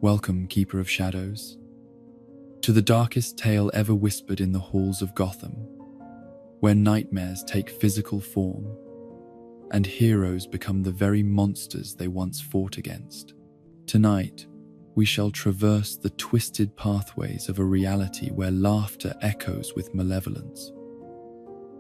Welcome, Keeper of Shadows, to the darkest tale ever whispered in the halls of Gotham, where nightmares take physical form and heroes become the very monsters they once fought against. Tonight, we shall traverse the twisted pathways of a reality where laughter echoes with malevolence,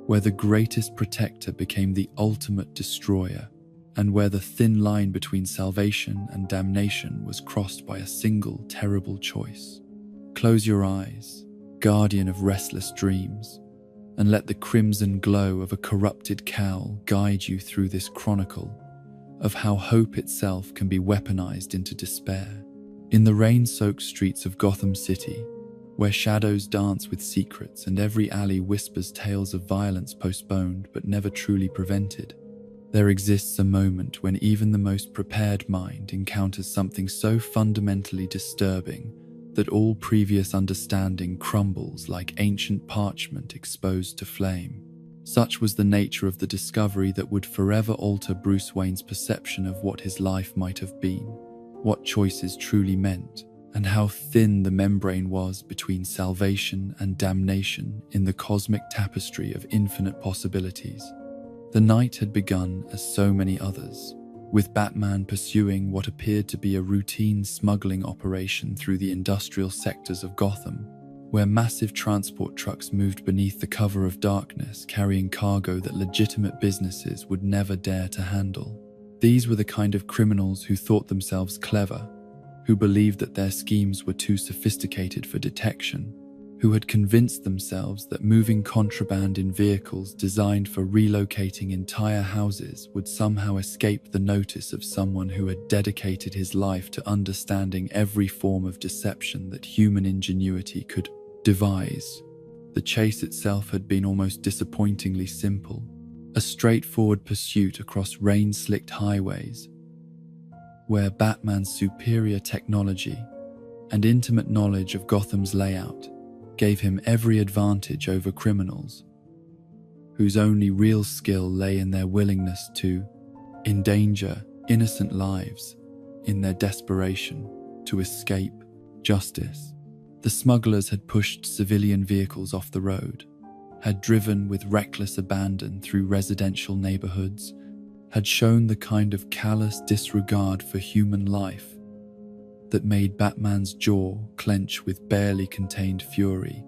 where the greatest protector became the ultimate destroyer, and where the thin line between salvation and damnation was crossed by a single terrible choice. Close your eyes, guardian of restless dreams, and let the crimson glow of a corrupted cowl guide you through this chronicle of how hope itself can be weaponized into despair. In the rain-soaked streets of Gotham City, where shadows dance with secrets and every alley whispers tales of violence postponed but never truly prevented, there exists a moment when even the most prepared mind encounters something so fundamentally disturbing that all previous understanding crumbles like ancient parchment exposed to flame. Such was the nature of the discovery that would forever alter Bruce Wayne's perception of what his life might have been, what choices truly meant, and how thin the membrane was between salvation and damnation in the cosmic tapestry of infinite possibilities. The night had begun as so many others, with Batman pursuing what appeared to be a routine smuggling operation through the industrial sectors of Gotham, where massive transport trucks moved beneath the cover of darkness carrying cargo that legitimate businesses would never dare to handle. These were the kind of criminals who thought themselves clever, who believed that their schemes were too sophisticated for detection, who had convinced themselves that moving contraband in vehicles designed for relocating entire houses would somehow escape the notice of someone who had dedicated his life to understanding every form of deception that human ingenuity could devise. The chase itself had been almost disappointingly simple, a straightforward pursuit across rain-slicked highways, where Batman's superior technology and intimate knowledge of Gotham's layout gave him every advantage over criminals, whose only real skill lay in their willingness to endanger innocent lives in their desperation to escape justice. The smugglers had pushed civilian vehicles off the road, had driven with reckless abandon through residential neighborhoods, had shown the kind of callous disregard for human life that made Batman's jaw clench with barely contained fury,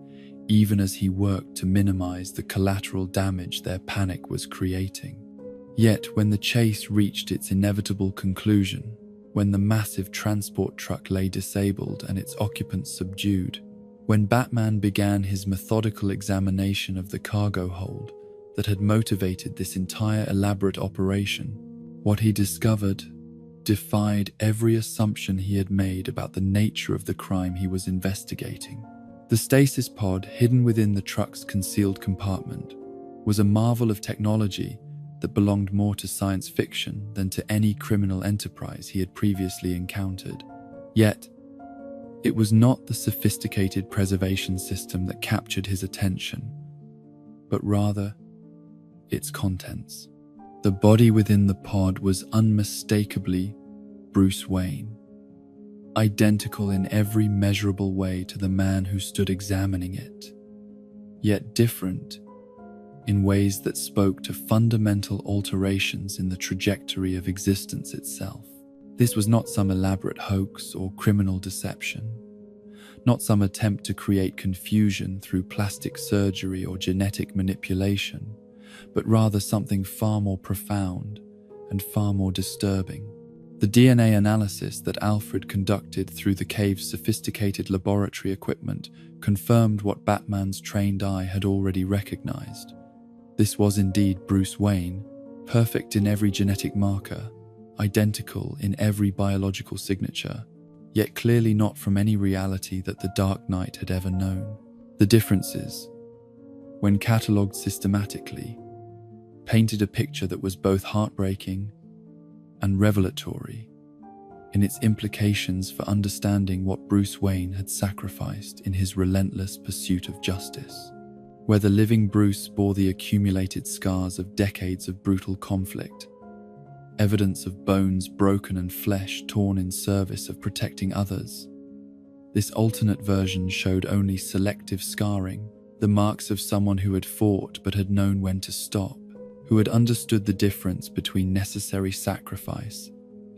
even as he worked to minimize the collateral damage their panic was creating. Yet when the chase reached its inevitable conclusion, when the massive transport truck lay disabled and its occupants subdued, when Batman began his methodical examination of the cargo hold that had motivated this entire elaborate operation, what he discovered defied every assumption he had made about the nature of the crime he was investigating. The stasis pod, hidden within the truck's concealed compartment, was a marvel of technology that belonged more to science fiction than to any criminal enterprise he had previously encountered. Yet, it was not the sophisticated preservation system that captured his attention, but rather its contents. The body within the pod was unmistakably Bruce Wayne, identical in every measurable way to the man who stood examining it, yet different in ways that spoke to fundamental alterations in the trajectory of existence itself. This was not some elaborate hoax or criminal deception, not some attempt to create confusion through plastic surgery or genetic manipulation, but rather something far more profound and far more disturbing. The DNA analysis that Alfred conducted through the cave's sophisticated laboratory equipment confirmed what Batman's trained eye had already recognized. This was indeed Bruce Wayne, perfect in every genetic marker, identical in every biological signature, yet clearly not from any reality that the Dark Knight had ever known. The differences, when catalogued systematically, painted a picture that was both heartbreaking and revelatory in its implications for understanding what Bruce Wayne had sacrificed in his relentless pursuit of justice. Where the living Bruce bore the accumulated scars of decades of brutal conflict, evidence of bones broken and flesh torn in service of protecting others. This alternate version showed only selective scarring, the marks of someone who had fought but had known when to stop, who had understood the difference between necessary sacrifice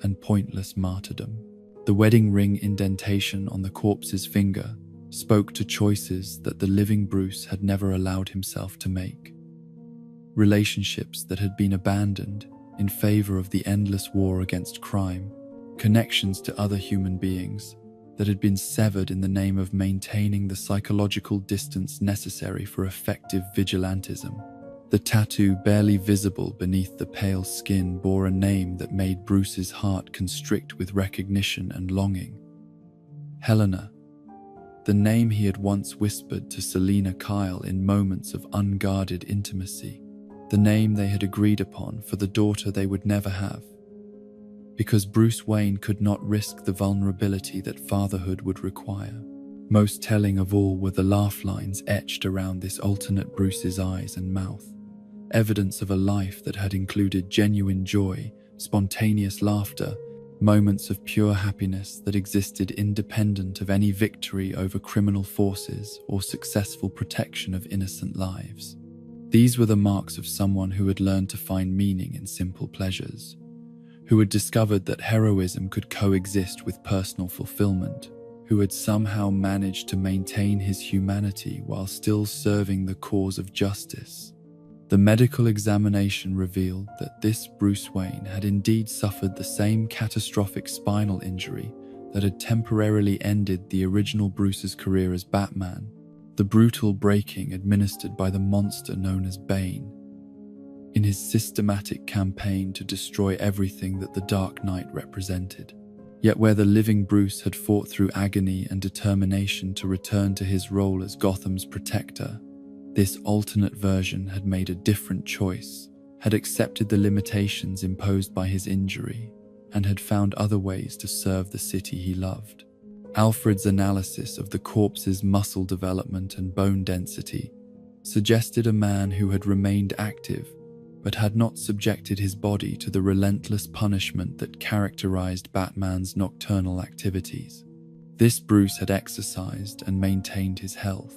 and pointless martyrdom. The wedding ring indentation on the corpse's finger spoke to choices that the living Bruce had never allowed himself to make. Relationships that had been abandoned in favor of the endless war against crime, connections to other human beings that had been severed in the name of maintaining the psychological distance necessary for effective vigilantism. The tattoo, barely visible beneath the pale skin, bore a name that made Bruce's heart constrict with recognition and longing. Helena, the name he had once whispered to Selina Kyle in moments of unguarded intimacy, the name they had agreed upon for the daughter they would never have. Because Bruce Wayne could not risk the vulnerability that fatherhood would require. Most telling of all were the laugh lines etched around this alternate Bruce's eyes and mouth, evidence of a life that had included genuine joy, spontaneous laughter, moments of pure happiness that existed independent of any victory over criminal forces or successful protection of innocent lives. These were the marks of someone who had learned to find meaning in simple pleasures, who had discovered that heroism could coexist with personal fulfillment, who had somehow managed to maintain his humanity while still serving the cause of justice. The medical examination revealed that this Bruce Wayne had indeed suffered the same catastrophic spinal injury that had temporarily ended the original Bruce's career as Batman, the brutal breaking administered by the monster known as Bane, in his systematic campaign to destroy everything that the Dark Knight represented. Yet where the living Bruce had fought through agony and determination to return to his role as Gotham's protector, this alternate version had made a different choice, had accepted the limitations imposed by his injury, and had found other ways to serve the city he loved. Alfred's analysis of the corpse's muscle development and bone density suggested a man who had remained active but had not subjected his body to the relentless punishment that characterized Batman's nocturnal activities. This Bruce had exercised and maintained his health,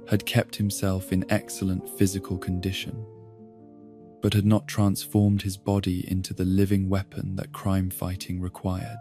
had kept himself in excellent physical condition, but had not transformed his body into the living weapon that crime fighting required.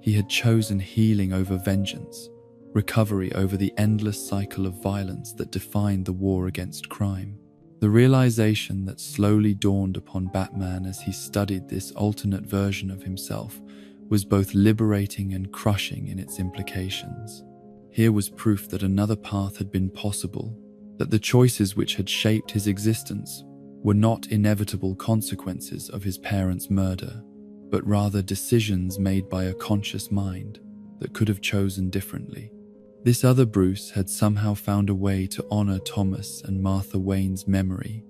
He had chosen healing over vengeance, recovery over the endless cycle of violence that defined the war against crime. The realization that slowly dawned upon Batman as he studied this alternate version of himself was both liberating and crushing in its implications. Here was proof that another path had been possible, that the choices which had shaped his existence were not inevitable consequences of his parents' murder, but rather decisions made by a conscious mind that could have chosen differently. This other Bruce had somehow found a way to honor Thomas and Martha Wayne's memory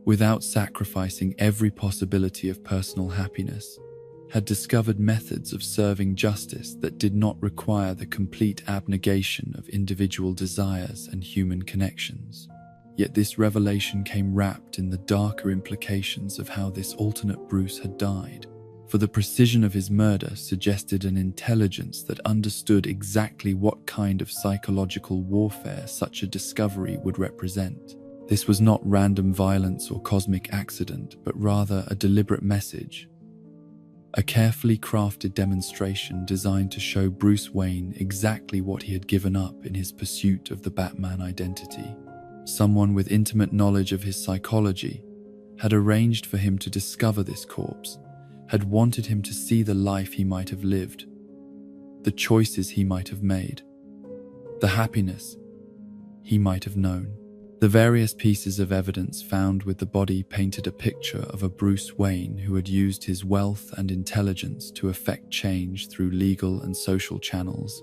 without sacrificing every possibility of personal happiness, had discovered methods of serving justice that did not require the complete abnegation of individual desires and human connections. Yet this revelation came wrapped in the darker implications of how this alternate Bruce had died, for the precision of his murder suggested an intelligence that understood exactly what kind of psychological warfare such a discovery would represent. This was not random violence or cosmic accident, but rather a deliberate message, a carefully crafted demonstration designed to show Bruce Wayne exactly what he had given up in his pursuit of the Batman identity. Someone with intimate knowledge of his psychology had arranged for him to discover this corpse, had wanted him to see the life he might have lived, the choices he might have made, the happiness he might have known. The various pieces of evidence found with the body painted a picture of a Bruce Wayne who had used his wealth and intelligence to effect change through legal and social channels,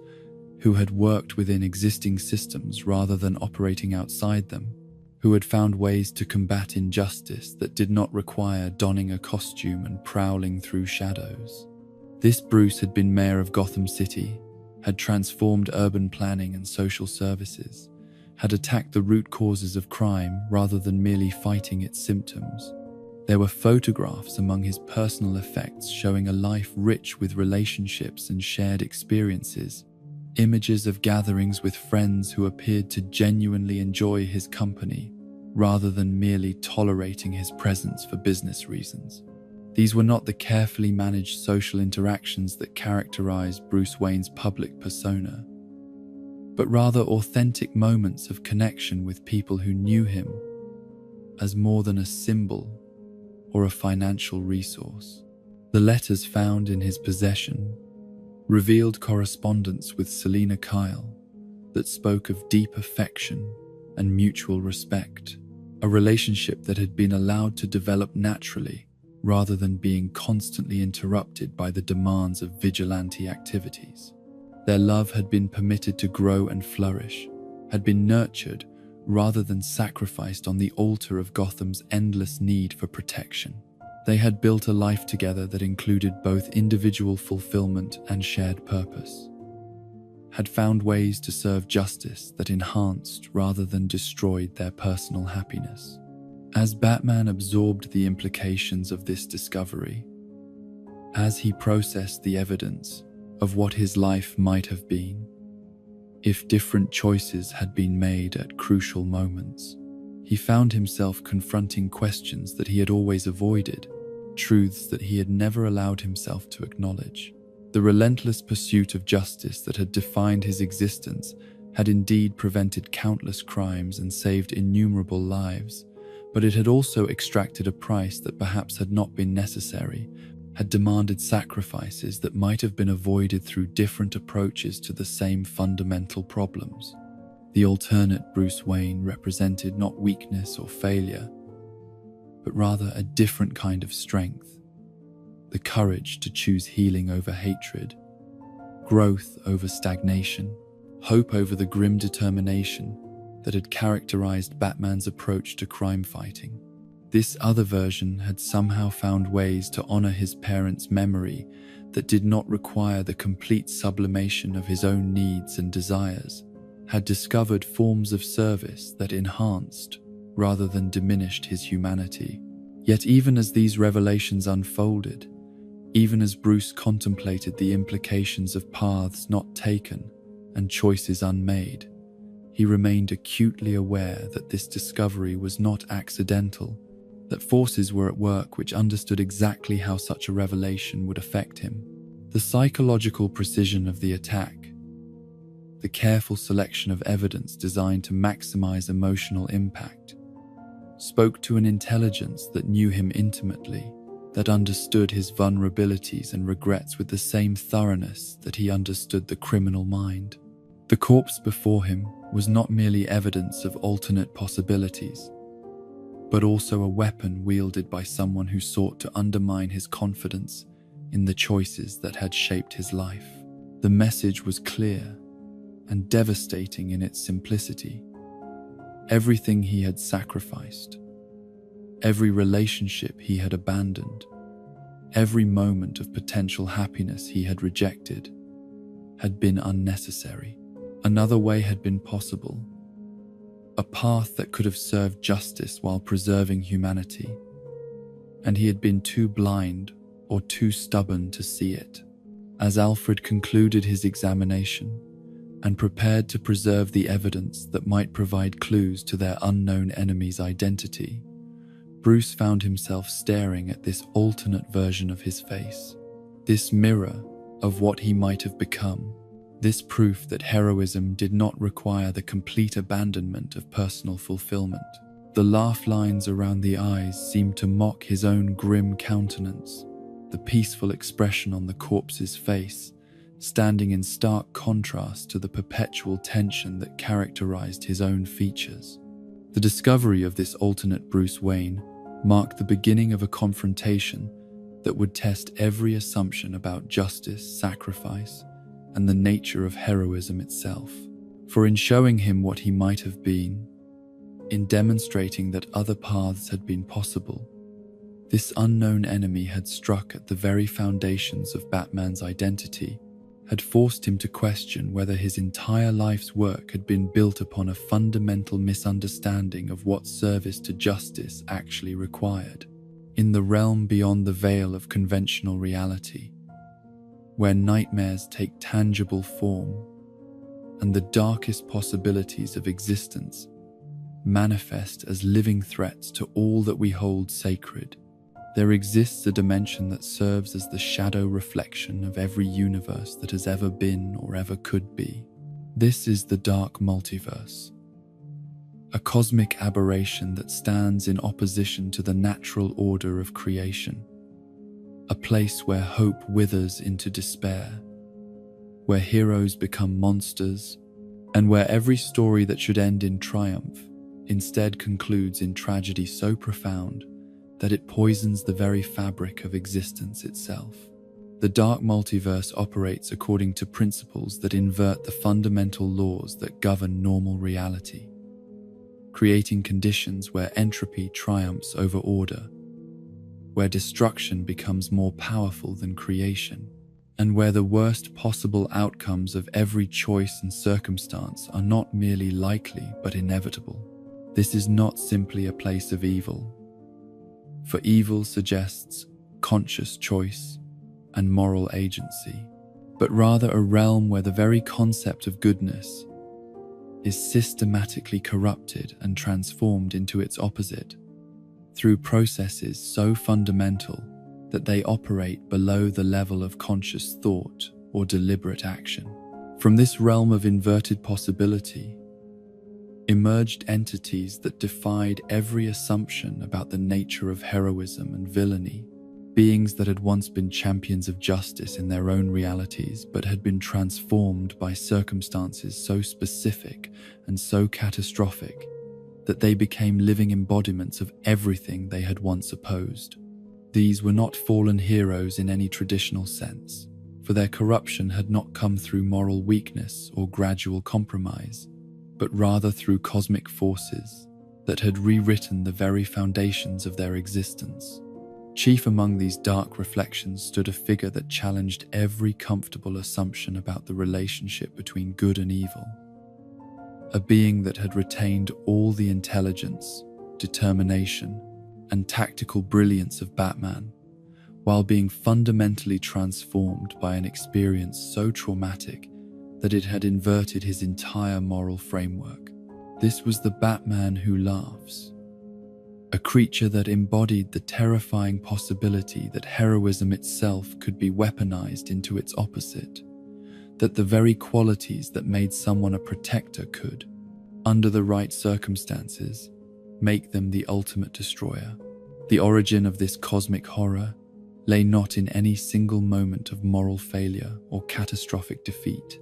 who had worked within existing systems rather than operating outside them, who had found ways to combat injustice that did not require donning a costume and prowling through shadows. This Bruce had been mayor of Gotham City, had transformed urban planning and social services, had attacked the root causes of crime rather than merely fighting its symptoms. There were photographs among his personal effects showing a life rich with relationships and shared experiences, images of gatherings with friends who appeared to genuinely enjoy his company rather than merely tolerating his presence for business reasons. These were not the carefully managed social interactions that characterized Bruce Wayne's public persona, but rather authentic moments of connection with people who knew him as more than a symbol or a financial resource. The letters found in his possession revealed correspondence with Selina Kyle that spoke of deep affection and mutual respect, a relationship that had been allowed to develop naturally rather than being constantly interrupted by the demands of vigilante activities. Their love had been permitted to grow and flourish, had been nurtured rather than sacrificed on the altar of Gotham's endless need for protection. They had built a life together that included both individual fulfillment and shared purpose, had found ways to serve justice that enhanced rather than destroyed their personal happiness. As Batman absorbed the implications of this discovery, as he processed the evidence of what his life might have been, if different choices had been made at crucial moments, he found himself confronting questions that he had always avoided, truths that he had never allowed himself to acknowledge. The relentless pursuit of justice that had defined his existence had indeed prevented countless crimes and saved innumerable lives, but it had also extracted a price that perhaps had not been necessary, had demanded sacrifices that might have been avoided through different approaches to the same fundamental problems. The alternate Bruce Wayne represented not weakness or failure, but rather a different kind of strength, the courage to choose healing over hatred, growth over stagnation, hope over the grim determination that had characterized Batman's approach to crime fighting. This other version had somehow found ways to honor his parents' memory that did not require the complete sublimation of his own needs and desires, had discovered forms of service that enhanced rather than diminished his humanity. Yet even as these revelations unfolded, even as Bruce contemplated the implications of paths not taken and choices unmade, he remained acutely aware that this discovery was not accidental, that forces were at work which understood exactly how such a revelation would affect him. The psychological precision of the attack, the careful selection of evidence designed to maximize emotional impact, spoke to an intelligence that knew him intimately, that understood his vulnerabilities and regrets with the same thoroughness that he understood the criminal mind. The corpse before him was not merely evidence of alternate possibilities, but also a weapon wielded by someone who sought to undermine his confidence in the choices that had shaped his life. The message was clear and devastating in its simplicity. Everything he had sacrificed, every relationship he had abandoned, every moment of potential happiness he had rejected, had been unnecessary. Another way had been possible, a path that could have served justice while preserving humanity, and he had been too blind or too stubborn to see it. As Alfred concluded his examination and prepared to preserve the evidence that might provide clues to their unknown enemy's identity, Bruce found himself staring at this alternate version of his face, this mirror of what he might have become, this proof that heroism did not require the complete abandonment of personal fulfillment. The laugh lines around the eyes seemed to mock his own grim countenance, the peaceful expression on the corpse's face standing in stark contrast to the perpetual tension that characterized his own features. The discovery of this alternate Bruce Wayne marked the beginning of a confrontation that would test every assumption about justice, sacrifice, and the nature of heroism itself. For in showing him what he might have been, in demonstrating that other paths had been possible, this unknown enemy had struck at the very foundations of Batman's identity, had forced him to question whether his entire life's work had been built upon a fundamental misunderstanding of what service to justice actually required. in the realm beyond the veil of conventional reality, where nightmares take tangible form and the darkest possibilities of existence manifest as living threats to all that we hold sacred. There exists a dimension that serves as the shadow reflection of every universe that has ever been or ever could be. This is the dark multiverse, a cosmic aberration that stands in opposition to the natural order of creation, a place where hope withers into despair, where heroes become monsters, and where every story that should end in triumph instead concludes in tragedy so profound that it poisons the very fabric of existence itself. The dark multiverse operates according to principles that invert the fundamental laws that govern normal reality, creating conditions where entropy triumphs over order, where destruction becomes more powerful than creation, and where the worst possible outcomes of every choice and circumstance are not merely likely but inevitable. This is not simply a place of evil, for evil suggests conscious choice and moral agency, but rather a realm where the very concept of goodness is systematically corrupted and transformed into its opposite through processes so fundamental that they operate below the level of conscious thought or deliberate action. From this realm of inverted possibility emerged entities that defied every assumption about the nature of heroism and villainy, beings that had once been champions of justice in their own realities but had been transformed by circumstances so specific and so catastrophic that they became living embodiments of everything they had once opposed. These were not fallen heroes in any traditional sense, for their corruption had not come through moral weakness or gradual compromise, but rather through cosmic forces that had rewritten the very foundations of their existence. Chief among these dark reflections stood a figure that challenged every comfortable assumption about the relationship between good and evil, a being that had retained all the intelligence, determination, and tactical brilliance of Batman, while being fundamentally transformed by an experience so traumatic that it had inverted his entire moral framework. This was the Batman who laughs, a creature that embodied the terrifying possibility that heroism itself could be weaponized into its opposite, that the very qualities that made someone a protector could, under the right circumstances, make them the ultimate destroyer. The origin of this cosmic horror lay not in any single moment of moral failure or catastrophic defeat,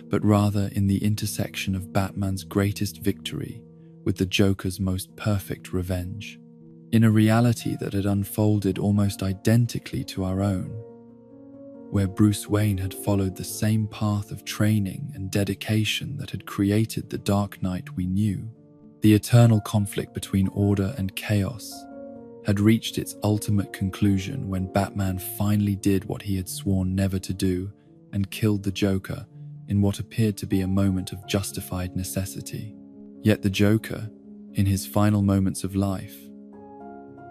but rather in the intersection of Batman's greatest victory with the Joker's most perfect revenge. In a reality that had unfolded almost identically to our own, where Bruce Wayne had followed the same path of training and dedication that had created the Dark Knight we knew, the eternal conflict between order and chaos had reached its ultimate conclusion when Batman finally did what he had sworn never to do and killed the Joker in what appeared to be a moment of justified necessity. Yet the Joker, in his final moments of life,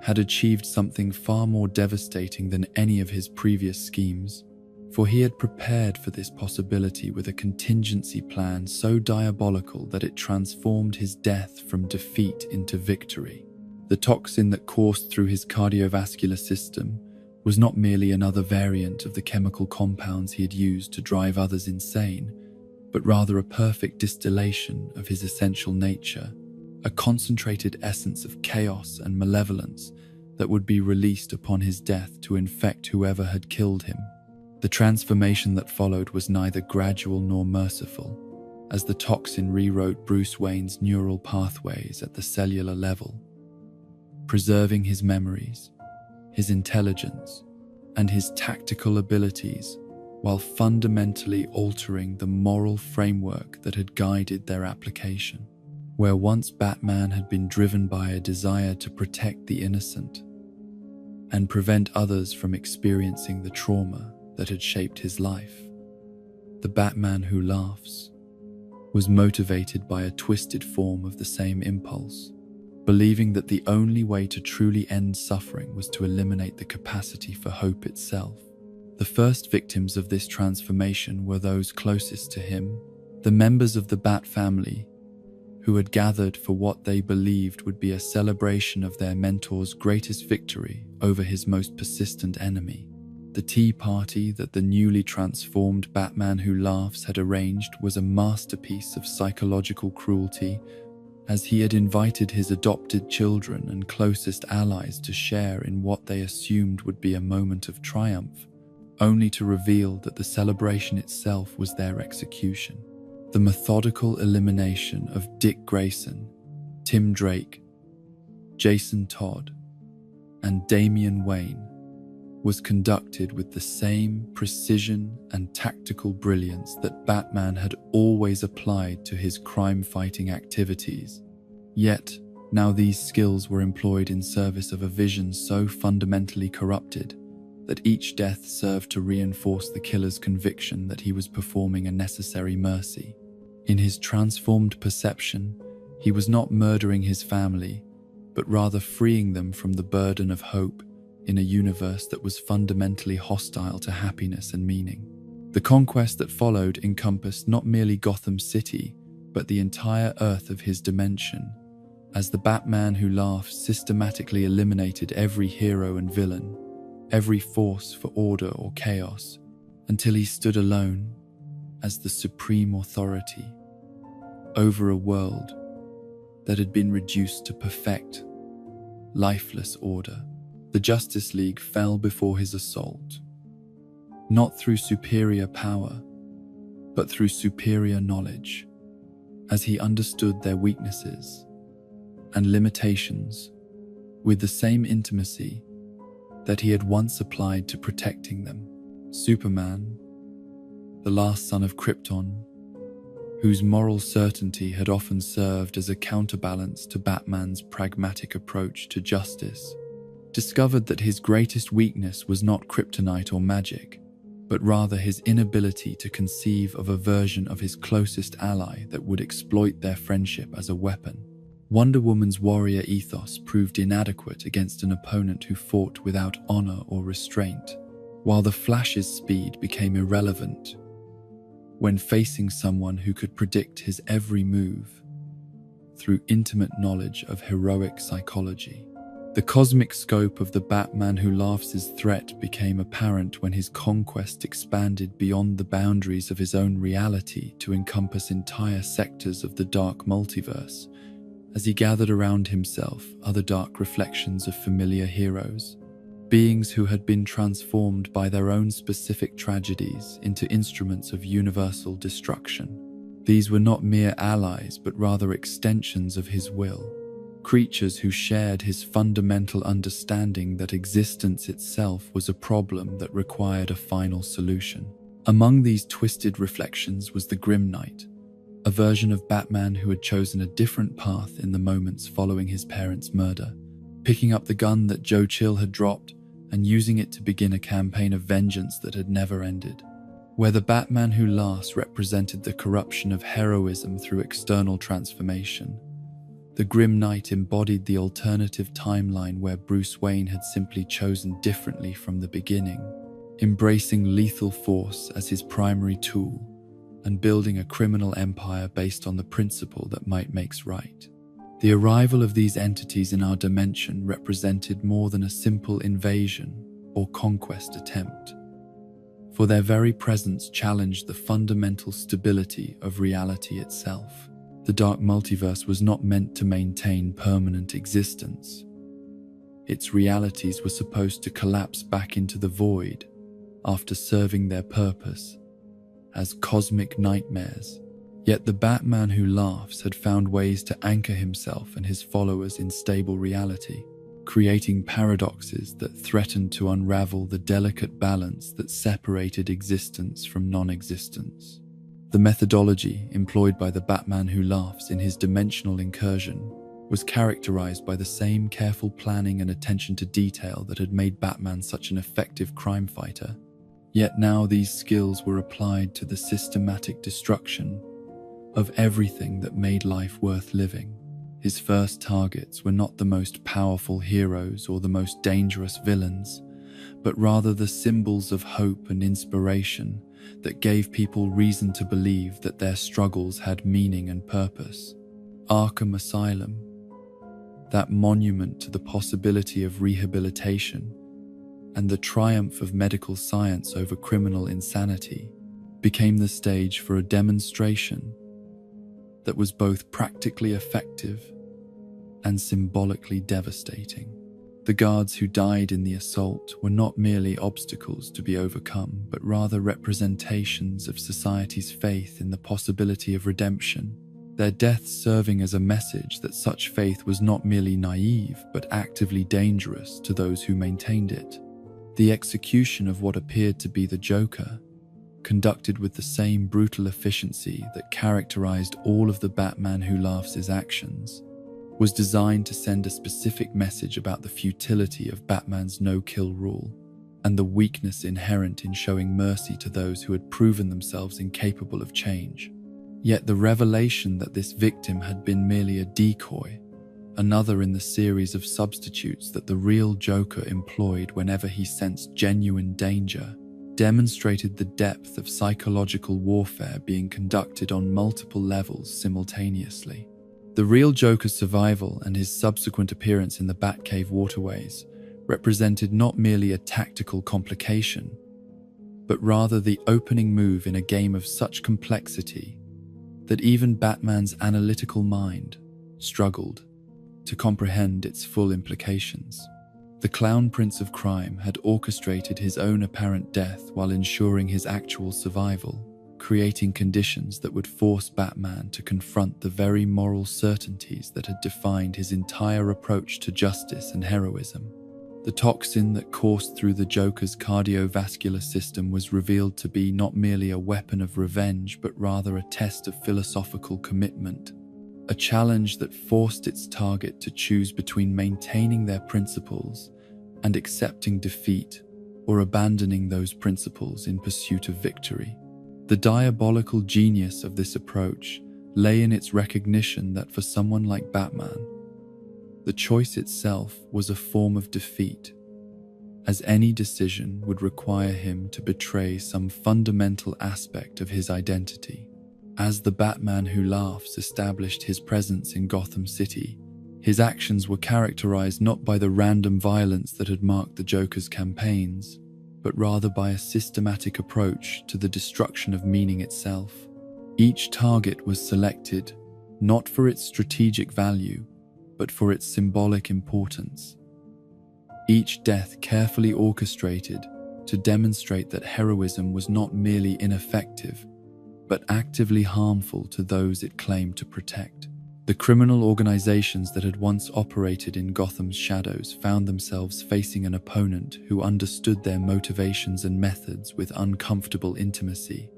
had achieved something far more devastating than any of his previous schemes, for he had prepared for this possibility with a contingency plan so diabolical that it transformed his death from defeat into victory. The toxin that coursed through his cardiovascular system was not merely another variant of the chemical compounds he had used to drive others insane, but rather a perfect distillation of his essential nature, a concentrated essence of chaos and malevolence that would be released upon his death to infect whoever had killed him. The transformation that followed was neither gradual nor merciful, as the toxin rewrote Bruce Wayne's neural pathways at the cellular level, preserving his memories, his intelligence, and his tactical abilities, while fundamentally altering the moral framework that had guided their application. Where once Batman had been driven by a desire to protect the innocent and prevent others from experiencing the trauma that had shaped his life, the Batman who laughs was motivated by a twisted form of the same impulse, believing that the only way to truly end suffering was to eliminate the capacity for hope itself. The first victims of this transformation were those closest to him, the members of the Bat family, who had gathered for what they believed would be a celebration of their mentor's greatest victory over his most persistent enemy. The tea party that the newly transformed Batman Who Laughs had arranged was a masterpiece of psychological cruelty, as he had invited his adopted children and closest allies to share in what they assumed would be a moment of triumph, only to reveal that the celebration itself was their execution. The methodical elimination of Dick Grayson, Tim Drake, Jason Todd, and Damian Wayne was conducted with the same precision and tactical brilliance that Batman had always applied to his crime-fighting activities. Yet, now these skills were employed in service of a vision so fundamentally corrupted that each death served to reinforce the killer's conviction that he was performing a necessary mercy. In his transformed perception, he was not murdering his family, but rather freeing them from the burden of hope in a universe that was fundamentally hostile to happiness and meaning. The conquest that followed encompassed not merely Gotham City, but the entire Earth of his dimension, as the Batman Who Laughs systematically eliminated every hero and villain, every force for order or chaos, until he stood alone as the supreme authority over a world that had been reduced to perfect, lifeless order. The Justice League fell before his assault, not through superior power, but through superior knowledge, as he understood their weaknesses and limitations with the same intimacy that he had once applied to protecting them. Superman, the last son of Krypton, whose moral certainty had often served as a counterbalance to Batman's pragmatic approach to justice, discovered that his greatest weakness was not kryptonite or magic, but rather his inability to conceive of a version of his closest ally that would exploit their friendship as a weapon. Wonder Woman's warrior ethos proved inadequate against an opponent who fought without honor or restraint, while the Flash's speed became irrelevant when facing someone who could predict his every move through intimate knowledge of heroic psychology. The cosmic scope of the Batman Who Laughs' threat became apparent when his conquest expanded beyond the boundaries of his own reality to encompass entire sectors of the dark multiverse, as he gathered around himself other dark reflections of familiar heroes, beings who had been transformed by their own specific tragedies into instruments of universal destruction. These were not mere allies, but rather extensions of his will, creatures who shared his fundamental understanding that existence itself was a problem that required a final solution. Among these twisted reflections was the Grim Knight, a version of Batman who had chosen a different path in the moments following his parents' murder, picking up the gun that Joe Chill had dropped and using it to begin a campaign of vengeance that had never ended. Where the Batman Who Laughs represented the corruption of heroism through external transformation, the Grim Knight embodied the alternative timeline where Bruce Wayne had simply chosen differently from the beginning, embracing lethal force as his primary tool and building a criminal empire based on the principle that might makes right. The arrival of these entities in our dimension represented more than a simple invasion or conquest attempt, for their very presence challenged the fundamental stability of reality itself. The dark multiverse was not meant to maintain permanent existence. Its realities were supposed to collapse back into the void after serving their purpose as cosmic nightmares. Yet the Batman Who Laughs had found ways to anchor himself and his followers in stable reality, creating paradoxes that threatened to unravel the delicate balance that separated existence from non-existence. The methodology employed by the Batman Who Laughs in his dimensional incursion was characterized by the same careful planning and attention to detail that had made Batman such an effective crime fighter. Yet now these skills were applied to the systematic destruction of everything that made life worth living. His first targets were not the most powerful heroes or the most dangerous villains, but rather the symbols of hope and inspiration that gave people reason to believe that their struggles had meaning and purpose. Arkham Asylum, that monument to the possibility of rehabilitation and the triumph of medical science over criminal insanity, became the stage for a demonstration that was both practically effective and symbolically devastating. The guards who died in the assault were not merely obstacles to be overcome, but rather representations of society's faith in the possibility of redemption, their deaths serving as a message that such faith was not merely naive, but actively dangerous to those who maintained it. The execution of what appeared to be the Joker, conducted with the same brutal efficiency that characterized all of the Batman Who Laughs' actions, was designed to send a specific message about the futility of Batman's no-kill rule and the weakness inherent in showing mercy to those who had proven themselves incapable of change. Yet the revelation that this victim had been merely a decoy, another in the series of substitutes that the real Joker employed whenever he sensed genuine danger, demonstrated the depth of psychological warfare being conducted on multiple levels simultaneously. The real Joker's survival and his subsequent appearance in the Batcave waterways represented not merely a tactical complication, but rather the opening move in a game of such complexity that even Batman's analytical mind struggled to comprehend its full implications. The Clown Prince of Crime had orchestrated his own apparent death while ensuring his actual survival, creating conditions that would force Batman to confront the very moral certainties that had defined his entire approach to justice and heroism. The toxin that coursed through the Joker's cardiovascular system was revealed to be not merely a weapon of revenge, but rather a test of philosophical commitment, a challenge that forced its target to choose between maintaining their principles and accepting defeat, or abandoning those principles in pursuit of victory. The diabolical genius of this approach lay in its recognition that for someone like Batman, the choice itself was a form of defeat, as any decision would require him to betray some fundamental aspect of his identity. As the Batman Who Laughs established his presence in Gotham City, his actions were characterized not by the random violence that had marked the Joker's campaigns, but rather by a systematic approach to the destruction of meaning itself. Each target was selected not for its strategic value, but for its symbolic importance. Each death carefully orchestrated to demonstrate that heroism was not merely ineffective, but actively harmful to those it claimed to protect. The criminal organizations that had once operated in Gotham's shadows found themselves facing an opponent who understood their motivations and methods with uncomfortable intimacy,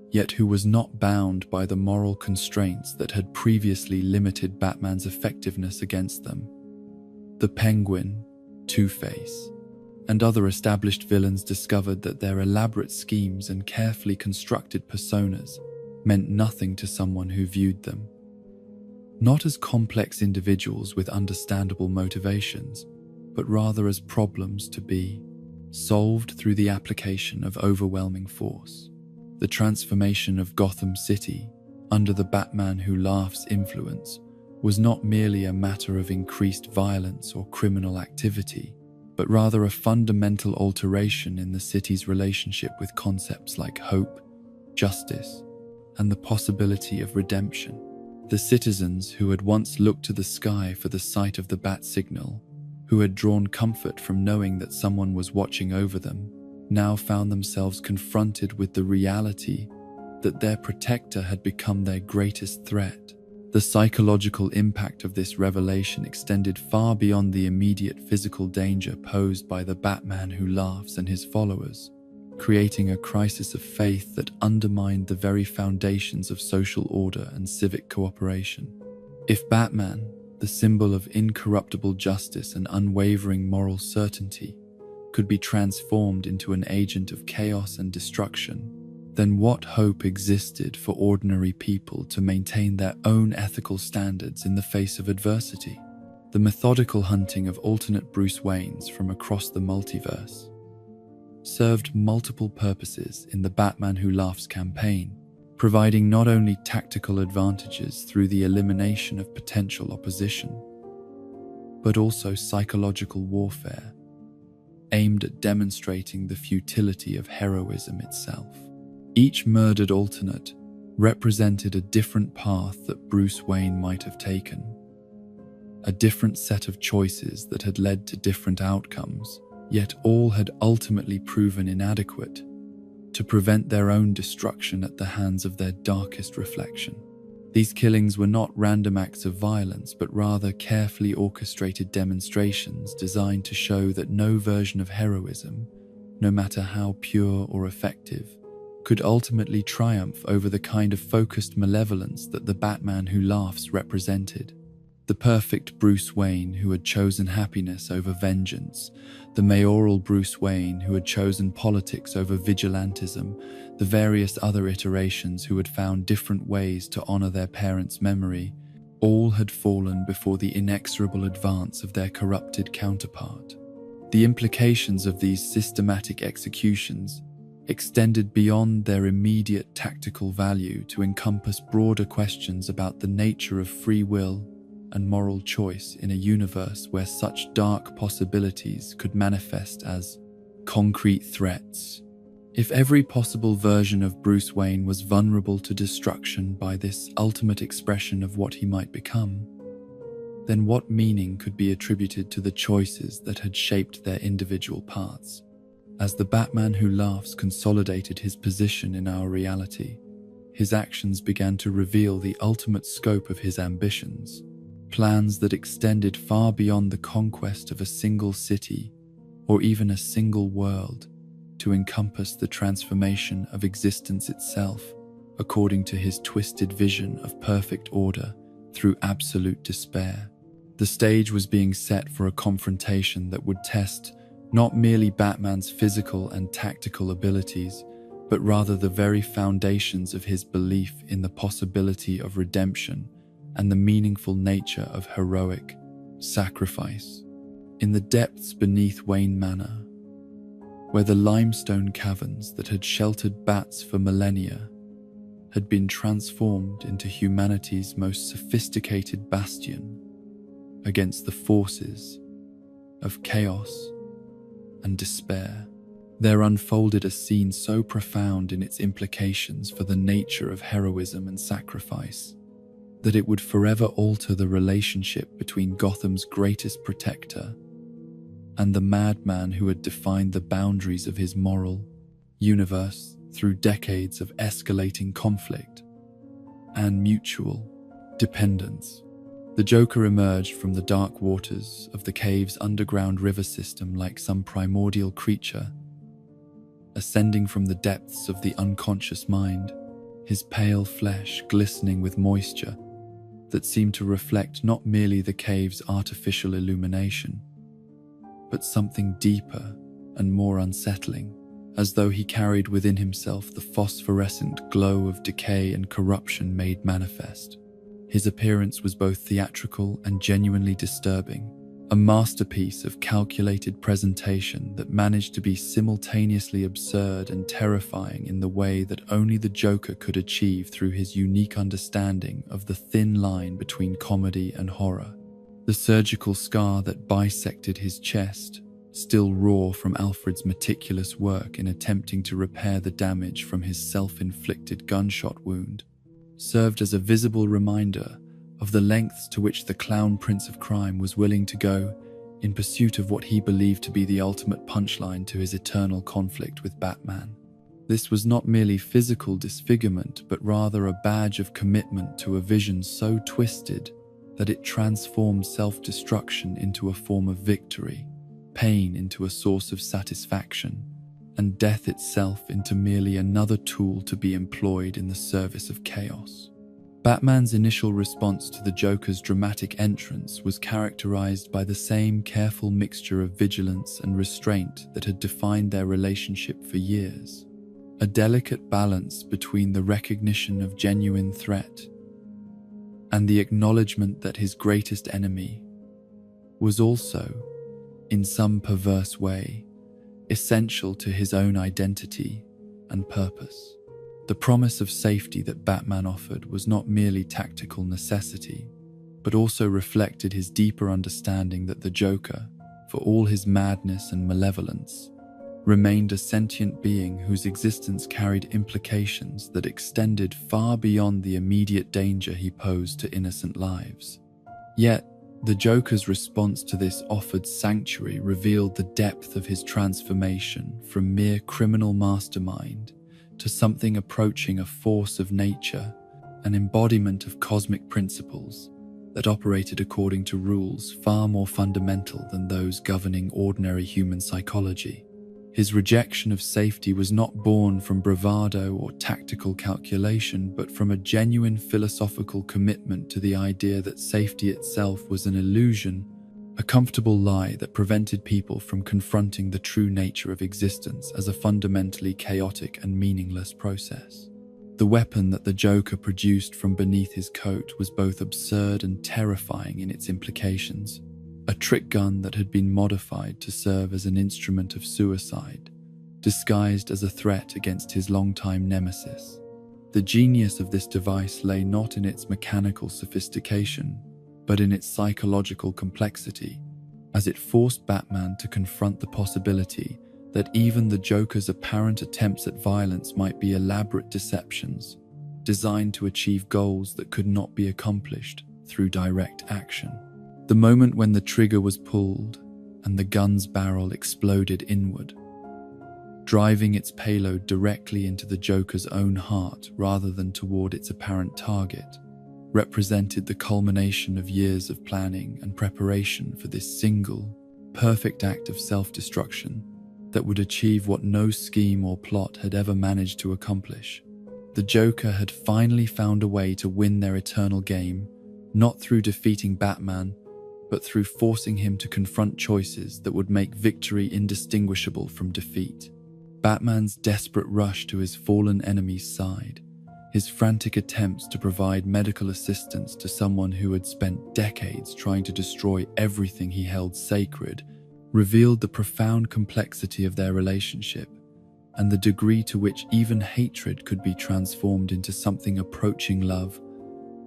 yet who was not bound by the moral constraints that had previously limited Batman's effectiveness against them. The Penguin, Two-Face, and other established villains discovered that their elaborate schemes and carefully constructed personas meant nothing to someone who viewed them not as complex individuals with understandable motivations, but rather as problems to be solved through the application of overwhelming force. The transformation of Gotham City under the Batman Who Laughs influence was not merely a matter of increased violence or criminal activity, but rather a fundamental alteration in the city's relationship with concepts like hope, justice, and the possibility of redemption. The citizens who had once looked to the sky for the sight of the bat signal, who had drawn comfort from knowing that someone was watching over them, now found themselves confronted with the reality that their protector had become their greatest threat. The psychological impact of this revelation extended far beyond the immediate physical danger posed by the Batman Who Laughs and his followers, creating a crisis of faith that undermined the very foundations of social order and civic cooperation. If Batman, the symbol of incorruptible justice and unwavering moral certainty, could be transformed into an agent of chaos and destruction, then what hope existed for ordinary people to maintain their own ethical standards in the face of adversity? The methodical hunting of alternate Bruce Waynes from across the multiverse served multiple purposes in the Batman Who Laughs campaign, providing not only tactical advantages through the elimination of potential opposition, but also psychological warfare, aimed at demonstrating the futility of heroism itself. Each murdered alternate represented a different path that Bruce Wayne might have taken, a different set of choices that had led to different outcomes, yet all had ultimately proven inadequate to prevent their own destruction at the hands of their darkest reflection. These killings were not random acts of violence, but rather carefully orchestrated demonstrations designed to show that no version of heroism, no matter how pure or effective, could ultimately triumph over the kind of focused malevolence that the Batman Who Laughs represented. The perfect Bruce Wayne who had chosen happiness over vengeance, the mayoral Bruce Wayne who had chosen politics over vigilantism, the various other iterations who had found different ways to honor their parents' memory, all had fallen before the inexorable advance of their corrupted counterpart. The implications of these systematic executions extended beyond their immediate tactical value to encompass broader questions about the nature of free will and moral choice in a universe where such dark possibilities could manifest as concrete threats. If every possible version of Bruce Wayne was vulnerable to destruction by this ultimate expression of what he might become, then what meaning could be attributed to the choices that had shaped their individual paths? As the Batman Who Laughs consolidated his position in our reality, his actions began to reveal the ultimate scope of his ambitions, plans that extended far beyond the conquest of a single city or even a single world, to encompass the transformation of existence itself according to his twisted vision of perfect order through absolute despair. The stage was being set for a confrontation that would test not merely Batman's physical and tactical abilities, but rather the very foundations of his belief in the possibility of redemption and the meaningful nature of heroic sacrifice. In the depths beneath Wayne Manor, where the limestone caverns that had sheltered bats for millennia had been transformed into humanity's most sophisticated bastion against the forces of chaos and despair, there unfolded a scene so profound in its implications for the nature of heroism and sacrifice that it would forever alter the relationship between Gotham's greatest protector and the madman who had defined the boundaries of his moral universe through decades of escalating conflict and mutual dependence. The Joker emerged from the dark waters of the cave's underground river system like some primordial creature, ascending from the depths of the unconscious mind, his pale flesh glistening with moisture that seemed to reflect not merely the cave's artificial illumination, but something deeper and more unsettling, as though he carried within himself the phosphorescent glow of decay and corruption made manifest. His appearance was both theatrical and genuinely disturbing, a masterpiece of calculated presentation that managed to be simultaneously absurd and terrifying in the way that only the Joker could achieve through his unique understanding of the thin line between comedy and horror. The surgical scar that bisected his chest, still raw from Alfred's meticulous work in attempting to repair the damage from his self-inflicted gunshot wound, served as a visible reminder of the lengths to which the clown prince of crime was willing to go in pursuit of what he believed to be the ultimate punchline to his eternal conflict with Batman. This was not merely physical disfigurement, but rather a badge of commitment to a vision so twisted that it transformed self-destruction into a form of victory, pain into a source of satisfaction, and death itself into merely another tool to be employed in the service of chaos. Batman's initial response to the Joker's dramatic entrance was characterized by the same careful mixture of vigilance and restraint that had defined their relationship for years. a delicate balance between the recognition of genuine threat and the acknowledgement that his greatest enemy was also, in some perverse way, essential to his own identity and purpose. The promise of safety that Batman offered was not merely tactical necessity, but also reflected his deeper understanding that the Joker, for all his madness and malevolence, remained a sentient being whose existence carried implications that extended far beyond the immediate danger he posed to innocent lives. Yet, the Joker's response to this offered sanctuary revealed the depth of his transformation from mere criminal mastermind to something approaching a force of nature, an embodiment of cosmic principles that operated according to rules far more fundamental than those governing ordinary human psychology. His rejection of safety was not born from bravado or tactical calculation, but from a genuine philosophical commitment to the idea that safety itself was an illusion, a comfortable lie that prevented people from confronting the true nature of existence as a fundamentally chaotic and meaningless process. The weapon that the Joker produced from beneath his coat was both absurd and terrifying in its implications. A trick gun that had been modified to serve as an instrument of suicide, disguised as a threat against his longtime nemesis. The genius of this device lay not in its mechanical sophistication, but in its psychological complexity, as it forced Batman to confront the possibility that even the Joker's apparent attempts at violence might be elaborate deceptions, designed to achieve goals that could not be accomplished through direct action. The moment when the trigger was pulled and the gun's barrel exploded inward, driving its payload directly into the Joker's own heart rather than toward its apparent target, represented the culmination of years of planning and preparation for this single, perfect act of self-destruction that would achieve what no scheme or plot had ever managed to accomplish. The Joker had finally found a way to win their eternal game, not through defeating Batman, but through forcing him to confront choices that would make victory indistinguishable from defeat. Batman's desperate rush to his fallen enemy's side, his frantic attempts to provide medical assistance to someone who had spent decades trying to destroy everything he held sacred, revealed the profound complexity of their relationship and the degree to which even hatred could be transformed into something approaching love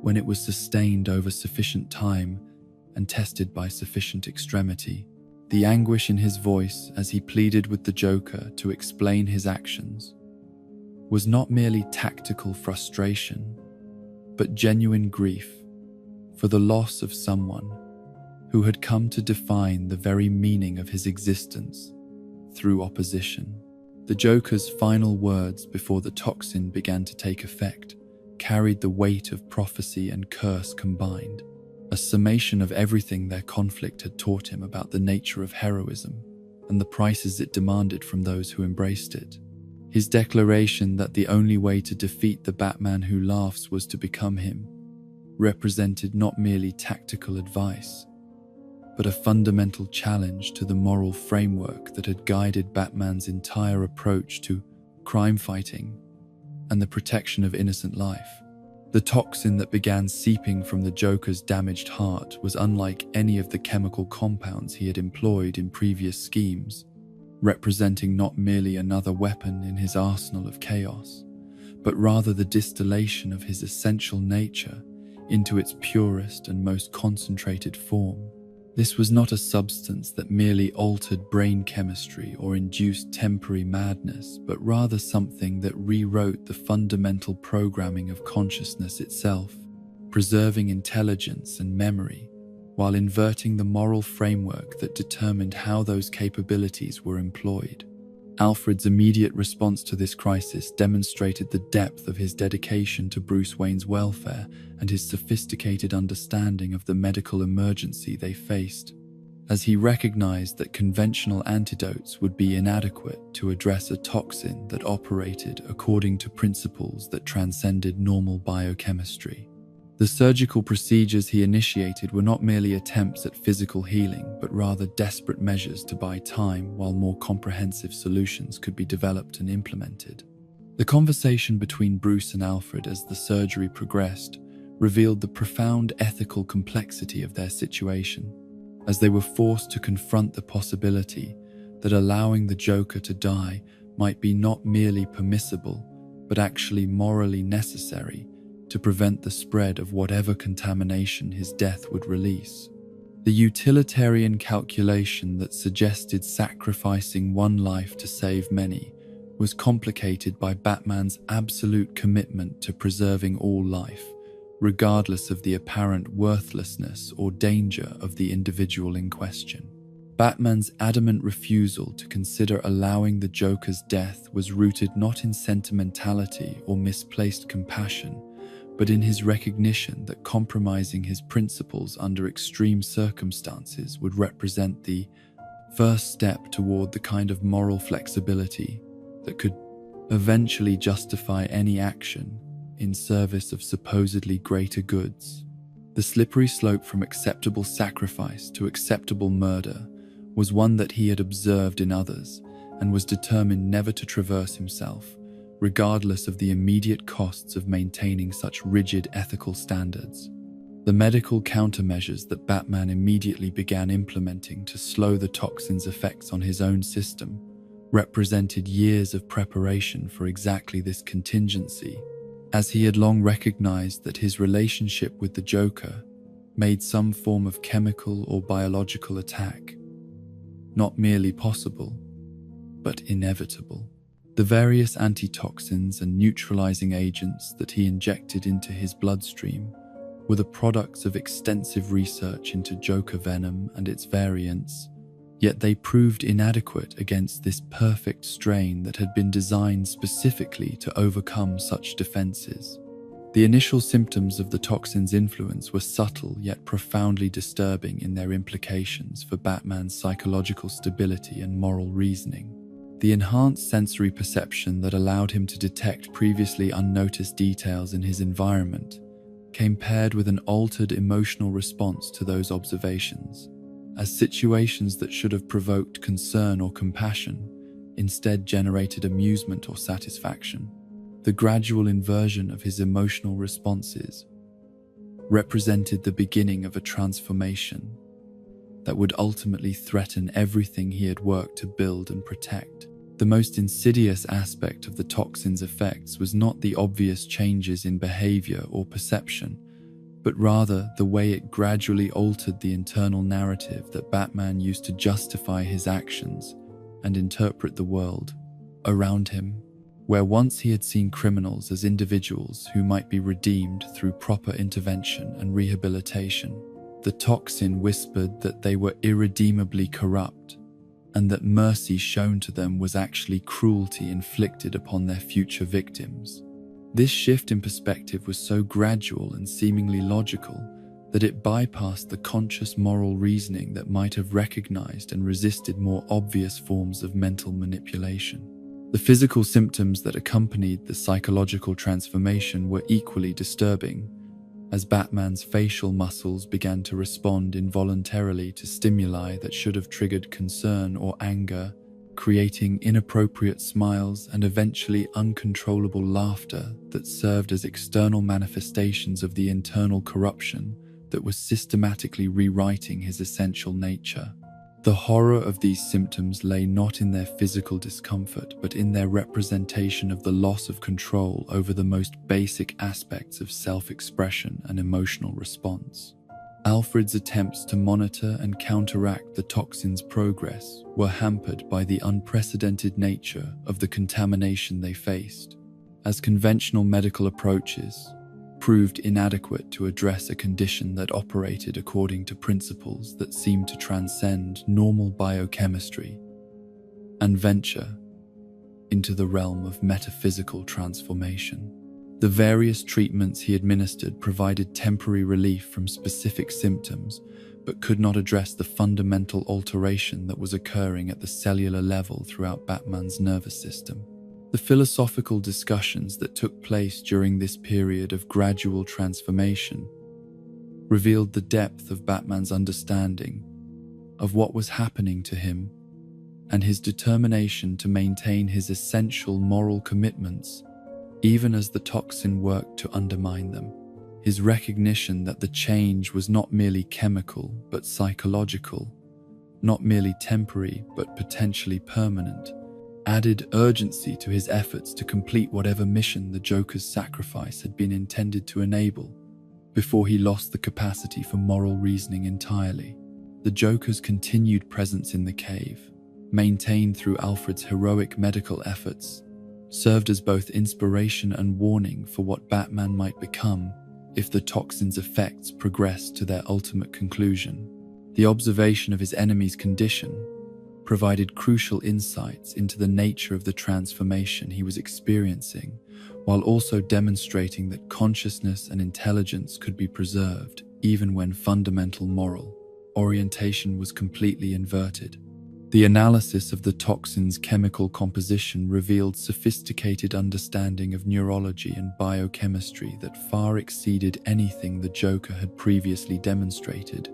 when it was sustained over sufficient time and tested by sufficient extremity. The anguish in his voice as he pleaded with the Joker to explain his actions was not merely tactical frustration, but genuine grief for the loss of someone who had come to define the very meaning of his existence through opposition. The Joker's final words before the toxin began to take effect carried the weight of prophecy and curse combined, a summation of everything their conflict had taught him about the nature of heroism and the prices it demanded from those who embraced it. His declaration that the only way to defeat the Batman who laughs was to become him represented not merely tactical advice, but a fundamental challenge to the moral framework that had guided Batman's entire approach to crime fighting and the protection of innocent life. The toxin that began seeping from the Joker's damaged heart was unlike any of the chemical compounds he had employed in previous schemes, representing not merely another weapon in his arsenal of chaos, but rather the distillation of his essential nature into its purest and most concentrated form. This was not a substance that merely altered brain chemistry or induced temporary madness, but rather something that rewrote the fundamental programming of consciousness itself, preserving intelligence and memory, while inverting the moral framework that determined how those capabilities were employed. Alfred's immediate response to this crisis demonstrated the depth of his dedication to Bruce Wayne's welfare and his sophisticated understanding of the medical emergency they faced, as he recognized that conventional antidotes would be inadequate to address a toxin that operated according to principles that transcended normal biochemistry. The surgical procedures he initiated were not merely attempts at physical healing, but rather desperate measures to buy time while more comprehensive solutions could be developed and implemented. The conversation between Bruce and Alfred as the surgery progressed revealed the profound ethical complexity of their situation, as they were forced to confront the possibility that allowing the Joker to die might be not merely permissible, but actually morally necessary to prevent the spread of whatever contamination his death would release. The utilitarian calculation that suggested sacrificing one life to save many was complicated by Batman's absolute commitment to preserving all life, regardless of the apparent worthlessness or danger of the individual in question. Batman's adamant refusal to consider allowing the Joker's death was rooted not in sentimentality or misplaced compassion, but in his recognition that compromising his principles under extreme circumstances would represent the first step toward the kind of moral flexibility that could eventually justify any action in service of supposedly greater goods. The slippery slope from acceptable sacrifice to acceptable murder was one that he had observed in others and was determined never to traverse himself, regardless of the immediate costs of maintaining such rigid ethical standards. The medical countermeasures that Batman immediately began implementing to slow the toxin's effects on his own system represented years of preparation for exactly this contingency, as he had long recognized that his relationship with the Joker made some form of chemical or biological attack not merely possible, but inevitable. The various antitoxins and neutralizing agents that he injected into his bloodstream were the products of extensive research into Joker venom and its variants, yet they proved inadequate against this perfect strain that had been designed specifically to overcome such defenses. The initial symptoms of the toxin's influence were subtle yet profoundly disturbing in their implications for Batman's psychological stability and moral reasoning. The enhanced sensory perception that allowed him to detect previously unnoticed details in his environment came paired with an altered emotional response to those observations, as situations that should have provoked concern or compassion instead generated amusement or satisfaction. The gradual inversion of his emotional responses represented the beginning of a transformation that would ultimately threaten everything he had worked to build and protect. The most insidious aspect of the toxin's effects was not the obvious changes in behavior or perception, but rather the way it gradually altered the internal narrative that Batman used to justify his actions and interpret the world around him. Where once he had seen criminals as individuals who might be redeemed through proper intervention and rehabilitation, the toxin whispered that they were irredeemably corrupt, and that mercy shown to them was actually cruelty inflicted upon their future victims. This shift in perspective was so gradual and seemingly logical that it bypassed the conscious moral reasoning that might have recognized and resisted more obvious forms of mental manipulation. The physical symptoms that accompanied the psychological transformation were equally disturbing, as Batman's facial muscles began to respond involuntarily to stimuli that should have triggered concern or anger, creating inappropriate smiles and eventually uncontrollable laughter that served as external manifestations of the internal corruption that was systematically rewriting his essential nature. The horror of these symptoms lay not in their physical discomfort, but in their representation of the loss of control over the most basic aspects of self-expression and emotional response. Alfred's attempts to monitor and counteract the toxin's progress were hampered by the unprecedented nature of the contamination they faced, as conventional medical approaches proved inadequate to address a condition that operated according to principles that seemed to transcend normal biochemistry and venture into the realm of metaphysical transformation. The various treatments he administered provided temporary relief from specific symptoms, but could not address the fundamental alteration that was occurring at the cellular level throughout Batman's nervous system. The philosophical discussions that took place during this period of gradual transformation revealed the depth of Batman's understanding of what was happening to him and his determination to maintain his essential moral commitments even as the toxin worked to undermine them. His recognition that the change was not merely chemical but psychological, not merely temporary but potentially permanent, added urgency to his efforts to complete whatever mission the Joker's sacrifice had been intended to enable, before he lost the capacity for moral reasoning entirely. The Joker's continued presence in the cave, maintained through Alfred's heroic medical efforts, served as both inspiration and warning for what Batman might become if the toxin's effects progressed to their ultimate conclusion. The observation of his enemy's condition provided crucial insights into the nature of the transformation he was experiencing, while also demonstrating that consciousness and intelligence could be preserved even when fundamental moral orientation was completely inverted. The analysis of the toxin's chemical composition revealed sophisticated understanding of neurology and biochemistry that far exceeded anything the Joker had previously demonstrated,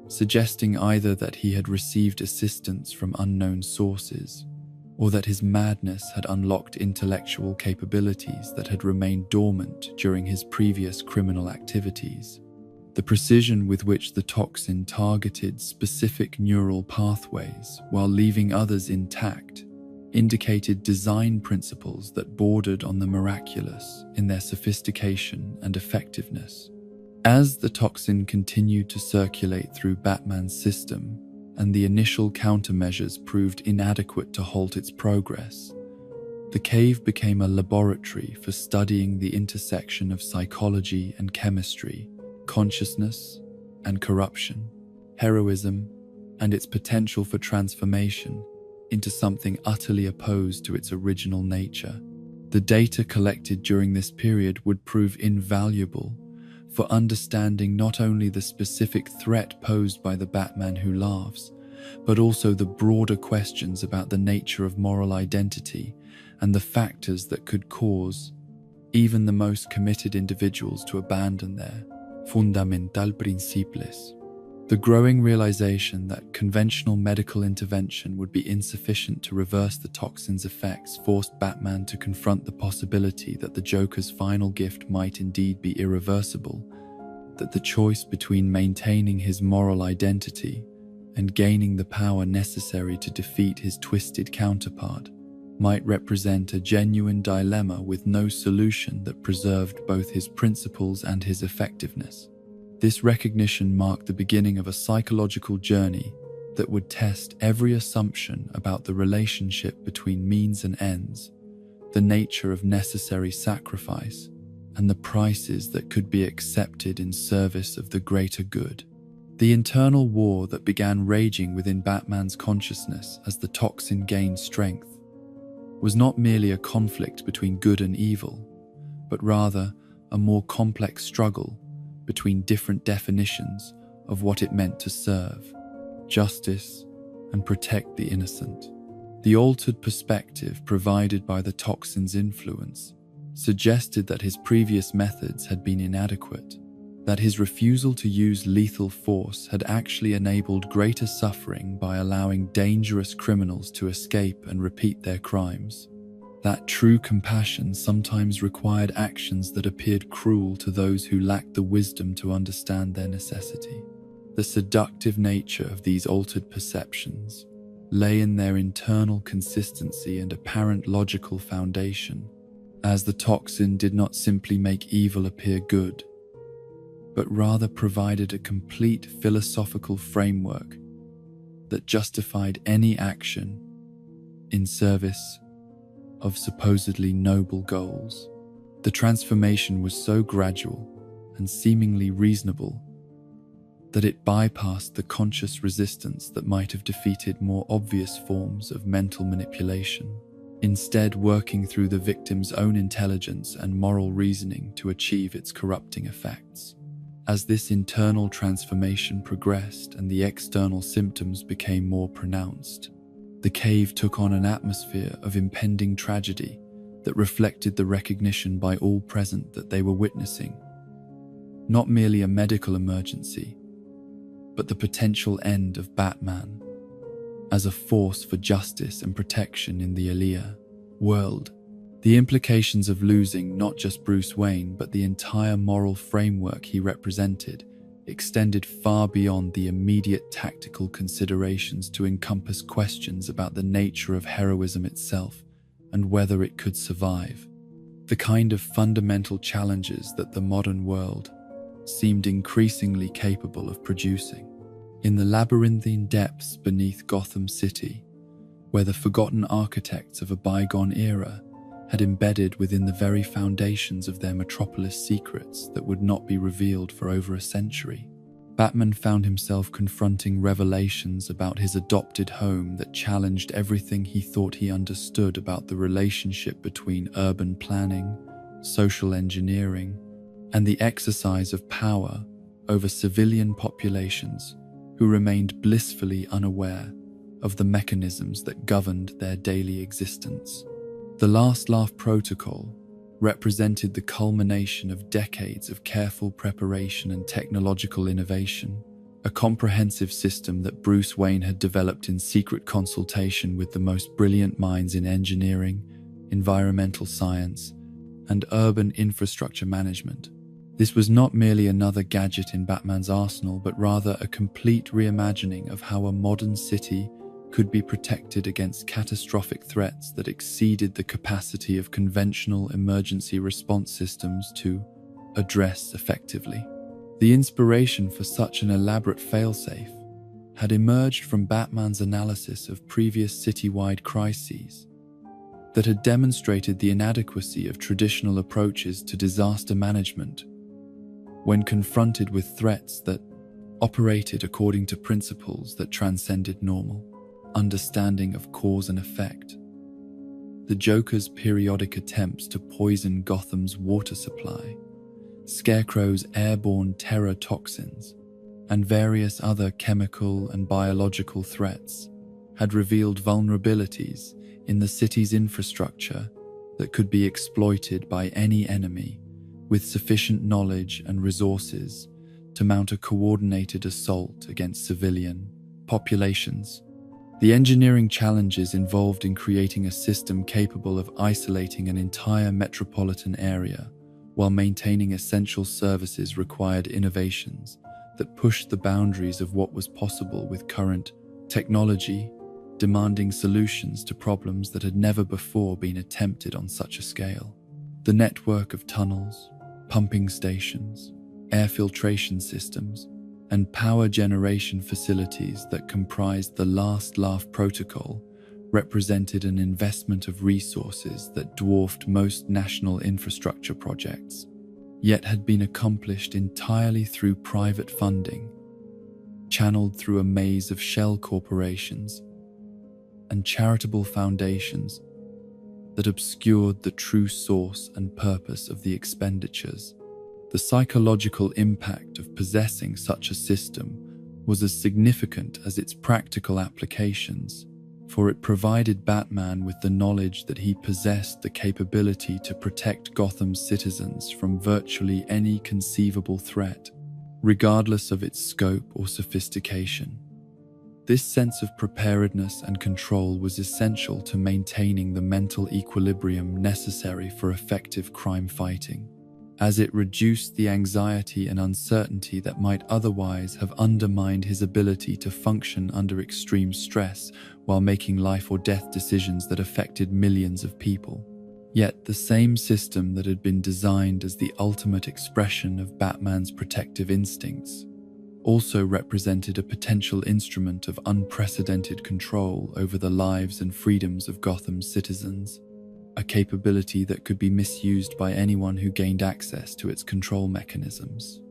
suggesting either that he had received assistance from unknown sources, or that his madness had unlocked intellectual capabilities that had remained dormant during his previous criminal activities. The precision with which the toxin targeted specific neural pathways while leaving others intact indicated design principles that bordered on the miraculous in their sophistication and effectiveness. As the toxin continued to circulate through Batman's system, and the initial countermeasures proved inadequate to halt its progress, the cave became a laboratory for studying the intersection of psychology and chemistry, consciousness and corruption, heroism and its potential for transformation into something utterly opposed to its original nature. The data collected during this period would prove invaluable for understanding not only the specific threat posed by the Batman who laughs, but also the broader questions about the nature of moral identity and the factors that could cause even the most committed individuals to abandon their fundamental principios. The growing realization that conventional medical intervention would be insufficient to reverse the toxin's effects forced Batman to confront the possibility that the Joker's final gift might indeed be irreversible, that the choice between maintaining his moral identity and gaining the power necessary to defeat his twisted counterpart might represent a genuine dilemma with no solution that preserved both his principles and his effectiveness. This recognition marked the beginning of a psychological journey that would test every assumption about the relationship between means and ends, the nature of necessary sacrifice, and the prices that could be accepted in service of the greater good. The internal war that began raging within Batman's consciousness as the toxin gained strength was not merely a conflict between good and evil, but rather a more complex struggle between different definitions of what it meant to serve justice and protect the innocent. The altered perspective provided by the toxin's influence suggested that his previous methods had been inadequate, that his refusal to use lethal force had actually enabled greater suffering by allowing dangerous criminals to escape and repeat their crimes, that true compassion sometimes required actions that appeared cruel to those who lacked the wisdom to understand their necessity. The seductive nature of these altered perceptions lay in their internal consistency and apparent logical foundation, as the toxin did not simply make evil appear good, but rather provided a complete philosophical framework that justified any action in service of supposedly noble goals. The transformation was so gradual and seemingly reasonable that it bypassed the conscious resistance that might have defeated more obvious forms of mental manipulation, instead working through the victim's own intelligence and moral reasoning to achieve its corrupting effects. As this internal transformation progressed and the external symptoms became more pronounced, the cave took on an atmosphere of impending tragedy that reflected the recognition by all present that they were witnessing not merely a medical emergency, but the potential end of Batman as a force for justice and protection in the Elia world. The implications of losing not just Bruce Wayne, but the entire moral framework he represented extended far beyond the immediate tactical considerations to encompass questions about the nature of heroism itself and whether it could survive. The kind of fundamental challenges that the modern world seemed increasingly capable of producing. In the labyrinthine depths beneath Gotham City, where the forgotten architects of a bygone era had embedded within the very foundations of their metropolis secrets that would not be revealed for over a century, Batman found himself confronting revelations about his adopted home that challenged everything he thought he understood about the relationship between urban planning, social engineering, and the exercise of power over civilian populations who remained blissfully unaware of the mechanisms that governed their daily existence. The Last Laugh Protocol represented the culmination of decades of careful preparation and technological innovation, a comprehensive system that Bruce Wayne had developed in secret consultation with the most brilliant minds in engineering, environmental science, and urban infrastructure management. This was not merely another gadget in Batman's arsenal, but rather a complete reimagining of how a modern city could be protected against catastrophic threats that exceeded the capacity of conventional emergency response systems to address effectively. The inspiration for such an elaborate failsafe had emerged from Batman's analysis of previous citywide crises that had demonstrated the inadequacy of traditional approaches to disaster management when confronted with threats that operated according to principles that transcended normal understanding of cause and effect. The Joker's periodic attempts to poison Gotham's water supply, Scarecrow's airborne terror toxins, and various other chemical and biological threats had revealed vulnerabilities in the city's infrastructure that could be exploited by any enemy with sufficient knowledge and resources to mount a coordinated assault against civilian populations. The engineering challenges involved in creating a system capable of isolating an entire metropolitan area while maintaining essential services required innovations that pushed the boundaries of what was possible with current technology, demanding solutions to problems that had never before been attempted on such a scale. The network of tunnels, pumping stations, air filtration systems, and power generation facilities that comprised the Last Laugh Protocol represented an investment of resources that dwarfed most national infrastructure projects, yet had been accomplished entirely through private funding, channeled through a maze of shell corporations and charitable foundations that obscured the true source and purpose of the expenditures. The psychological impact of possessing such a system was as significant as its practical applications, for it provided Batman with the knowledge that he possessed the capability to protect Gotham's citizens from virtually any conceivable threat, regardless of its scope or sophistication. This sense of preparedness and control was essential to maintaining the mental equilibrium necessary for effective crime fighting, as it reduced the anxiety and uncertainty that might otherwise have undermined his ability to function under extreme stress while making life or death decisions that affected millions of people. Yet the same system that had been designed as the ultimate expression of Batman's protective instincts also represented a potential instrument of unprecedented control over the lives and freedoms of Gotham's citizens, a capability that could be misused by anyone who gained access to its control mechanisms.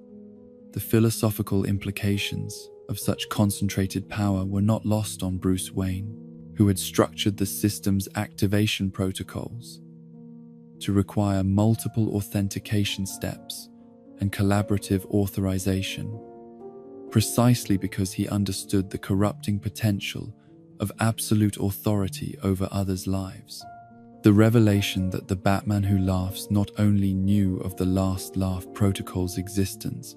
The philosophical implications of such concentrated power were not lost on Bruce Wayne, who had structured the system's activation protocols to require multiple authentication steps and collaborative authorization, precisely because he understood the corrupting potential of absolute authority over others' lives. The revelation that the Batman Who Laughs not only knew of the Last Laugh Protocol's existence,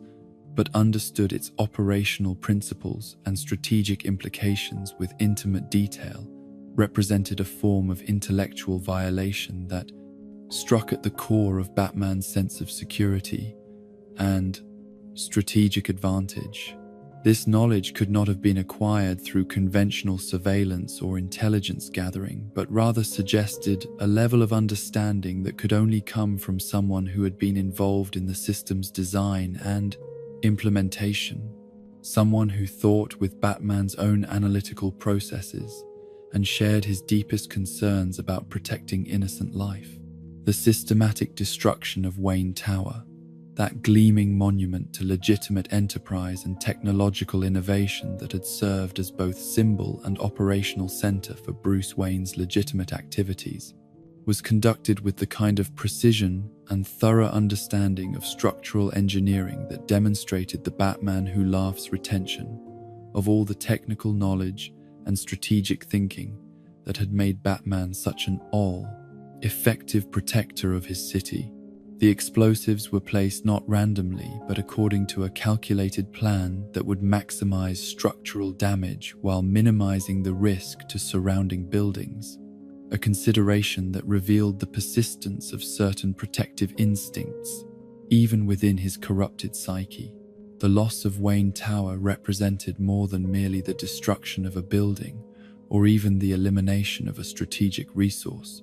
but understood its operational principles and strategic implications with intimate detail, represented a form of intellectual violation that, struck at the core of Batman's sense of security and strategic advantage. This knowledge could not have been acquired through conventional surveillance or intelligence gathering, but rather suggested a level of understanding that could only come from someone who had been involved in the system's design and implementation, someone who thought with Batman's own analytical processes and shared his deepest concerns about protecting innocent life. The systematic destruction of Wayne Tower, that gleaming monument to legitimate enterprise and technological innovation that had served as both symbol and operational center for Bruce Wayne's legitimate activities, was conducted with the kind of precision and thorough understanding of structural engineering that demonstrated the Batman Who Laughs retention of all the technical knowledge and strategic thinking that had made Batman such an effective protector of his city. The explosives were placed not randomly, but according to a calculated plan that would maximize structural damage while minimizing the risk to surrounding buildings, a consideration that revealed the persistence of certain protective instincts, even within his corrupted psyche. The loss of Wayne Tower represented more than merely the destruction of a building or even the elimination of a strategic resource,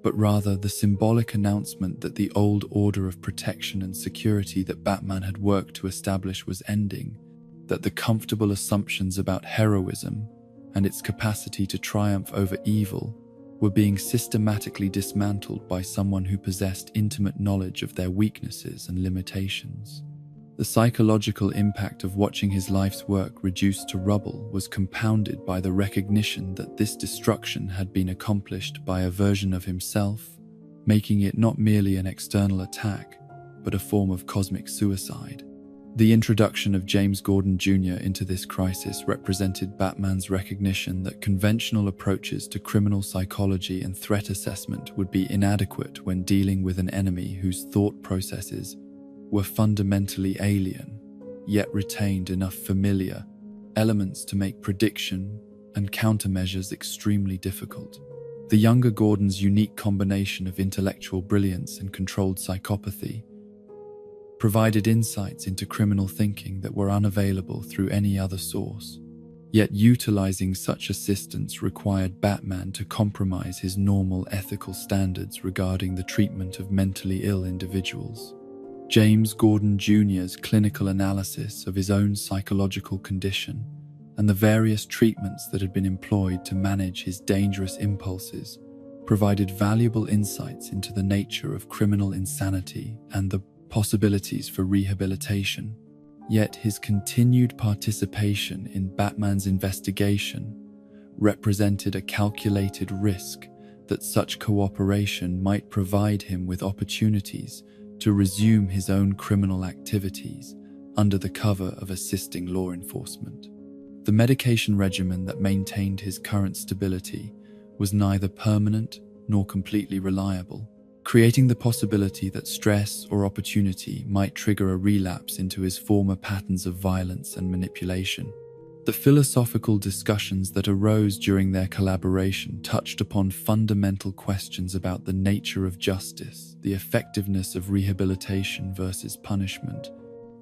but rather the symbolic announcement that the old order of protection and security that Batman had worked to establish was ending, that the comfortable assumptions about heroism and its capacity to triumph over evil were being systematically dismantled by someone who possessed intimate knowledge of their weaknesses and limitations. The psychological impact of watching his life's work reduced to rubble was compounded by the recognition that this destruction had been accomplished by a version of himself, making it not merely an external attack, but a form of cosmic suicide. The introduction of James Gordon Jr. into this crisis represented Batman's recognition that conventional approaches to criminal psychology and threat assessment would be inadequate when dealing with an enemy whose thought processes were fundamentally alien, yet retained enough familiar elements to make prediction and countermeasures extremely difficult. The younger Gordon's unique combination of intellectual brilliance and controlled psychopathy provided insights into criminal thinking that were unavailable through any other source. Yet utilizing such assistance required Batman to compromise his normal ethical standards regarding the treatment of mentally ill individuals. James Gordon Jr.'s clinical analysis of his own psychological condition and the various treatments that had been employed to manage his dangerous impulses provided valuable insights into the nature of criminal insanity and the possibilities for rehabilitation. Yet his continued participation in Batman's investigation represented a calculated risk that such cooperation might provide him with opportunities to resume his own criminal activities under the cover of assisting law enforcement. The medication regimen that maintained his current stability was neither permanent nor completely reliable, creating the possibility that stress or opportunity might trigger a relapse into his former patterns of violence and manipulation. The philosophical discussions that arose during their collaboration touched upon fundamental questions about the nature of justice, the effectiveness of rehabilitation versus punishment,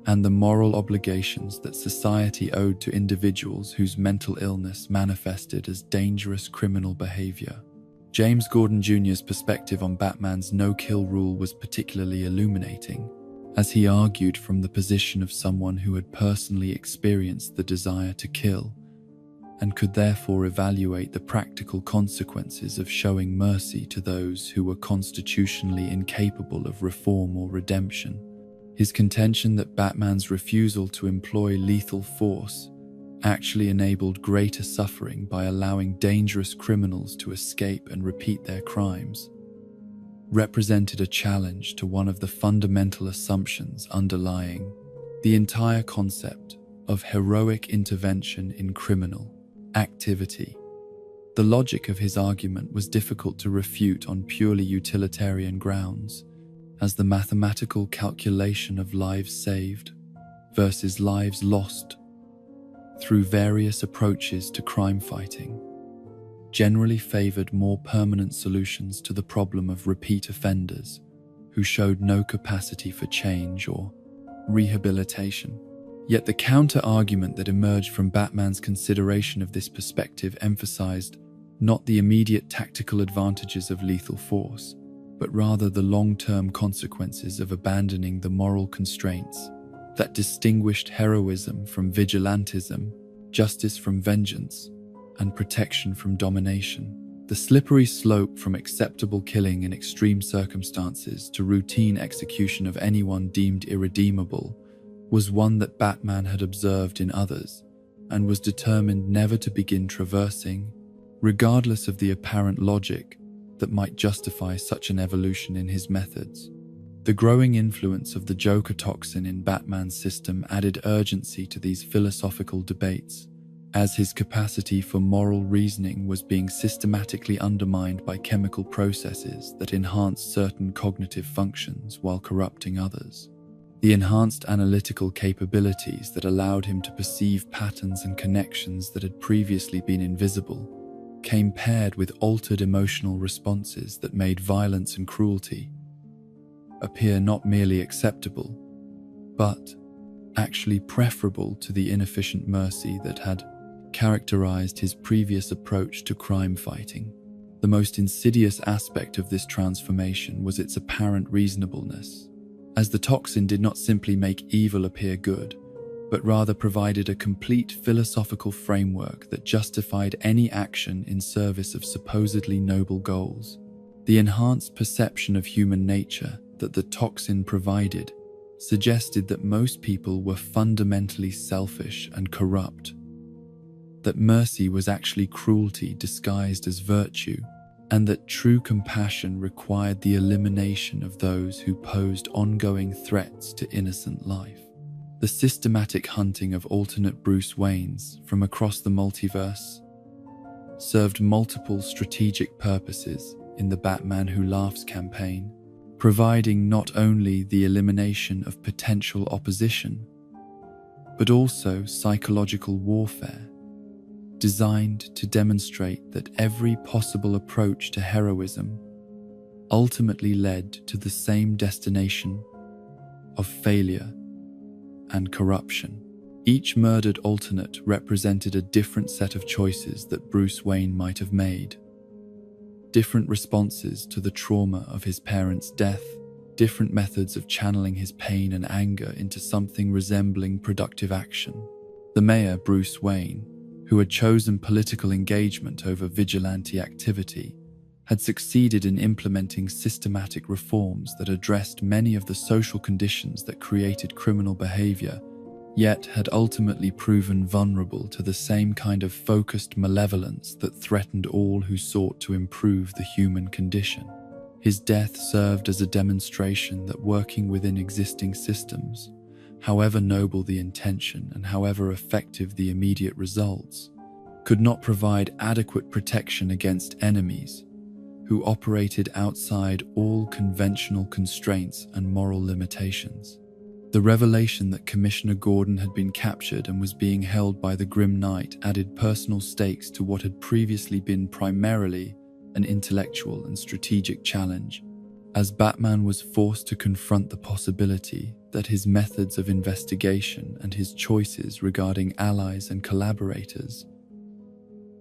and the moral obligations that society owed to individuals whose mental illness manifested as dangerous criminal behavior. James Gordon Jr.'s perspective on Batman's no-kill rule was particularly illuminating, as he argued from the position of someone who had personally experienced the desire to kill, and could therefore evaluate the practical consequences of showing mercy to those who were constitutionally incapable of reform or redemption. His contention that Batman's refusal to employ lethal force actually enabled greater suffering by allowing dangerous criminals to escape and repeat their crimes represented a challenge to one of the fundamental assumptions underlying the entire concept of heroic intervention in criminal activity. The logic of his argument was difficult to refute on purely utilitarian grounds, as the mathematical calculation of lives saved versus lives lost through various approaches to crime fighting generally favored more permanent solutions to the problem of repeat offenders who showed no capacity for change or rehabilitation. Yet the counter-argument that emerged from Batman's consideration of this perspective emphasized not the immediate tactical advantages of lethal force, but rather the long-term consequences of abandoning the moral constraints that distinguished heroism from vigilantism, justice from vengeance, and protection from domination. The slippery slope from acceptable killing in extreme circumstances to routine execution of anyone deemed irredeemable was one that Batman had observed in others and was determined never to begin traversing, regardless of the apparent logic that might justify such an evolution in his methods. The growing influence of the Joker toxin in Batman's system added urgency to these philosophical debates, as his capacity for moral reasoning was being systematically undermined by chemical processes that enhanced certain cognitive functions while corrupting others. The enhanced analytical capabilities that allowed him to perceive patterns and connections that had previously been invisible came paired with altered emotional responses that made violence and cruelty appear not merely acceptable, but actually preferable to the inefficient mercy that had characterized his previous approach to crime fighting. The most insidious aspect of this transformation was its apparent reasonableness, as the toxin did not simply make evil appear good, but rather provided a complete philosophical framework that justified any action in service of supposedly noble goals. The enhanced perception of human nature that the toxin provided suggested that most people were fundamentally selfish and corrupt, that mercy was actually cruelty disguised as virtue, and that true compassion required the elimination of those who posed ongoing threats to innocent life. The systematic hunting of alternate Bruce Waynes from across the multiverse served multiple strategic purposes in the Batman Who Laughs campaign, providing not only the elimination of potential opposition, but also psychological warfare, designed to demonstrate that every possible approach to heroism ultimately led to the same destination of failure and corruption. Each murdered alternate represented a different set of choices that Bruce Wayne might have made. Different responses to the trauma of his parents' death, different methods of channeling his pain and anger into something resembling productive action. The mayor, Bruce Wayne, who had chosen political engagement over vigilante activity, had succeeded in implementing systematic reforms that addressed many of the social conditions that created criminal behavior, yet had ultimately proven vulnerable to the same kind of focused malevolence that threatened all who sought to improve the human condition. His death served as a demonstration that working within existing systems, however noble the intention and however effective the immediate results, could not provide adequate protection against enemies who operated outside all conventional constraints and moral limitations. The revelation that Commissioner Gordon had been captured and was being held by the Grim Knight added personal stakes to what had previously been primarily an intellectual and strategic challenge, as Batman was forced to confront the possibility that his methods of investigation and his choices regarding allies and collaborators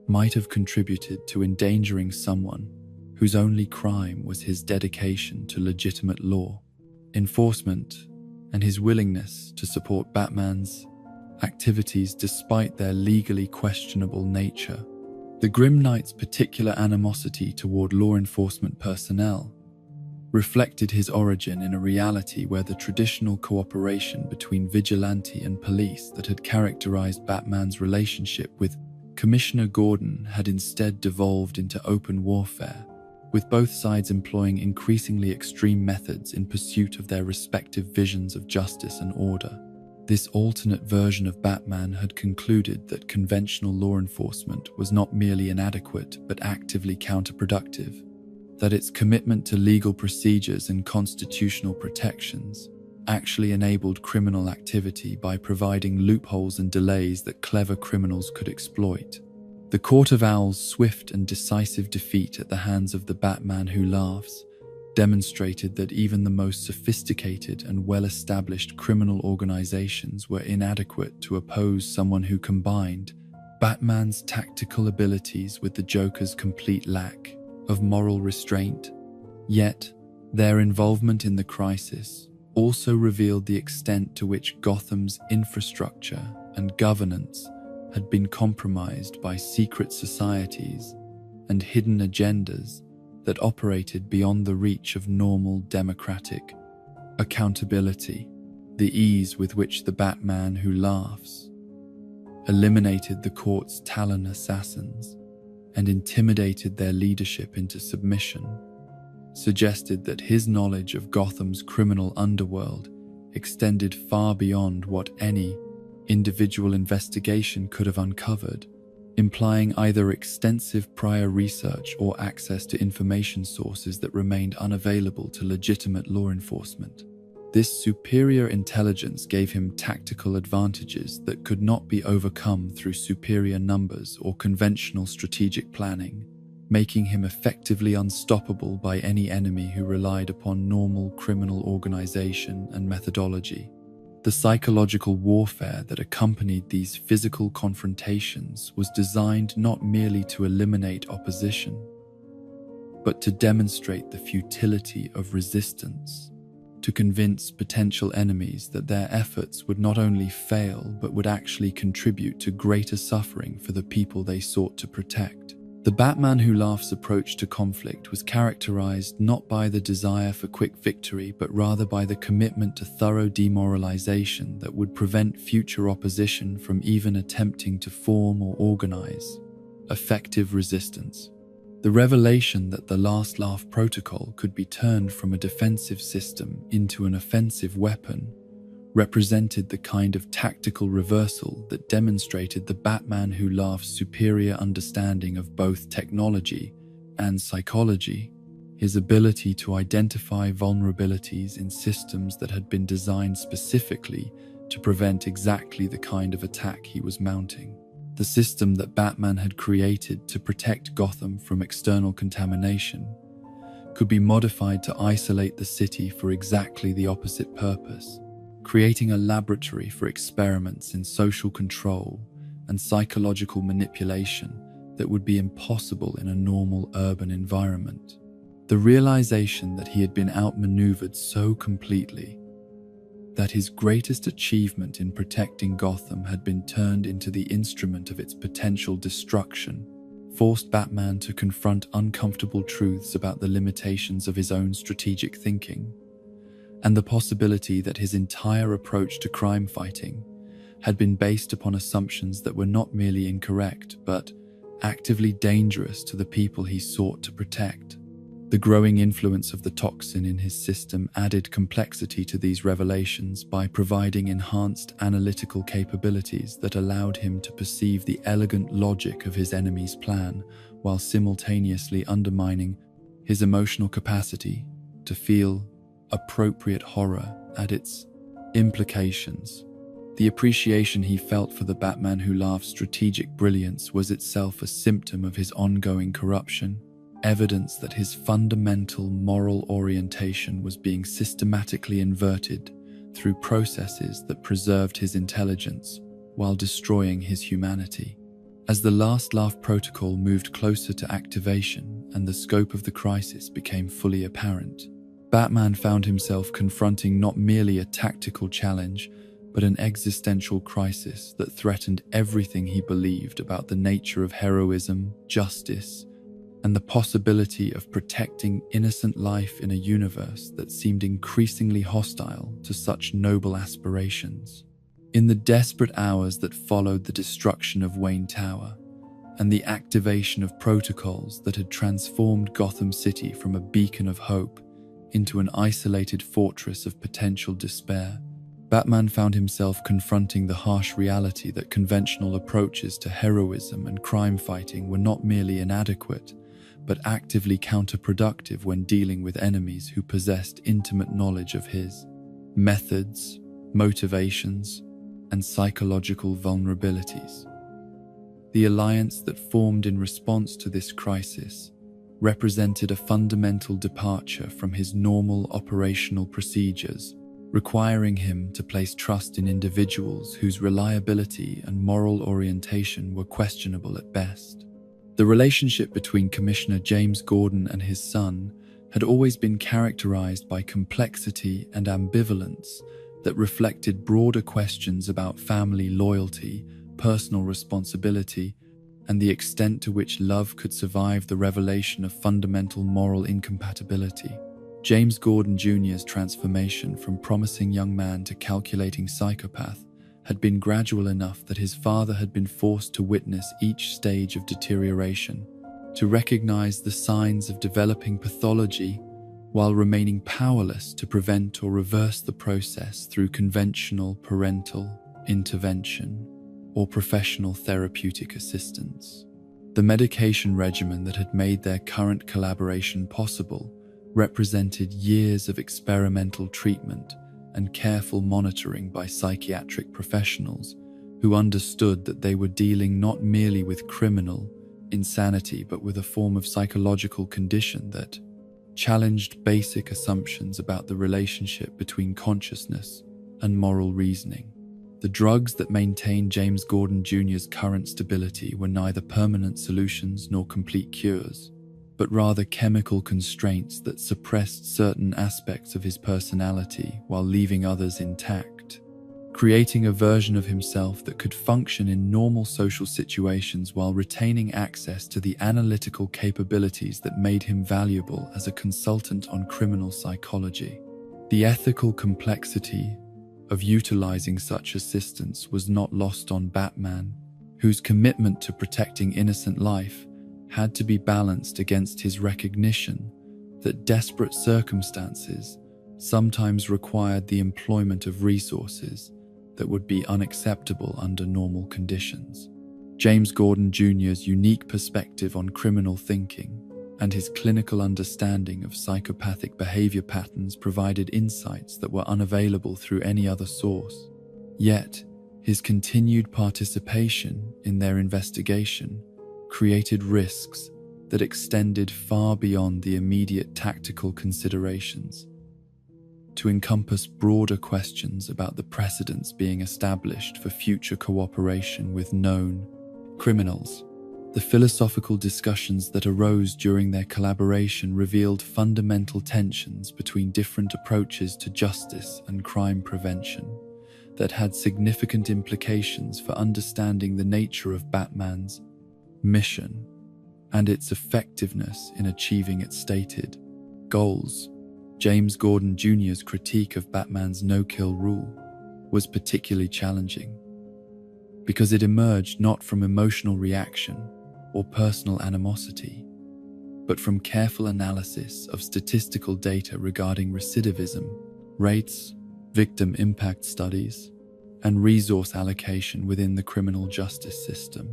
might have contributed to endangering someone whose only crime was his dedication to legitimate law enforcement and his willingness to support Batman's activities despite their legally questionable nature. The Grim Knight's particular animosity toward law enforcement personnel reflected his origin in a reality where the traditional cooperation between vigilante and police that had characterized Batman's relationship with Commissioner Gordon had instead devolved into open warfare, with both sides employing increasingly extreme methods in pursuit of their respective visions of justice and order. This alternate version of Batman had concluded that conventional law enforcement was not merely inadequate but actively counterproductive, that its commitment to legal procedures and constitutional protections actually enabled criminal activity by providing loopholes and delays that clever criminals could exploit. The Court of Owls' swift and decisive defeat at the hands of the Batman Who Laughs demonstrated that even the most sophisticated and well-established criminal organizations were inadequate to oppose someone who combined Batman's tactical abilities with the Joker's complete lack of moral restraint. Yet, their involvement in the crisis also revealed the extent to which Gotham's infrastructure and governance had been compromised by secret societies and hidden agendas that operated beyond the reach of normal democratic accountability. The ease with which the Batman Who Laughs eliminated the court's Talon assassins and intimidated their leadership into submission suggested that his knowledge of Gotham's criminal underworld extended far beyond what any individual investigation could have uncovered, implying either extensive prior research or access to information sources that remained unavailable to legitimate law enforcement. This superior intelligence gave him tactical advantages that could not be overcome through superior numbers or conventional strategic planning, making him effectively unstoppable by any enemy who relied upon normal criminal organization and methodology. The psychological warfare that accompanied these physical confrontations was designed not merely to eliminate opposition, but to demonstrate the futility of resistance, to convince potential enemies that their efforts would not only fail but would actually contribute to greater suffering for the people they sought to protect. The Batman Who Laughs approach to conflict was characterized not by the desire for quick victory, but rather by the commitment to thorough demoralization that would prevent future opposition from even attempting to form or organize effective resistance. The revelation that the Last Laugh Protocol could be turned from a defensive system into an offensive weapon represented the kind of tactical reversal that demonstrated the Batman Who Laughs' superior understanding of both technology and psychology, his ability to identify vulnerabilities in systems that had been designed specifically to prevent exactly the kind of attack he was mounting. The system that Batman had created to protect Gotham from external contamination could be modified to isolate the city for exactly the opposite purpose, creating a laboratory for experiments in social control and psychological manipulation that would be impossible in a normal urban environment. The realization that he had been outmaneuvered so completely that his greatest achievement in protecting Gotham had been turned into the instrument of its potential destruction forced Batman to confront uncomfortable truths about the limitations of his own strategic thinking and the possibility that his entire approach to crime fighting had been based upon assumptions that were not merely incorrect, but actively dangerous to the people he sought to protect. The growing influence of the toxin in his system added complexity to these revelations by providing enhanced analytical capabilities that allowed him to perceive the elegant logic of his enemy's plan, while simultaneously undermining his emotional capacity to feel appropriate horror at its implications. The appreciation he felt for the Batman Who Laughs' strategic brilliance was itself a symptom of his ongoing corruption, evidence that his fundamental moral orientation was being systematically inverted through processes that preserved his intelligence while destroying his humanity. As the Last Laugh Protocol moved closer to activation and the scope of the crisis became fully apparent, Batman found himself confronting not merely a tactical challenge, but an existential crisis that threatened everything he believed about the nature of heroism, justice, and the possibility of protecting innocent life in a universe that seemed increasingly hostile to such noble aspirations. In the desperate hours that followed the destruction of Wayne Tower and the activation of protocols that had transformed Gotham City from a beacon of hope into an isolated fortress of potential despair, Batman found himself confronting the harsh reality that conventional approaches to heroism and crime fighting were not merely inadequate, but actively counterproductive when dealing with enemies who possessed intimate knowledge of his methods, motivations, and psychological vulnerabilities. The alliance that formed in response to this crisis represented a fundamental departure from his normal operational procedures, requiring him to place trust in individuals whose reliability and moral orientation were questionable at best. The relationship between Commissioner James Gordon and his son had always been characterized by complexity and ambivalence that reflected broader questions about family loyalty, personal responsibility, and the extent to which love could survive the revelation of fundamental moral incompatibility. James Gordon Jr.'s transformation from promising young man to calculating psychopath had been gradual enough that his father had been forced to witness each stage of deterioration, to recognize the signs of developing pathology while remaining powerless to prevent or reverse the process through conventional parental intervention or professional therapeutic assistance. The medication regimen that had made their current collaboration possible represented years of experimental treatment and careful monitoring by psychiatric professionals who understood that they were dealing not merely with criminal insanity but with a form of psychological condition that challenged basic assumptions about the relationship between consciousness and moral reasoning. The drugs that maintained James Gordon Jr.'s current stability were neither permanent solutions nor complete cures, but rather chemical constraints that suppressed certain aspects of his personality while leaving others intact, creating a version of himself that could function in normal social situations while retaining access to the analytical capabilities that made him valuable as a consultant on criminal psychology. The ethical complexity of utilizing such assistance was not lost on Batman, whose commitment to protecting innocent life had to be balanced against his recognition that desperate circumstances sometimes required the employment of resources that would be unacceptable under normal conditions. James Gordon Jr.'s unique perspective on criminal thinking and his clinical understanding of psychopathic behavior patterns provided insights that were unavailable through any other source. Yet, his continued participation in their investigation created risks that extended far beyond the immediate tactical considerations, to encompass broader questions about the precedents being established for future cooperation with known criminals. The philosophical discussions that arose during their collaboration revealed fundamental tensions between different approaches to justice and crime prevention that had significant implications for understanding the nature of Batman's mission and its effectiveness in achieving its stated goals. James Gordon Jr.'s critique of Batman's no-kill rule was particularly challenging because it emerged not from emotional reaction or personal animosity, but from careful analysis of statistical data regarding recidivism, rates, victim impact studies, and resource allocation within the criminal justice system.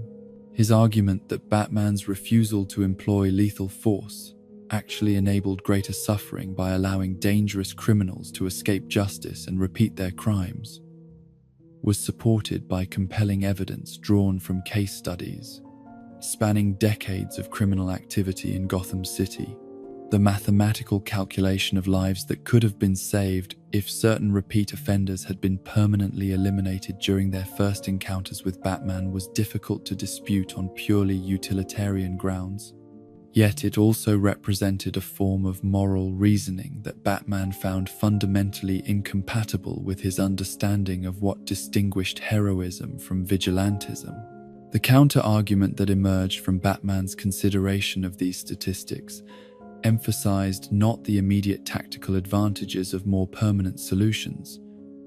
His argument that Batman's refusal to employ lethal force actually enabled greater suffering by allowing dangerous criminals to escape justice and repeat their crimes was supported by compelling evidence drawn from case studies spanning decades of criminal activity in Gotham City. The mathematical calculation of lives that could have been saved if certain repeat offenders had been permanently eliminated during their first encounters with Batman was difficult to dispute on purely utilitarian grounds. Yet it also represented a form of moral reasoning that Batman found fundamentally incompatible with his understanding of what distinguished heroism from vigilantism. The counter-argument that emerged from Batman's consideration of these statistics emphasized not the immediate tactical advantages of more permanent solutions,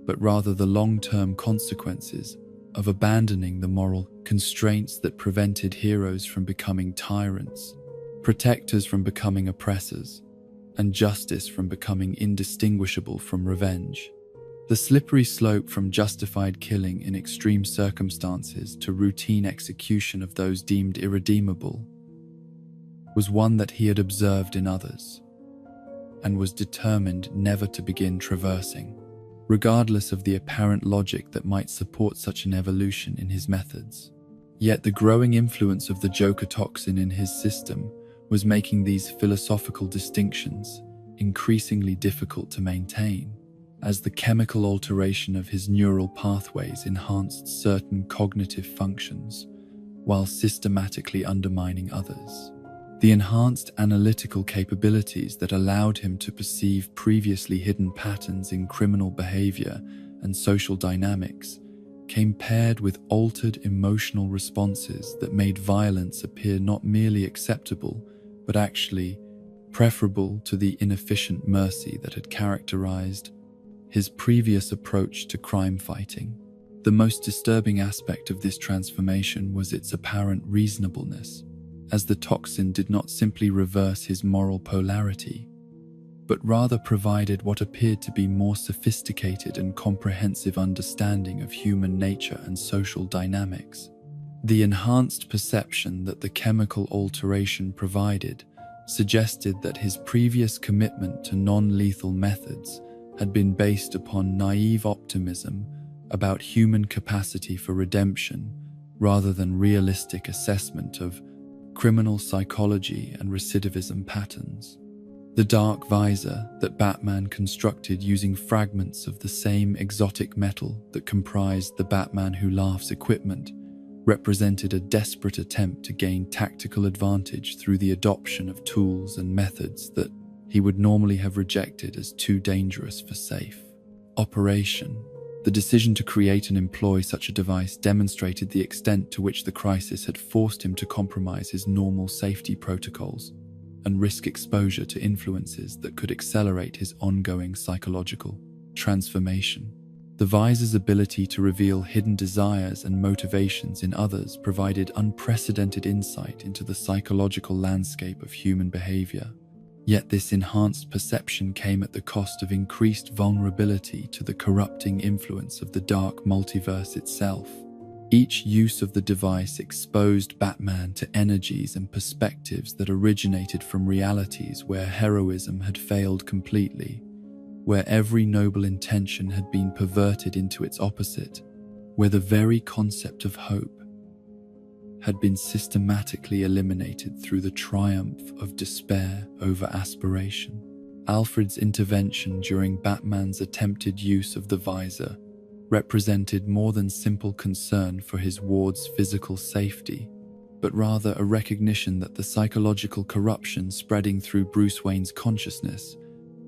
but rather the long-term consequences of abandoning the moral constraints that prevented heroes from becoming tyrants, protectors from becoming oppressors, and justice from becoming indistinguishable from revenge. The slippery slope from justified killing in extreme circumstances to routine execution of those deemed irredeemable was one that he had observed in others, and was determined never to begin traversing, regardless of the apparent logic that might support such an evolution in his methods. Yet the growing influence of the Joker toxin in his system was making these philosophical distinctions increasingly difficult to maintain, as the chemical alteration of his neural pathways enhanced certain cognitive functions while systematically undermining others. The enhanced analytical capabilities that allowed him to perceive previously hidden patterns in criminal behavior and social dynamics came paired with altered emotional responses that made violence appear not merely acceptable, but actually preferable to the inefficient mercy that had characterized his previous approach to crime fighting. The most disturbing aspect of this transformation was its apparent reasonableness, as the toxin did not simply reverse his moral polarity, but rather provided what appeared to be more sophisticated and comprehensive understanding of human nature and social dynamics. The enhanced perception that the chemical alteration provided suggested that his previous commitment to non-lethal methods had been based upon naive optimism about human capacity for redemption rather than realistic assessment of criminal psychology and recidivism patterns. The dark visor that Batman constructed using fragments of the same exotic metal that comprised the Batman Who Laughs equipment represented a desperate attempt to gain tactical advantage through the adoption of tools and methods that he would normally have rejected as too dangerous for safe operation. The decision to create and employ such a device demonstrated the extent to which the crisis had forced him to compromise his normal safety protocols and risk exposure to influences that could accelerate his ongoing psychological transformation. The visor's ability to reveal hidden desires and motivations in others provided unprecedented insight into the psychological landscape of human behavior. Yet this enhanced perception came at the cost of increased vulnerability to the corrupting influence of the dark multiverse itself. Each use of the device exposed Batman to energies and perspectives that originated from realities where heroism had failed completely, where every noble intention had been perverted into its opposite, where the very concept of hope had been systematically eliminated through the triumph of despair over aspiration. Alfred's intervention during Batman's attempted use of the visor represented more than simple concern for his ward's physical safety, but rather a recognition that the psychological corruption spreading through Bruce Wayne's consciousness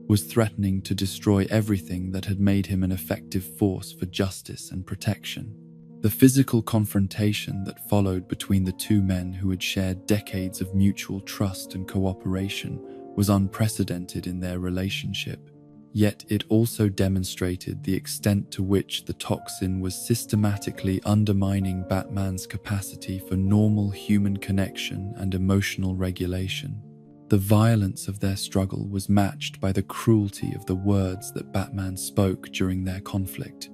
was threatening to destroy everything that had made him an effective force for justice and protection. The physical confrontation that followed between the two men who had shared decades of mutual trust and cooperation was unprecedented in their relationship. Yet it also demonstrated the extent to which the toxin was systematically undermining Batman's capacity for normal human connection and emotional regulation. The violence of their struggle was matched by the cruelty of the words that Batman spoke during their conflict,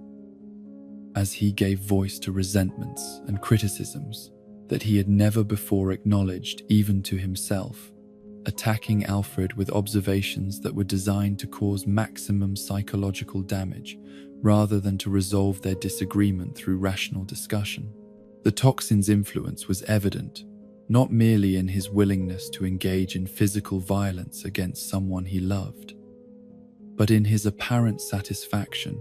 as he gave voice to resentments and criticisms that he had never before acknowledged even to himself, attacking Alfred with observations that were designed to cause maximum psychological damage rather than to resolve their disagreement through rational discussion. The toxin's influence was evident, not merely in his willingness to engage in physical violence against someone he loved, but in his apparent satisfaction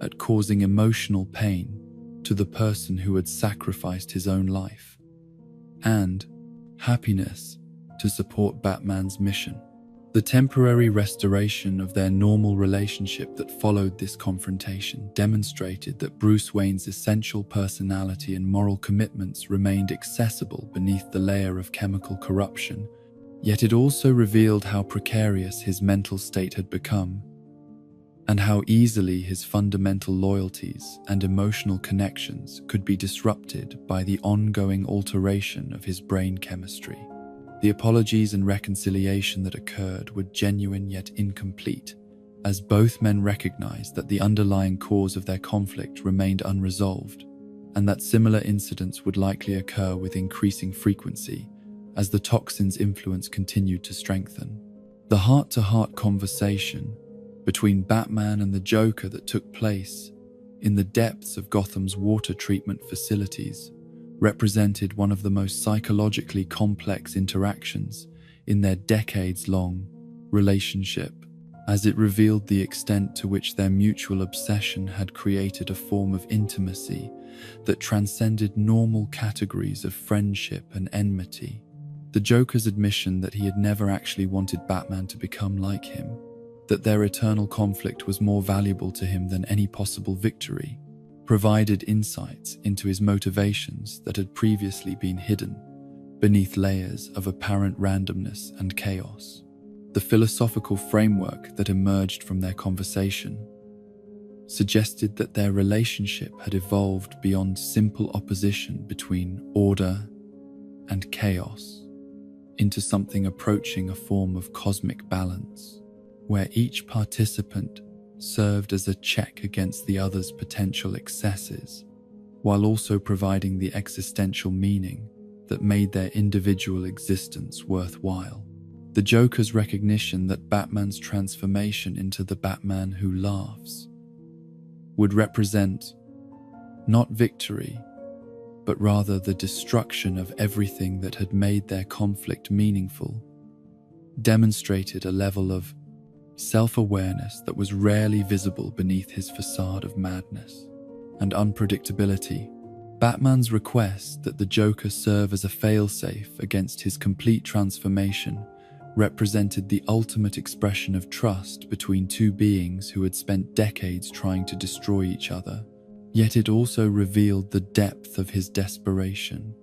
at causing emotional pain to the person who had sacrificed his own life, and happiness to support Batman's mission. The temporary restoration of their normal relationship that followed this confrontation demonstrated that Bruce Wayne's essential personality and moral commitments remained accessible beneath the layer of chemical corruption, yet it also revealed how precarious his mental state had become, and how easily his fundamental loyalties and emotional connections could be disrupted by the ongoing alteration of his brain chemistry. The apologies and reconciliation that occurred were genuine yet incomplete, as both men recognized that the underlying cause of their conflict remained unresolved, and that similar incidents would likely occur with increasing frequency as the toxin's influence continued to strengthen. The heart-to-heart conversation between Batman and the Joker that took place in the depths of Gotham's water treatment facilities represented one of the most psychologically complex interactions in their decades-long relationship, as it revealed the extent to which their mutual obsession had created a form of intimacy that transcended normal categories of friendship and enmity. The Joker's admission that he had never actually wanted Batman to become like him, that their eternal conflict was more valuable to him than any possible victory, provided insights into his motivations that had previously been hidden beneath layers of apparent randomness and chaos. The philosophical framework that emerged from their conversation suggested that their relationship had evolved beyond simple opposition between order and chaos into something approaching a form of cosmic balance, where each participant served as a check against the other's potential excesses, while also providing the existential meaning that made their individual existence worthwhile. The Joker's recognition that Batman's transformation into the Batman who laughs would represent not victory, but rather the destruction of everything that had made their conflict meaningful, demonstrated a level of self-awareness that was rarely visible beneath his facade of madness and unpredictability. Batman's request that the Joker serve as a failsafe against his complete transformation represented the ultimate expression of trust between two beings who had spent decades trying to destroy each other. Yet it also revealed the depth of his desperation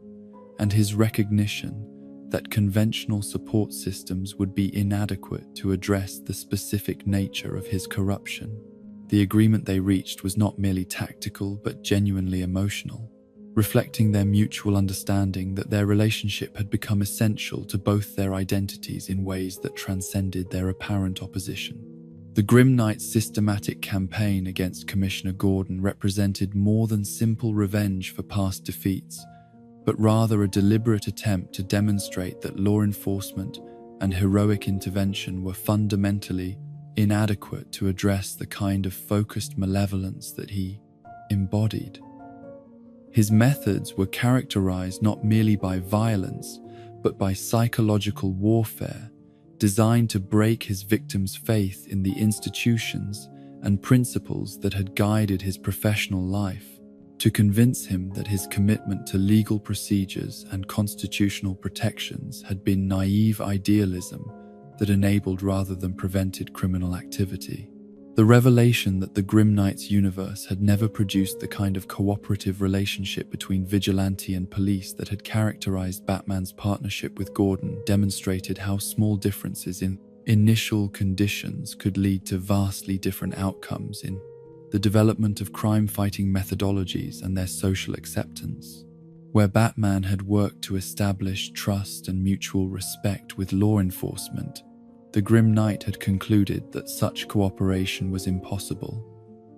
and his recognition that conventional support systems would be inadequate to address the specific nature of his corruption. The agreement they reached was not merely tactical but genuinely emotional, reflecting their mutual understanding that their relationship had become essential to both their identities in ways that transcended their apparent opposition. The Grim Knight's systematic campaign against Commissioner Gordon represented more than simple revenge for past defeats, but rather a deliberate attempt to demonstrate that law enforcement and heroic intervention were fundamentally inadequate to address the kind of focused malevolence that he embodied. His methods were characterized not merely by violence, but by psychological warfare, designed to break his victims' faith in the institutions and principles that had guided his professional life, to convince him that his commitment to legal procedures and constitutional protections had been naive idealism that enabled rather than prevented criminal activity. The revelation that the Grim Knight's universe had never produced the kind of cooperative relationship between vigilante and police that had characterized Batman's partnership with Gordon demonstrated how small differences in initial conditions could lead to vastly different outcomes in the development of crime-fighting methodologies and their social acceptance. Where Batman had worked to establish trust and mutual respect with law enforcement, the Grim Knight had concluded that such cooperation was impossible,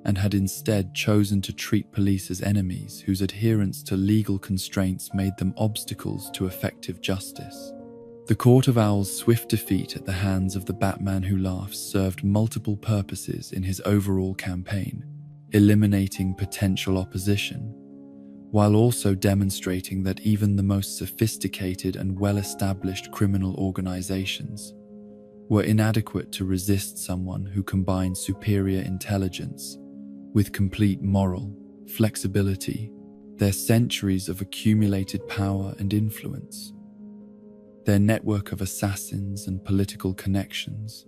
and had instead chosen to treat police as enemies whose adherence to legal constraints made them obstacles to effective justice. The Court of Owl's swift defeat at the hands of the Batman who laughs served multiple purposes in his overall campaign, eliminating potential opposition, while also demonstrating that even the most sophisticated and well-established criminal organizations were inadequate to resist someone who combined superior intelligence with complete moral flexibility, their centuries of accumulated power and influence, their network of assassins and political connections,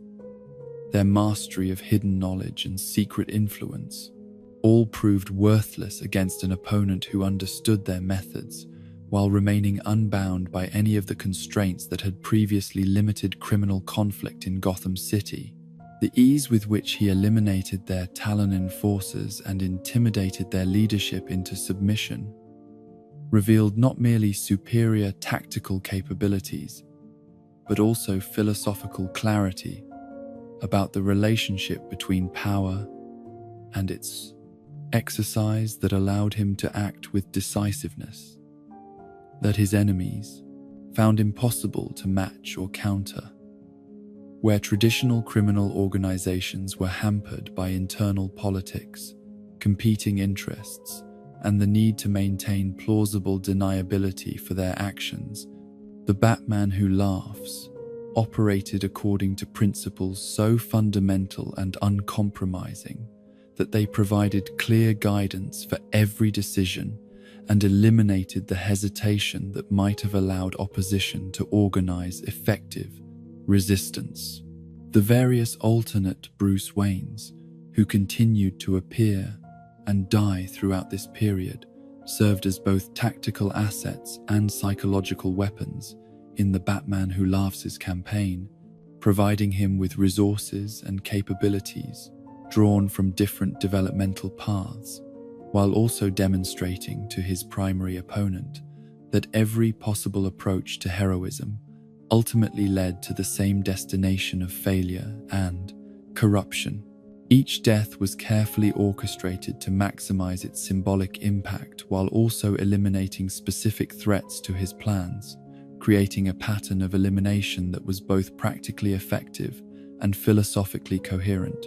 their mastery of hidden knowledge and secret influence, all proved worthless against an opponent who understood their methods while remaining unbound by any of the constraints that had previously limited criminal conflict in Gotham City. The ease with which he eliminated their Talon enforcers and intimidated their leadership into submission revealed not merely superior tactical capabilities, but also philosophical clarity about the relationship between power and its exercise that allowed him to act with decisiveness that his enemies found impossible to match or counter. Where traditional criminal organizations were hampered by internal politics, competing interests, and the need to maintain plausible deniability for their actions, the Batman Who Laughs operated according to principles so fundamental and uncompromising that they provided clear guidance for every decision and eliminated the hesitation that might have allowed opposition to organize effective resistance. The various alternate Bruce Waynes, who continued to appear and die throughout this period, served as both tactical assets and psychological weapons in the Batman Who Laughs' campaign, providing him with resources and capabilities drawn from different developmental paths, while also demonstrating to his primary opponent that every possible approach to heroism ultimately led to the same destination of failure and corruption. Each death was carefully orchestrated to maximize its symbolic impact while also eliminating specific threats to his plans, creating a pattern of elimination that was both practically effective and philosophically coherent.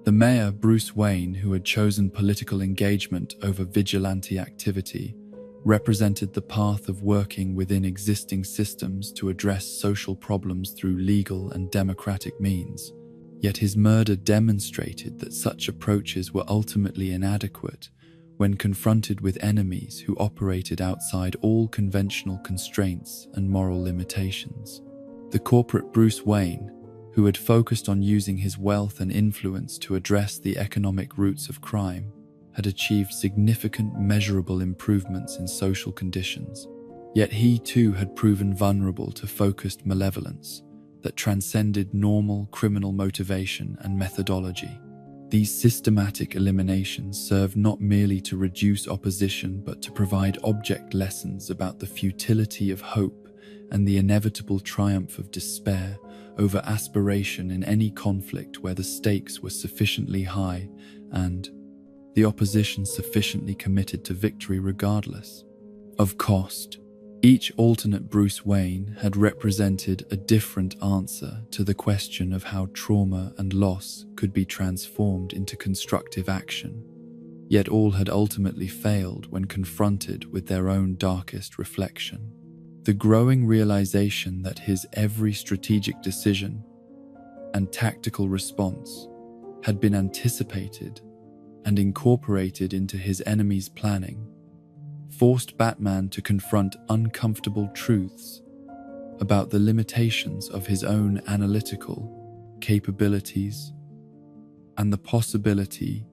The mayor, Bruce Wayne, who had chosen political engagement over vigilante activity, represented the path of working within existing systems to address social problems through legal and democratic means. Yet his murder demonstrated that such approaches were ultimately inadequate when confronted with enemies who operated outside all conventional constraints and moral limitations. The corporate Bruce Wayne, who had focused on using his wealth and influence to address the economic roots of crime, had achieved significant measurable improvements in social conditions. Yet he too had proven vulnerable to focused malevolence that transcended normal criminal motivation and methodology. These systematic eliminations served not merely to reduce opposition but to provide object lessons about the futility of hope and the inevitable triumph of despair over aspiration in any conflict where the stakes were sufficiently high and the opposition sufficiently committed to victory regardless of cost. Each alternate Bruce Wayne had represented a different answer to the question of how trauma and loss could be transformed into constructive action. Yet all had ultimately failed when confronted with their own darkest reflection. The growing realization that his every strategic decision and tactical response had been anticipated and incorporated into his enemy's planning forced Batman to confront uncomfortable truths about the limitations of his own analytical capabilities and the possibility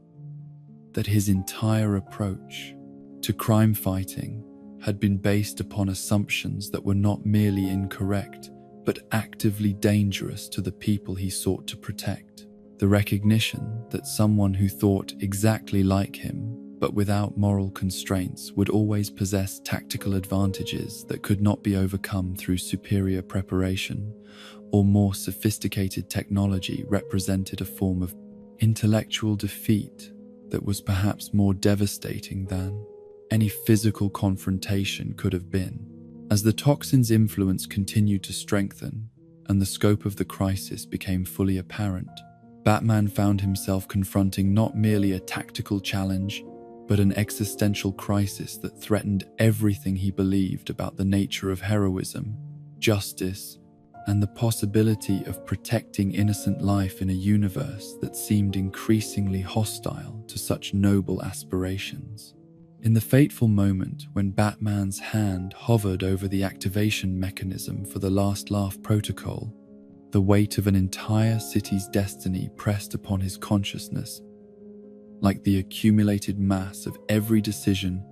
that his entire approach to crime fighting had been based upon assumptions that were not merely incorrect, but actively dangerous to the people he sought to protect. The recognition that someone who thought exactly like him, but without moral constraints, would always possess tactical advantages that could not be overcome through superior preparation or more sophisticated technology represented a form of intellectual defeat that was perhaps more devastating than any physical confrontation could have been. As the toxin's influence continued to strengthen and the scope of the crisis became fully apparent, Batman found himself confronting not merely a tactical challenge, but an existential crisis that threatened everything he believed about the nature of heroism, justice, and the possibility of protecting innocent life in a universe that seemed increasingly hostile to such noble aspirations. In the fateful moment when Batman's hand hovered over the activation mechanism for the Last Laugh protocol, the weight of an entire city's destiny pressed upon his consciousness, like the accumulated mass of every decision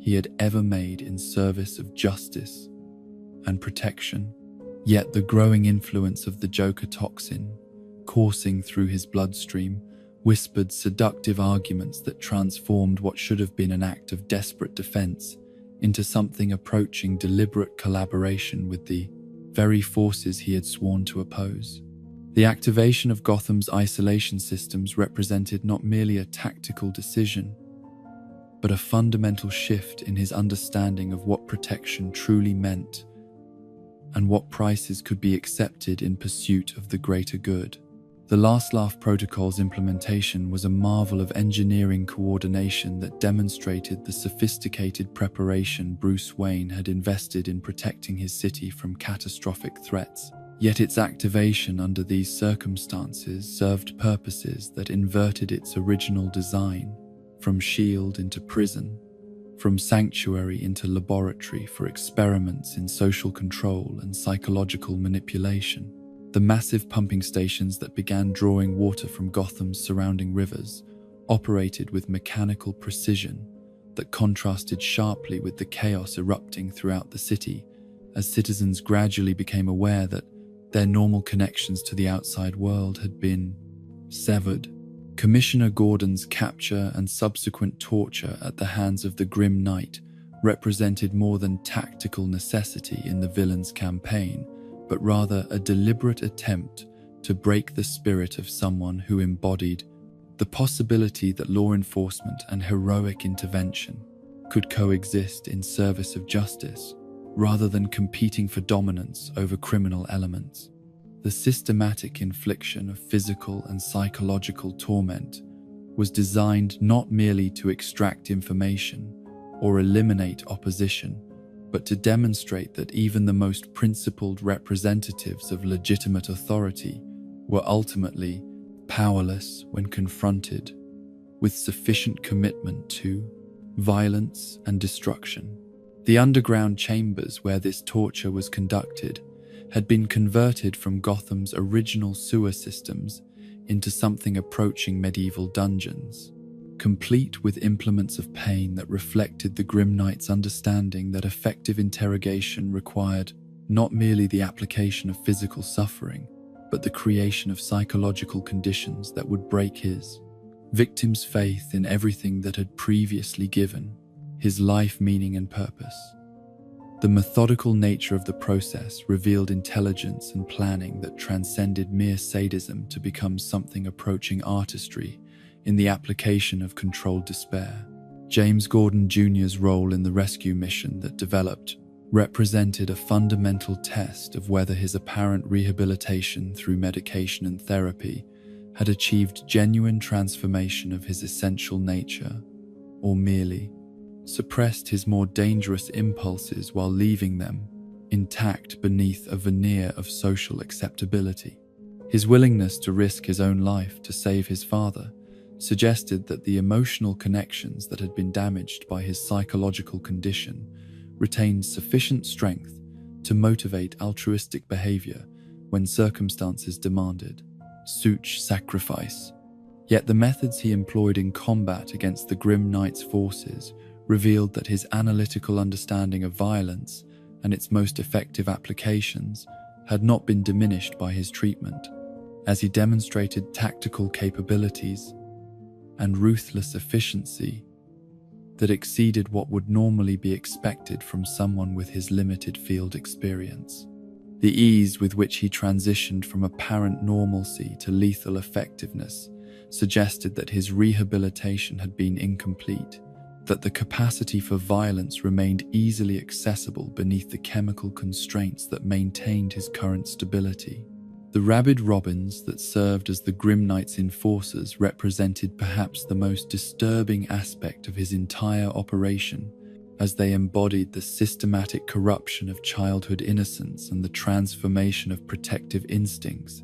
he had ever made in service of justice and protection. Yet the growing influence of the Joker toxin, coursing through his bloodstream, whispered seductive arguments that transformed what should have been an act of desperate defense into something approaching deliberate collaboration with the very forces he had sworn to oppose. The activation of Gotham's isolation systems represented not merely a tactical decision, but a fundamental shift in his understanding of what protection truly meant and what prices could be accepted in pursuit of the greater good. The Last Laugh Protocol's implementation was a marvel of engineering coordination that demonstrated the sophisticated preparation Bruce Wayne had invested in protecting his city from catastrophic threats. Yet its activation under these circumstances served purposes that inverted its original design, from shield into prison, from sanctuary into laboratory for experiments in social control and psychological manipulation. The massive pumping stations that began drawing water from Gotham's surrounding rivers operated with mechanical precision that contrasted sharply with the chaos erupting throughout the city as citizens gradually became aware that their normal connections to the outside world had been severed. Commissioner Gordon's capture and subsequent torture at the hands of the Grim Knight represented more than tactical necessity in the villain's campaign, but rather a deliberate attempt to break the spirit of someone who embodied the possibility that law enforcement and heroic intervention could coexist in service of justice, rather than competing for dominance over criminal elements. The systematic infliction of physical and psychological torment was designed not merely to extract information or eliminate opposition, but to demonstrate that even the most principled representatives of legitimate authority were ultimately powerless when confronted with sufficient commitment to violence and destruction. The underground chambers where this torture was conducted had been converted from Gotham's original sewer systems into something approaching medieval dungeons, complete with implements of pain that reflected the Grim Knight's understanding that effective interrogation required not merely the application of physical suffering, but the creation of psychological conditions that would break his victim's faith in everything that had previously given his life meaning and purpose. The methodical nature of the process revealed intelligence and planning that transcended mere sadism to become something approaching artistry in the application of controlled despair. James Gordon Jr.'s role in the rescue mission that developed represented a fundamental test of whether his apparent rehabilitation through medication and therapy had achieved genuine transformation of his essential nature, or merely suppressed his more dangerous impulses while leaving them intact beneath a veneer of social acceptability. His willingness to risk his own life to save his father suggested that the emotional connections that had been damaged by his psychological condition retained sufficient strength to motivate altruistic behavior when circumstances demanded such sacrifice. Yet the methods he employed in combat against the Grim Knight's forces revealed that his analytical understanding of violence and its most effective applications had not been diminished by his treatment, as he demonstrated tactical capabilities and ruthless efficiency that exceeded what would normally be expected from someone with his limited field experience. The ease with which he transitioned from apparent normalcy to lethal effectiveness suggested that his rehabilitation had been incomplete, that the capacity for violence remained easily accessible beneath the chemical constraints that maintained his current stability. The rabid robins that served as the Grim Knight's enforcers represented perhaps the most disturbing aspect of his entire operation, as they embodied the systematic corruption of childhood innocence and the transformation of protective instincts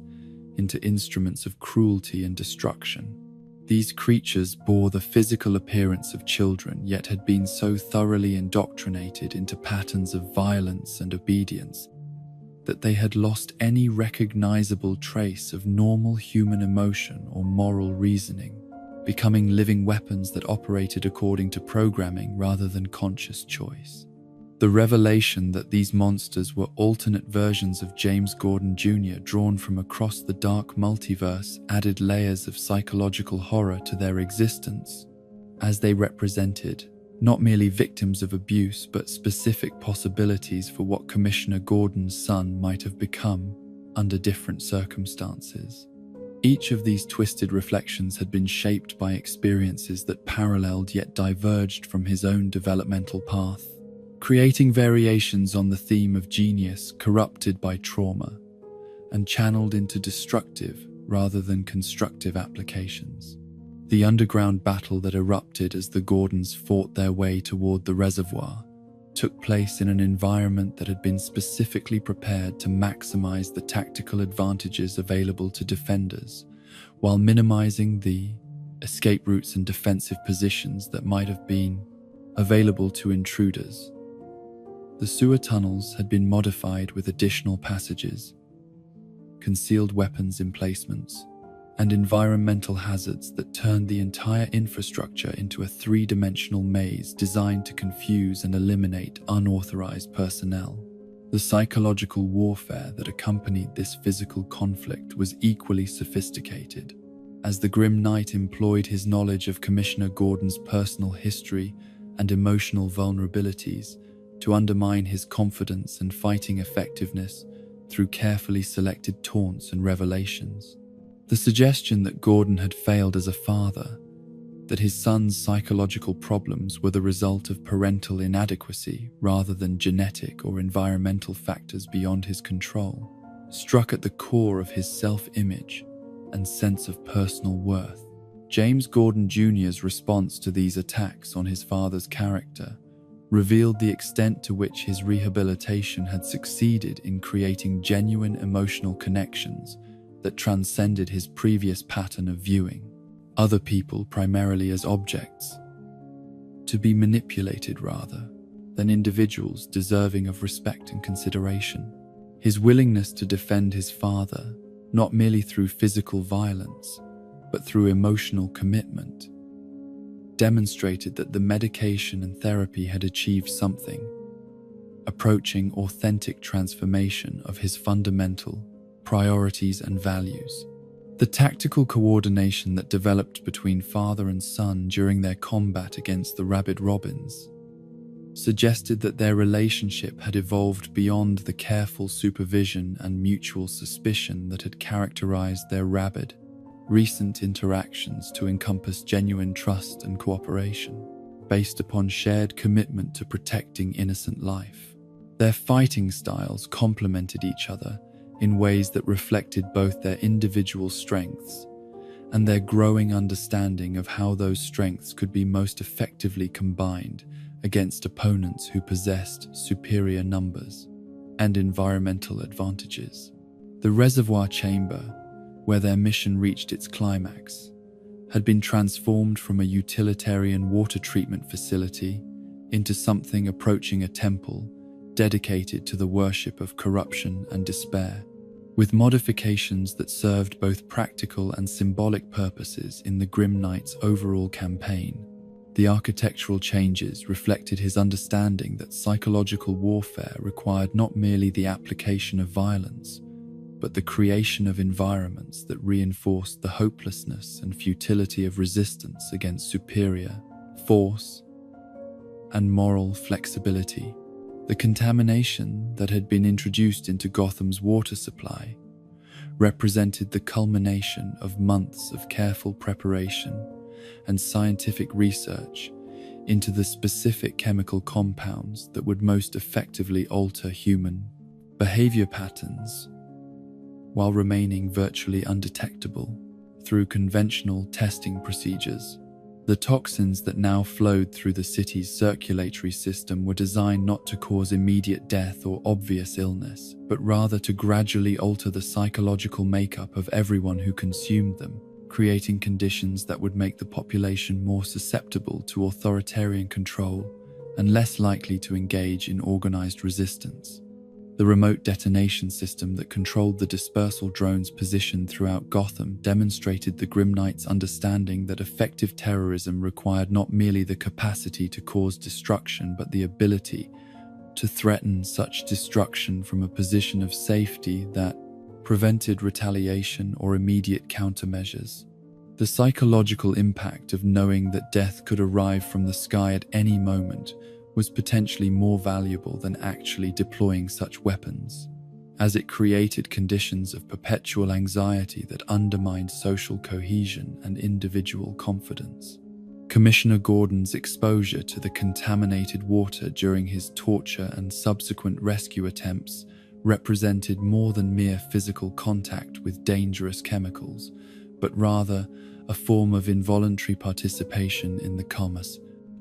into instruments of cruelty and destruction. These creatures bore the physical appearance of children, yet had been so thoroughly indoctrinated into patterns of violence and obedience that they had lost any recognizable trace of normal human emotion or moral reasoning, becoming living weapons that operated according to programming rather than conscious choice. The revelation that these monsters were alternate versions of James Gordon Jr. drawn from across the dark multiverse added layers of psychological horror to their existence, as they represented not merely victims of abuse but specific possibilities for what Commissioner Gordon's son might have become under different circumstances. Each of these twisted reflections had been shaped by experiences that paralleled yet diverged from his own developmental path, creating variations on the theme of genius corrupted by trauma and channeled into destructive rather than constructive applications. The underground battle that erupted as the Gordons fought their way toward the reservoir took place in an environment that had been specifically prepared to maximize the tactical advantages available to defenders, while minimizing the escape routes and defensive positions that might have been available to intruders. The sewer tunnels had been modified with additional passages, concealed weapons emplacements, and environmental hazards that turned the entire infrastructure into a three-dimensional maze designed to confuse and eliminate unauthorized personnel. The psychological warfare that accompanied this physical conflict was equally sophisticated, as the Grim Knight employed his knowledge of Commissioner Gordon's personal history and emotional vulnerabilities to undermine his confidence and fighting effectiveness through carefully selected taunts and revelations. The suggestion that Gordon had failed as a father, that his son's psychological problems were the result of parental inadequacy rather than genetic or environmental factors beyond his control, struck at the core of his self-image and sense of personal worth. James Gordon Jr.'s response to these attacks on his father's character revealed the extent to which his rehabilitation had succeeded in creating genuine emotional connections that transcended his previous pattern of viewing other people primarily as objects, to be manipulated rather than individuals deserving of respect and consideration. His willingness to defend his father, not merely through physical violence, but through emotional commitment, demonstrated that the medication and therapy had achieved something, approaching authentic transformation of his fundamental priorities and values. The tactical coordination that developed between father and son during their combat against the rabid robins suggested that their relationship had evolved beyond the careful supervision and mutual suspicion that had characterized their recent interactions to encompass genuine trust and cooperation, based upon shared commitment to protecting innocent life. Their fighting styles complemented each other in ways that reflected both their individual strengths and their growing understanding of how those strengths could be most effectively combined against opponents who possessed superior numbers and environmental advantages. The reservoir chamber, where their mission reached its climax, had been transformed from a utilitarian water treatment facility into something approaching a temple dedicated to the worship of corruption and despair, with modifications that served both practical and symbolic purposes in the Grim Knight's overall campaign. The architectural changes reflected his understanding that psychological warfare required not merely the application of violence, but the creation of environments that reinforced the hopelessness and futility of resistance against superior force and moral flexibility. The contamination that had been introduced into Gotham's water supply represented the culmination of months of careful preparation and scientific research into the specific chemical compounds that would most effectively alter human behavior patterns while remaining virtually undetectable through conventional testing procedures. The toxins that now flowed through the city's circulatory system were designed not to cause immediate death or obvious illness, but rather to gradually alter the psychological makeup of everyone who consumed them, creating conditions that would make the population more susceptible to authoritarian control and less likely to engage in organized resistance. The remote detonation system that controlled the dispersal drones positioned throughout Gotham demonstrated the Grim Knight's understanding that effective terrorism required not merely the capacity to cause destruction, but the ability to threaten such destruction from a position of safety that prevented retaliation or immediate countermeasures. The psychological impact of knowing that death could arrive from the sky at any moment was potentially more valuable than actually deploying such weapons, as it created conditions of perpetual anxiety that undermined social cohesion and individual confidence. Commissioner Gordon's exposure to the contaminated water during his torture and subsequent rescue attempts represented more than mere physical contact with dangerous chemicals, but rather a form of involuntary participation in the commerce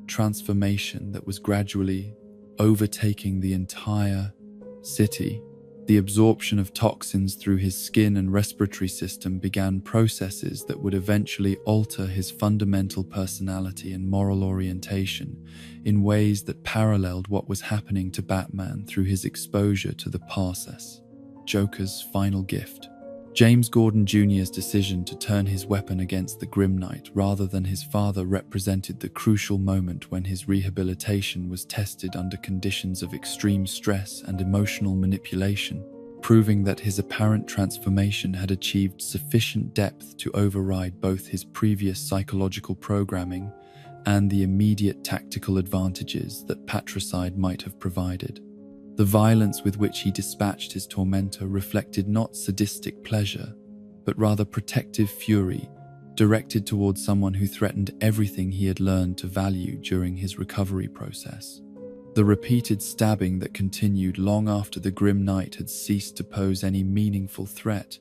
transformation that was gradually overtaking the entire city. The absorption of toxins through his skin and respiratory system began processes that would eventually alter his fundamental personality and moral orientation in ways that paralleled what was happening to Batman through his exposure to the process. Joker's final gift. James Gordon Jr.'s decision to turn his weapon against the Grim Knight rather than his father represented the crucial moment when his rehabilitation was tested under conditions of extreme stress and emotional manipulation, proving that his apparent transformation had achieved sufficient depth to override both his previous psychological programming and the immediate tactical advantages that patricide might have provided. The violence with which he dispatched his tormentor reflected not sadistic pleasure, but rather protective fury, directed towards someone who threatened everything he had learned to value during his recovery process. The repeated stabbing that continued long after the Grim Knight had ceased to pose any meaningful threat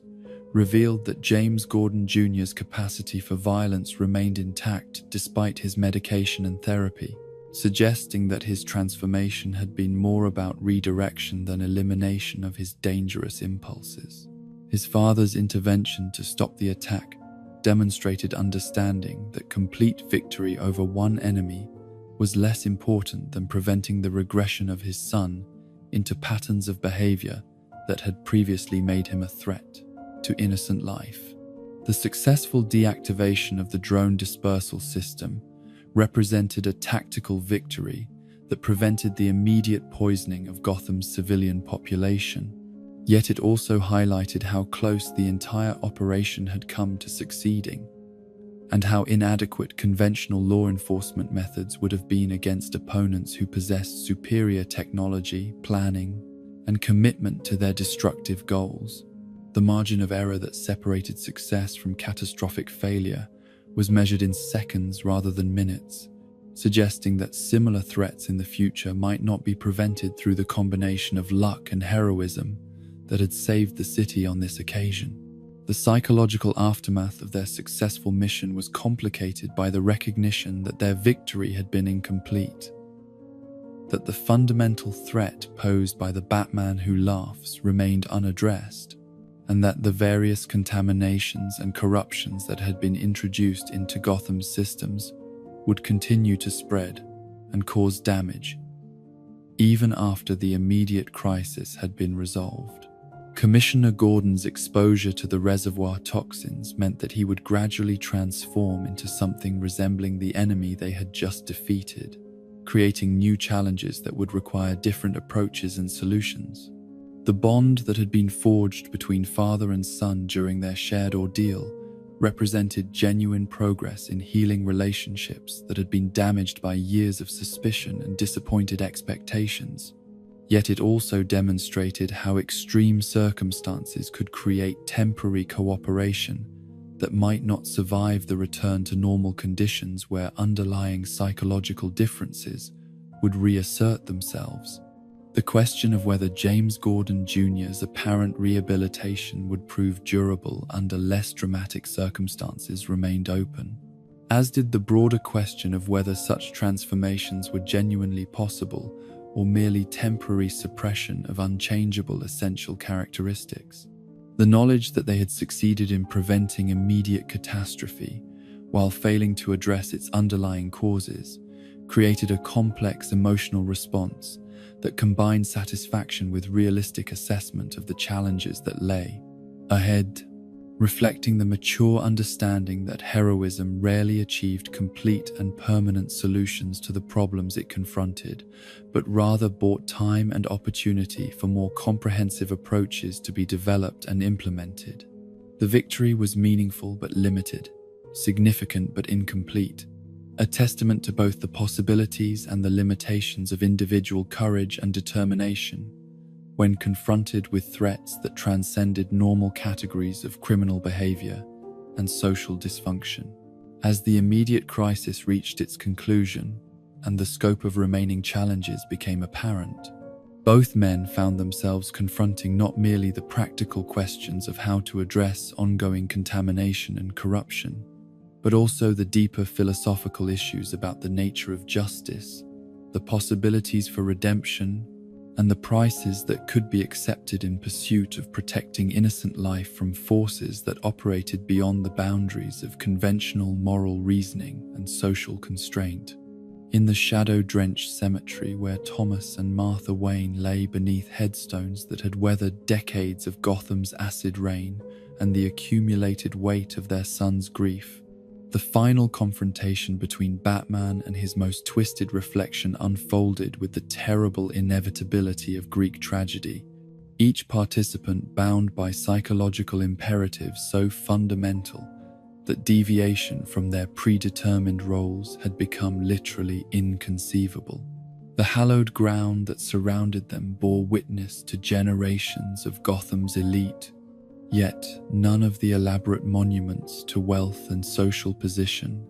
revealed that James Gordon Jr.'s capacity for violence remained intact despite his medication and therapy, suggesting that his transformation had been more about redirection than elimination of his dangerous impulses. His father's intervention to stop the attack demonstrated understanding that complete victory over one enemy was less important than preventing the regression of his son into patterns of behavior that had previously made him a threat to innocent life. The successful deactivation of the drone dispersal system represented a tactical victory that prevented the immediate poisoning of Gotham's civilian population, yet it also highlighted how close the entire operation had come to succeeding, and how inadequate conventional law enforcement methods would have been against opponents who possessed superior technology, planning, and commitment to their destructive goals. The margin of error that separated success from catastrophic failure was measured in seconds rather than minutes, suggesting that similar threats in the future might not be prevented through the combination of luck and heroism that had saved the city on this occasion. The psychological aftermath of their successful mission was complicated by the recognition that their victory had been incomplete, that the fundamental threat posed by the Batman who laughs remained unaddressed, and that the various contaminations and corruptions that had been introduced into Gotham's systems would continue to spread and cause damage, even after the immediate crisis had been resolved. Commissioner Gordon's exposure to the reservoir toxins meant that he would gradually transform into something resembling the enemy they had just defeated, creating new challenges that would require different approaches and solutions. The bond that had been forged between father and son during their shared ordeal represented genuine progress in healing relationships that had been damaged by years of suspicion and disappointed expectations. Yet it also demonstrated how extreme circumstances could create temporary cooperation that might not survive the return to normal conditions where underlying psychological differences would reassert themselves. The question of whether James Gordon Jr.'s apparent rehabilitation would prove durable under less dramatic circumstances remained open, as did the broader question of whether such transformations were genuinely possible or merely temporary suppression of unchangeable essential characteristics. The knowledge that they had succeeded in preventing immediate catastrophe while failing to address its underlying causes created a complex emotional response that combined satisfaction with realistic assessment of the challenges that lay ahead, reflecting the mature understanding that heroism rarely achieved complete and permanent solutions to the problems it confronted, but rather bought time and opportunity for more comprehensive approaches to be developed and implemented. The victory was meaningful but limited, significant but incomplete, a testament to both the possibilities and the limitations of individual courage and determination when confronted with threats that transcended normal categories of criminal behavior and social dysfunction. As the immediate crisis reached its conclusion and the scope of remaining challenges became apparent, Both men found themselves confronting not merely the practical questions of how to address ongoing contamination and corruption, but also the deeper philosophical issues about the nature of justice, the possibilities for redemption, and the prices that could be accepted in pursuit of protecting innocent life from forces that operated beyond the boundaries of conventional moral reasoning and social constraint. In the shadow-drenched cemetery where Thomas and Martha Wayne lay beneath headstones that had weathered decades of Gotham's acid rain and the accumulated weight of their son's grief, the final confrontation between Batman and his most twisted reflection unfolded with the terrible inevitability of Greek tragedy, each participant bound by psychological imperatives so fundamental that deviation from their predetermined roles had become literally inconceivable. The hallowed ground that surrounded them bore witness to generations of Gotham's elite, yet none of the elaborate monuments to wealth and social position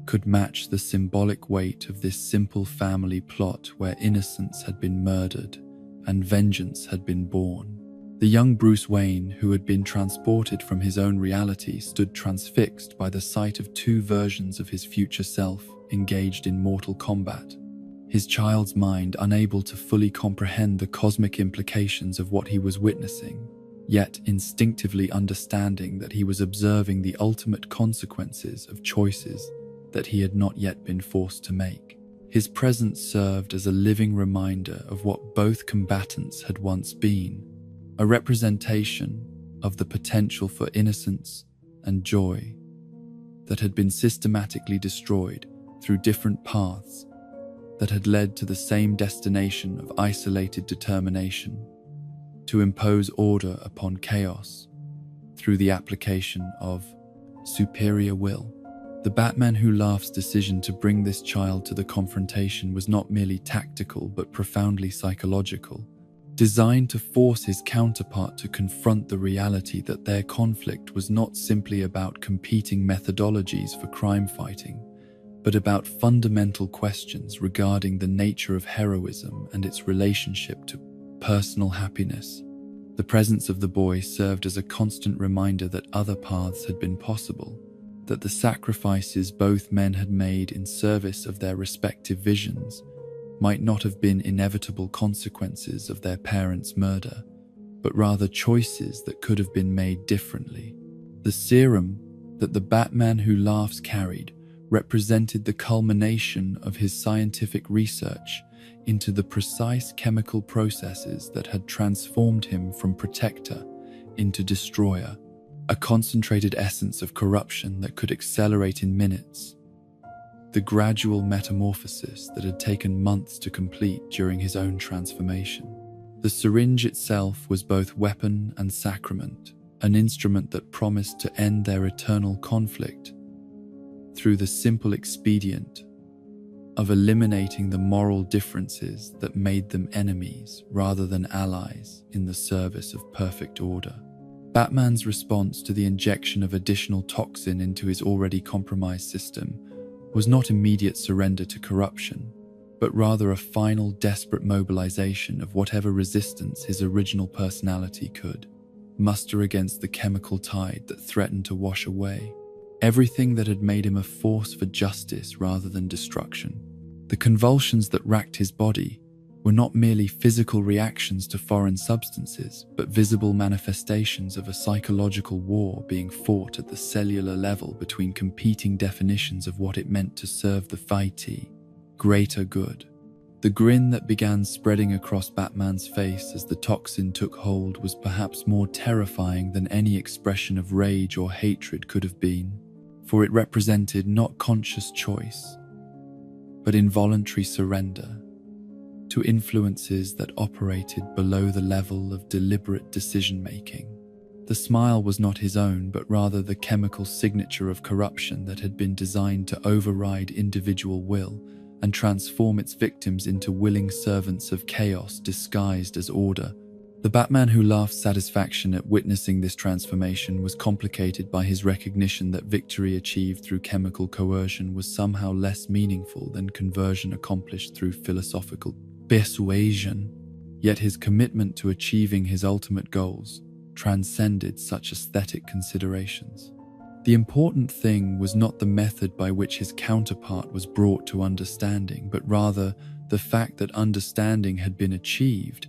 could match the symbolic weight of this simple family plot where innocence had been murdered and vengeance had been born. The young Bruce Wayne, who had been transported from his own reality, stood transfixed by the sight of two versions of his future self engaged in mortal combat, his child's mind unable to fully comprehend the cosmic implications of what he was witnessing, yet instinctively understanding that he was observing the ultimate consequences of choices that he had not yet been forced to make. His presence served as a living reminder of what both combatants had once been, a representation of the potential for innocence and joy that had been systematically destroyed through different paths that had led to the same destination of isolated determination to impose order upon chaos through the application of superior will. The Batman Who Laughs decision to bring this child to the confrontation was not merely tactical but profoundly psychological, designed to force his counterpart to confront the reality that their conflict was not simply about competing methodologies for crime fighting, but about fundamental questions regarding the nature of heroism and its relationship to personal happiness. The presence of the boy served as a constant reminder that other paths had been possible, that the sacrifices both men had made in service of their respective visions might not have been inevitable consequences of their parents' murder, but rather choices that could have been made differently. The serum that the Batman Who Laughs carried represented the culmination of his scientific research into the precise chemical processes that had transformed him from protector into destroyer, a concentrated essence of corruption that could accelerate in minutes, the gradual metamorphosis that had taken months to complete during his own transformation. The syringe itself was both weapon and sacrament, an instrument that promised to end their eternal conflict through the simple expedient of eliminating the moral differences that made them enemies rather than allies in the service of perfect order. Batman's response to the injection of additional toxin into his already compromised system was not immediate surrender to corruption, but rather a final desperate mobilization of whatever resistance his original personality could muster against the chemical tide that threatened to wash away everything that had made him a force for justice rather than destruction. The convulsions that racked his body were not merely physical reactions to foreign substances, but visible manifestations of a psychological war being fought at the cellular level between competing definitions of what it meant to serve the mighty, greater good. The grin that began spreading across Batman's face as the toxin took hold was perhaps more terrifying than any expression of rage or hatred could have been, for it represented not conscious choice, but involuntary surrender to influences that operated below the level of deliberate decision-making. The smile was not his own, but rather the chemical signature of corruption that had been designed to override individual will and transform its victims into willing servants of chaos disguised as order. The Batman Who Laughs' satisfaction at witnessing this transformation was complicated by his recognition that victory achieved through chemical coercion was somehow less meaningful than conversion accomplished through philosophical persuasion. Yet his commitment to achieving his ultimate goals transcended such aesthetic considerations. The important thing was not the method by which his counterpart was brought to understanding, but rather the fact that understanding had been achieved,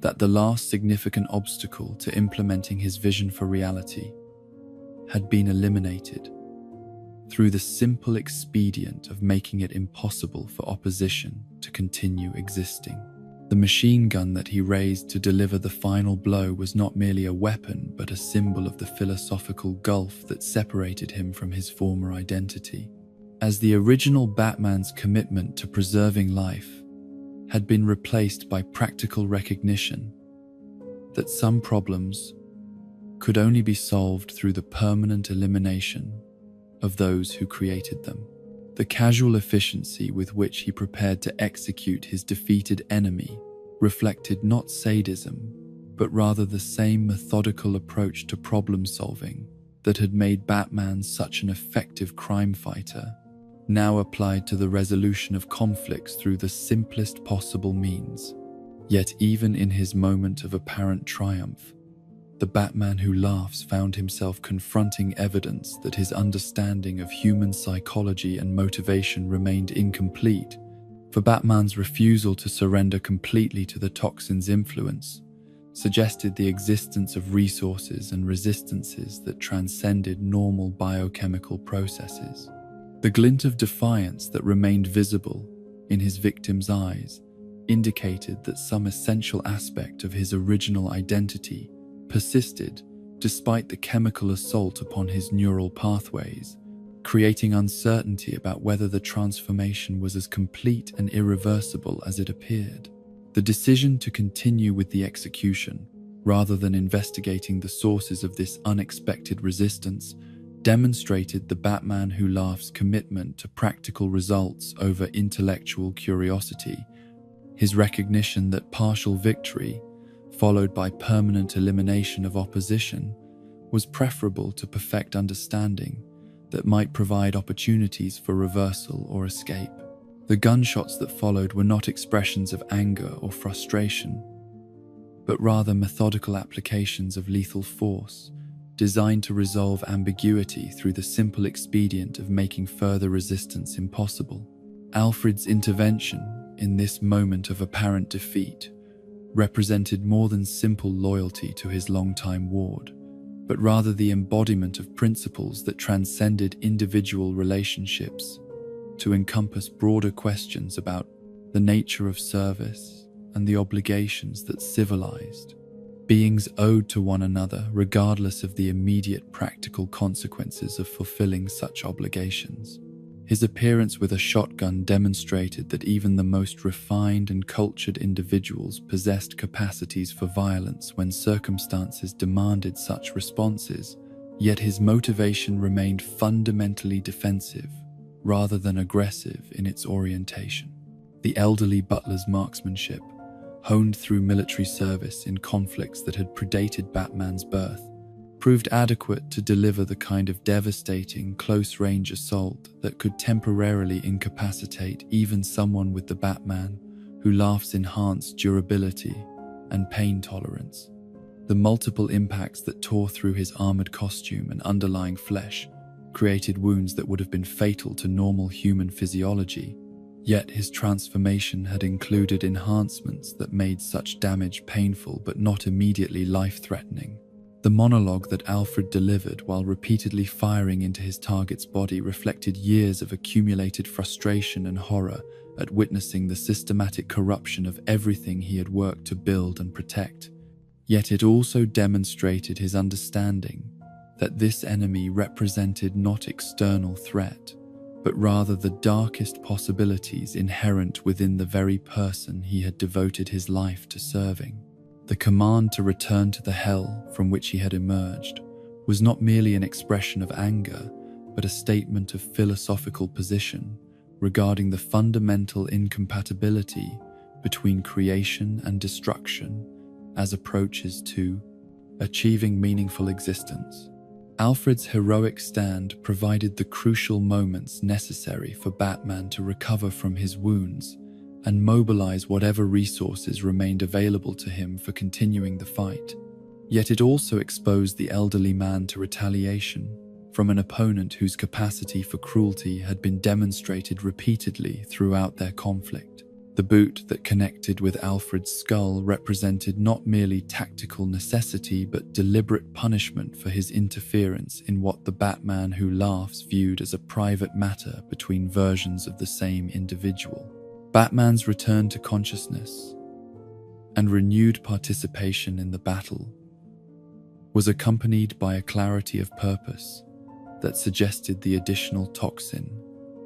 that the last significant obstacle to implementing his vision for reality had been eliminated through the simple expedient of making it impossible for opposition to continue existing. The machine gun that he raised to deliver the final blow was not merely a weapon, but a symbol of the philosophical gulf that separated him from his former identity. As the original Batman's commitment to preserving life had been replaced by practical recognition that some problems could only be solved through the permanent elimination of those who created them. The casual efficiency with which he prepared to execute his defeated enemy reflected not sadism, but rather the same methodical approach to problem solving that had made Batman such an effective crime fighter, now applied to the resolution of conflicts through the simplest possible means. Yet even in his moment of apparent triumph, the Batman who laughs found himself confronting evidence that his understanding of human psychology and motivation remained incomplete, for Batman's refusal to surrender completely to the toxin's influence suggested the existence of resources and resistances that transcended normal biochemical processes. The glint of defiance that remained visible in his victim's eyes indicated that some essential aspect of his original identity persisted despite the chemical assault upon his neural pathways, creating uncertainty about whether the transformation was as complete and irreversible as it appeared. The decision to continue with the execution, rather than investigating the sources of this unexpected resistance, demonstrated the Batman who laughs' commitment to practical results over intellectual curiosity. His recognition that partial victory, followed by permanent elimination of opposition, was preferable to perfect understanding that might provide opportunities for reversal or escape. The gunshots that followed were not expressions of anger or frustration, but rather methodical applications of lethal force, designed to resolve ambiguity through the simple expedient of making further resistance impossible. Alfred's intervention in this moment of apparent defeat represented more than simple loyalty to his longtime ward, but rather the embodiment of principles that transcended individual relationships to encompass broader questions about the nature of service and the obligations that civilized beings owed to one another, regardless of the immediate practical consequences of fulfilling such obligations. His appearance with a shotgun demonstrated that even the most refined and cultured individuals possessed capacities for violence when circumstances demanded such responses, yet his motivation remained fundamentally defensive rather than aggressive in its orientation. The elderly butler's marksmanship, honed through military service in conflicts that had predated Batman's birth, proved adequate to deliver the kind of devastating close-range assault that could temporarily incapacitate even someone with the Batman who laughs enhanced durability and pain tolerance. The multiple impacts that tore through his armored costume and underlying flesh created wounds that would have been fatal to normal human physiology, yet his transformation had included enhancements that made such damage painful but not immediately life-threatening. The monologue that Alfred delivered while repeatedly firing into his target's body reflected years of accumulated frustration and horror at witnessing the systematic corruption of everything he had worked to build and protect. Yet it also demonstrated his understanding that this enemy represented not external threat, but rather the darkest possibilities inherent within the very person he had devoted his life to serving. The command to return to the hell from which he had emerged was not merely an expression of anger, but a statement of philosophical position regarding the fundamental incompatibility between creation and destruction as approaches to achieving meaningful existence. Alfred's heroic stand provided the crucial moments necessary for Batman to recover from his wounds and mobilize whatever resources remained available to him for continuing the fight. Yet it also exposed the elderly man to retaliation from an opponent whose capacity for cruelty had been demonstrated repeatedly throughout their conflict. The boot that connected with Alfred's skull represented not merely tactical necessity but deliberate punishment for his interference in what the Batman Who Laughs viewed as a private matter between versions of the same individual. Batman's return to consciousness and renewed participation in the battle was accompanied by a clarity of purpose that suggested the additional toxin,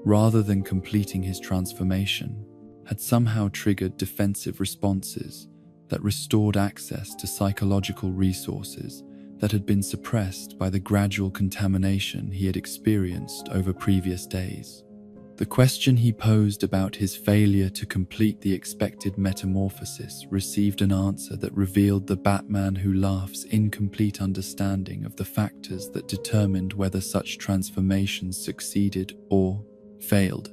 rather than completing his transformation, had somehow triggered defensive responses that restored access to psychological resources that had been suppressed by the gradual contamination he had experienced over previous days. The question he posed about his failure to complete the expected metamorphosis received an answer that revealed the Batman Who Laughs' incomplete understanding of the factors that determined whether such transformations succeeded or failed.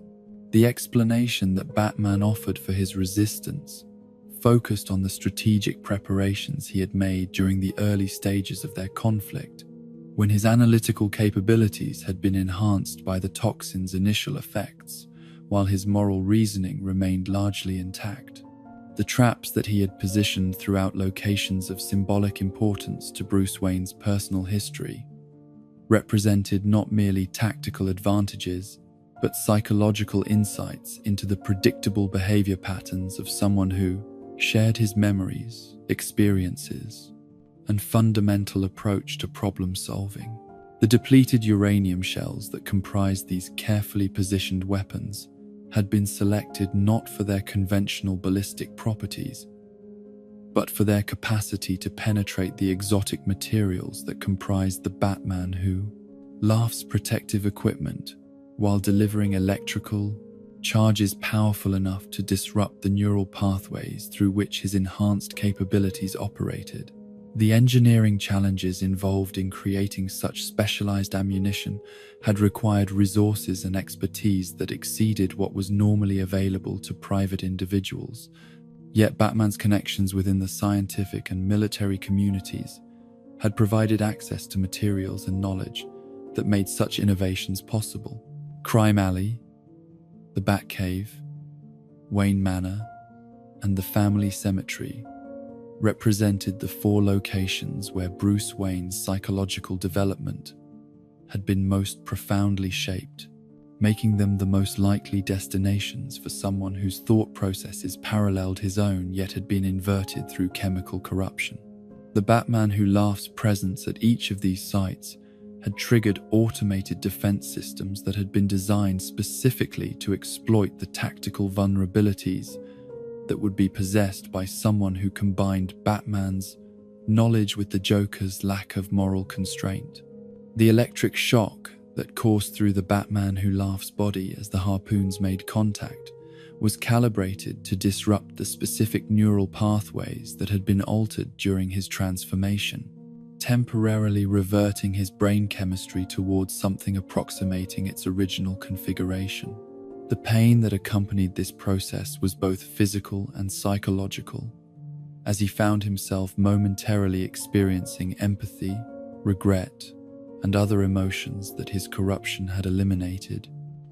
The explanation that Batman offered for his resistance focused on the strategic preparations he had made during the early stages of their conflict, when his analytical capabilities had been enhanced by the toxin's initial effects, while his moral reasoning remained largely intact. The traps that he had positioned throughout locations of symbolic importance to Bruce Wayne's personal history represented not merely tactical advantages, but psychological insights into the predictable behavior patterns of someone who shared his memories, experiences, and fundamental approach to problem solving. The depleted uranium shells that comprised these carefully positioned weapons had been selected not for their conventional ballistic properties, but for their capacity to penetrate the exotic materials that comprised the Batman Who Laughs' protective equipment, while delivering electrical charges powerful enough to disrupt the neural pathways through which his enhanced capabilities operated. The engineering challenges involved in creating such specialized ammunition had required resources and expertise that exceeded what was normally available to private individuals. Yet Batman's connections within the scientific and military communities had provided access to materials and knowledge that made such innovations possible. Crime Alley, the Batcave, Wayne Manor, and the family cemetery represented the 4 locations where Bruce Wayne's psychological development had been most profoundly shaped, making them the most likely destinations for someone whose thought processes paralleled his own yet had been inverted through chemical corruption. The Batman Who Laughs' presence at each of these sites had triggered automated defense systems that had been designed specifically to exploit the tactical vulnerabilities that would be possessed by someone who combined Batman's knowledge with the Joker's lack of moral constraint. The electric shock that coursed through the Batman Who Laughs' body as the harpoons made contact was calibrated to disrupt the specific neural pathways that had been altered during his transformation, temporarily reverting his brain chemistry towards something approximating its original configuration. The pain that accompanied this process was both physical and psychological, as he found himself momentarily experiencing empathy, regret, and other emotions that his corruption had eliminated,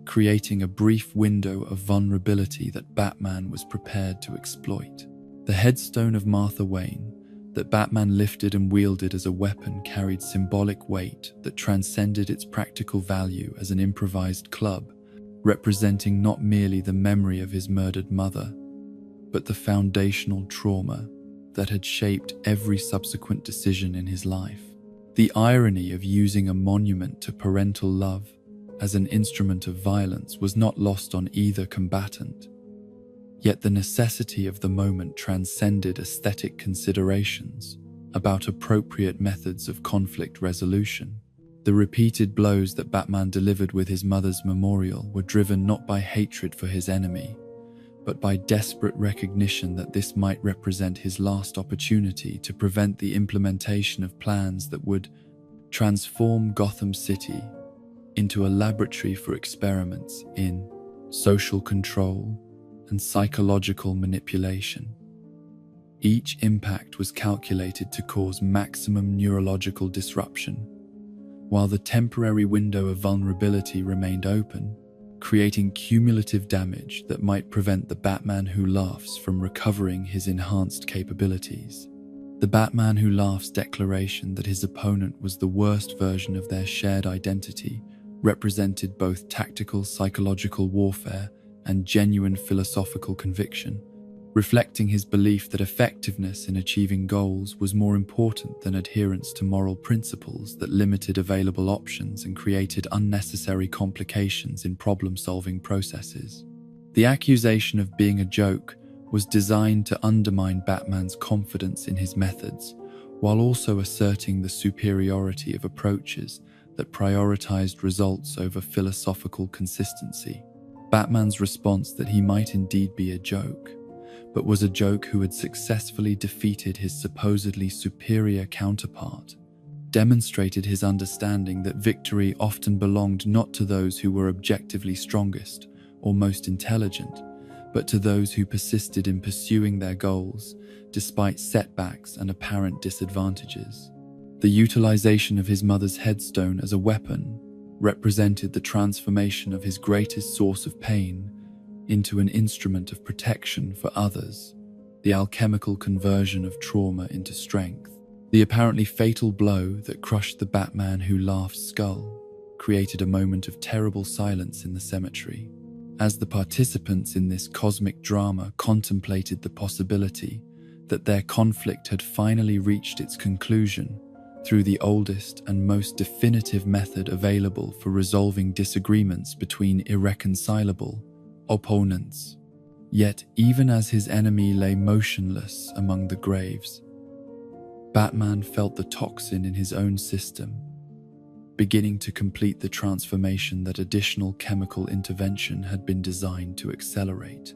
creating a brief window of vulnerability that Batman was prepared to exploit. The headstone of Martha Wayne that Batman lifted and wielded as a weapon carried symbolic weight that transcended its practical value as an improvised club, representing not merely the memory of his murdered mother, but the foundational trauma that had shaped every subsequent decision in his life. The irony of using a monument to parental love as an instrument of violence was not lost on either combatant, yet the necessity of the moment transcended aesthetic considerations about appropriate methods of conflict resolution. The repeated blows that Batman delivered with his mother's memorial were driven not by hatred for his enemy, but by desperate recognition that this might represent his last opportunity to prevent the implementation of plans that would transform Gotham City into a laboratory for experiments in social control and psychological manipulation. Each impact was calculated to cause maximum neurological disruption, while the temporary window of vulnerability remained open, creating cumulative damage that might prevent the Batman Who Laughs from recovering his enhanced capabilities. The Batman Who Laughs declaration that his opponent was the worst version of their shared identity represented both tactical psychological warfare and genuine philosophical conviction, reflecting his belief that effectiveness in achieving goals was more important than adherence to moral principles that limited available options and created unnecessary complications in problem-solving processes. The accusation of being a joke was designed to undermine Batman's confidence in his methods, while also asserting the superiority of approaches that prioritized results over philosophical consistency. Batman's response that he might indeed be a joke, but was a joke who had successfully defeated his supposedly superior counterpart, demonstrated his understanding that victory often belonged not to those who were objectively strongest or most intelligent, but to those who persisted in pursuing their goals despite setbacks and apparent disadvantages. The utilization of his mother's headstone as a weapon represented the transformation of his greatest source of pain into an instrument of protection for others, the alchemical conversion of trauma into strength. The apparently fatal blow that crushed the Batman Who Laughs skull created a moment of terrible silence in the cemetery, as the participants in this cosmic drama contemplated the possibility that their conflict had finally reached its conclusion through the oldest and most definitive method available for resolving disagreements between irreconcilable opponents. Yet, even as his enemy lay motionless among the graves, Batman felt the toxin in his own system, beginning to complete the transformation that additional chemical intervention had been designed to accelerate.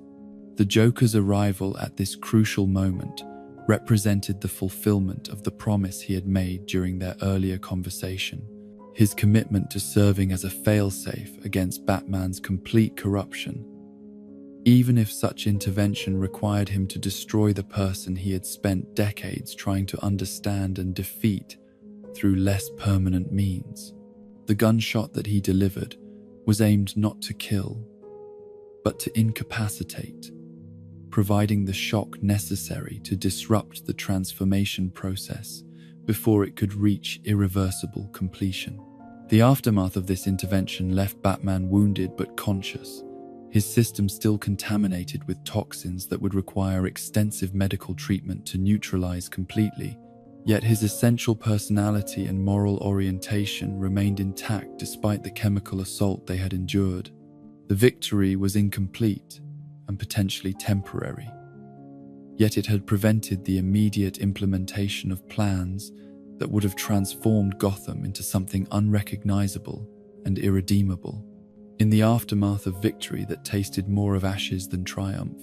The Joker's arrival at this crucial moment represented the fulfillment of the promise he had made during their earlier conversation, his commitment to serving as a failsafe against Batman's complete corruption, even if such intervention required him to destroy the person he had spent decades trying to understand and defeat through less permanent means. The gunshot that he delivered was aimed not to kill, but to incapacitate, providing the shock necessary to disrupt the transformation process before it could reach irreversible completion. The aftermath of this intervention left Batman wounded but conscious, his system still contaminated with toxins that would require extensive medical treatment to neutralize completely. Yet his essential personality and moral orientation remained intact despite the chemical assault they had endured. The victory was incomplete and potentially temporary, yet it had prevented the immediate implementation of plans that would have transformed Gotham into something unrecognizable and irredeemable. In the aftermath of victory that tasted more of ashes than triumph,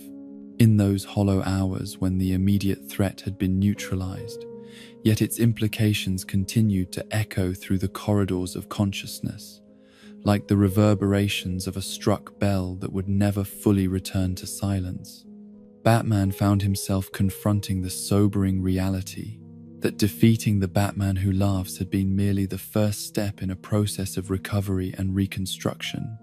in those hollow hours when the immediate threat had been neutralized, yet its implications continued to echo through the corridors of consciousness, like the reverberations of a struck bell that would never fully return to silence. Batman found himself confronting the sobering reality that defeating the Batman Who Laughs had been merely the first step in a process of recovery and reconstruction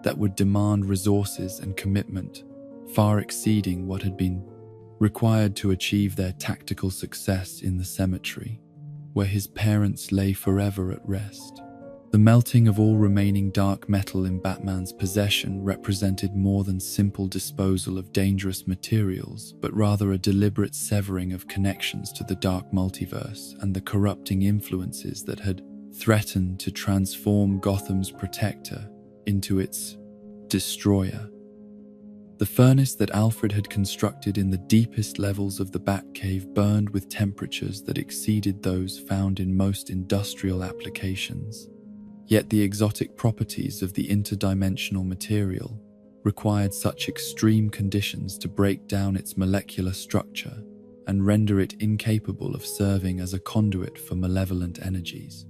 that would demand resources and commitment far exceeding what had been required to achieve their tactical success in the cemetery, where his parents lay forever at rest. The melting of all remaining dark metal in Batman's possession represented more than simple disposal of dangerous materials, but rather a deliberate severing of connections to the dark multiverse and the corrupting influences that had threatened to transform Gotham's protector into its destroyer. The furnace that Alfred had constructed in the deepest levels of the Batcave burned with temperatures that exceeded those found in most industrial applications. Yet the exotic properties of the interdimensional material required such extreme conditions to break down its molecular structure and render it incapable of serving as a conduit for malevolent energies.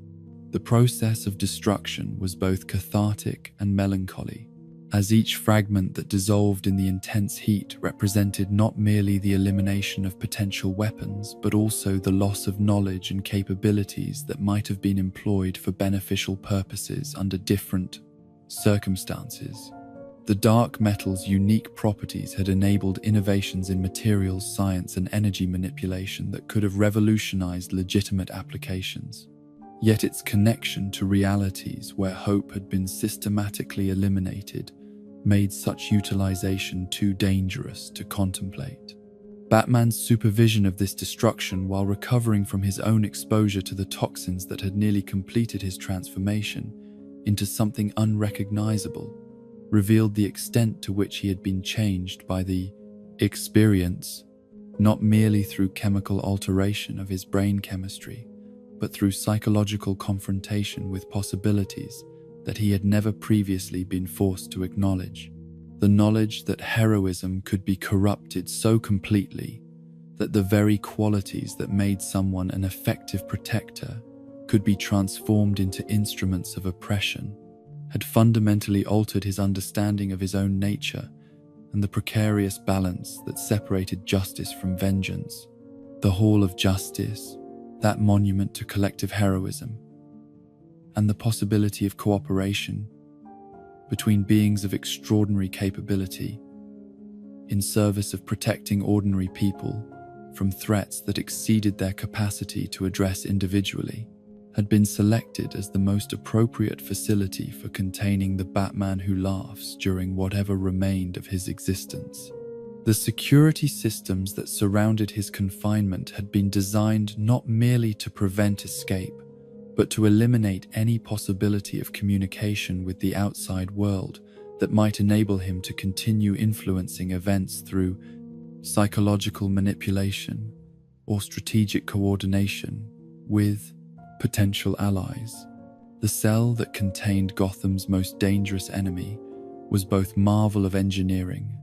The process of destruction was both cathartic and melancholy, as each fragment that dissolved in the intense heat represented not merely the elimination of potential weapons, but also the loss of knowledge and capabilities that might have been employed for beneficial purposes under different circumstances. The dark metal's unique properties had enabled innovations in materials science and energy manipulation that could have revolutionized legitimate applications. Yet its connection to realities where hope had been systematically eliminated made such utilization too dangerous to contemplate. Batman's supervision of this destruction while recovering from his own exposure to the toxins that had nearly completed his transformation into something unrecognizable revealed the extent to which he had been changed by the experience, not merely through chemical alteration of his brain chemistry, but through psychological confrontation with possibilities that he had never previously been forced to acknowledge. The knowledge that heroism could be corrupted so completely that the very qualities that made someone an effective protector could be transformed into instruments of oppression had fundamentally altered his understanding of his own nature and the precarious balance that separated justice from vengeance. The Hall of Justice, that monument to collective heroism, and the possibility of cooperation between beings of extraordinary capability in service of protecting ordinary people from threats that exceeded their capacity to address individually, had been selected as the most appropriate facility for containing the Batman who laughs during whatever remained of his existence. The security systems that surrounded his confinement had been designed not merely to prevent escape, but to eliminate any possibility of communication with the outside world that might enable him to continue influencing events through psychological manipulation or strategic coordination with potential allies. The cell that contained Gotham's most dangerous enemy was both marvel of engineering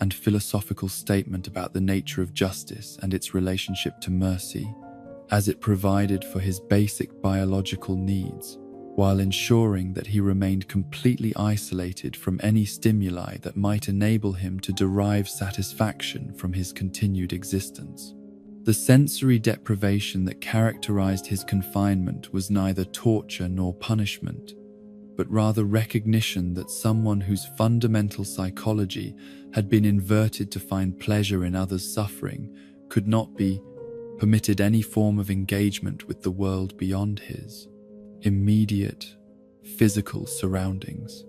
and philosophical statement about the nature of justice and its relationship to mercy, as it provided for his basic biological needs, while ensuring that he remained completely isolated from any stimuli that might enable him to derive satisfaction from his continued existence. The sensory deprivation that characterized his confinement was neither torture nor punishment, but rather recognition that someone whose fundamental psychology had been inverted to find pleasure in others' suffering could not be permitted any form of engagement with the world beyond his immediate physical surroundings.